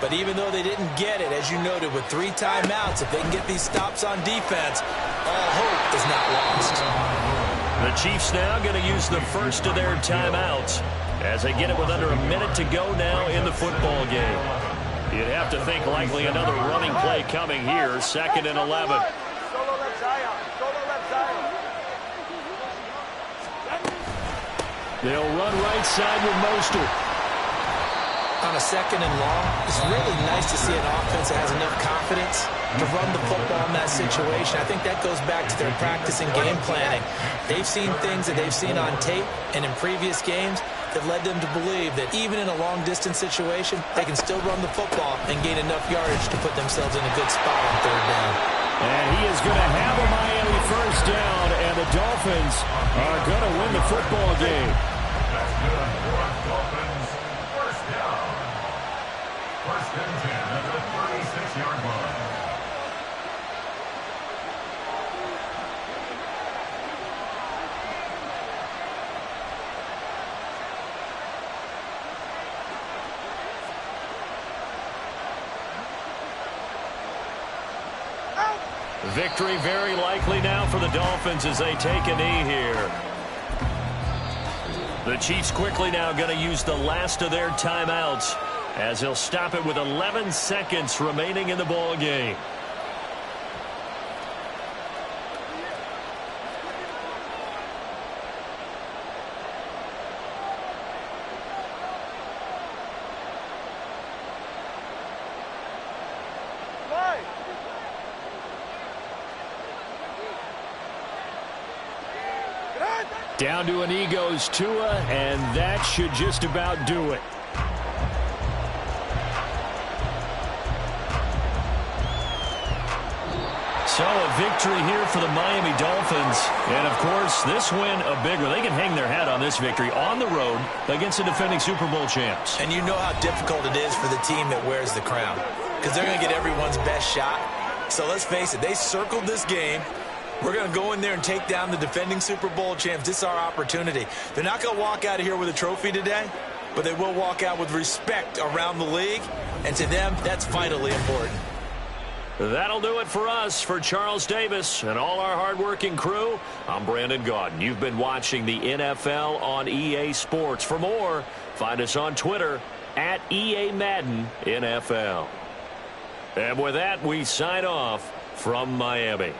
But even though they didn't get it, as you noted, with 3 timeouts, if they can get these stops on defense, all hope is not lost. The Chiefs now going to use the first of their timeouts as they get it with under a minute to go now in the football game. You'd have to think likely another running play coming here, 2nd and 11. Solo left side. They'll run right side with Mostert. On a 2nd and long, it's really nice to see an offense that has enough confidence to run the football in that situation. I think that goes back to their practice and game planning. They've seen things that they've seen on tape and in previous games that led them to believe that even in a long-distance situation, they can still run the football and gain enough yardage to put themselves in a good spot on 3rd down. And he is going to have a Miami 1st down, and the Dolphins are going to win the football game. That's good for the Dolphins. 1st down. 1st and 10 at the 36-yard line. Victory very likely now for the Dolphins as they take a knee here. The Chiefs quickly now going to use the last of their timeouts as they'll stop it with 11 seconds remaining in the ball game. Down to a knee goes Tua, and that should just about do it. So a victory here for the Miami Dolphins. And, of course, this win a big one. They can hang their hat on this victory on the road against the defending Super Bowl champs. And you know how difficult it is for the team that wears the crown, because they're going to get everyone's best shot. So let's face it, they circled this game. We're going to go in there and take down the defending Super Bowl champs. This is our opportunity. They're not going to walk out of here with a trophy today, but they will walk out with respect around the league. And to them, that's vitally important. That'll do it for us. For Charles Davis and all our hardworking crew, I'm Brandon Gaudin. You've been watching the NFL on EA Sports. For more, find us on Twitter at EA Madden NFL. And with that, we sign off from Miami.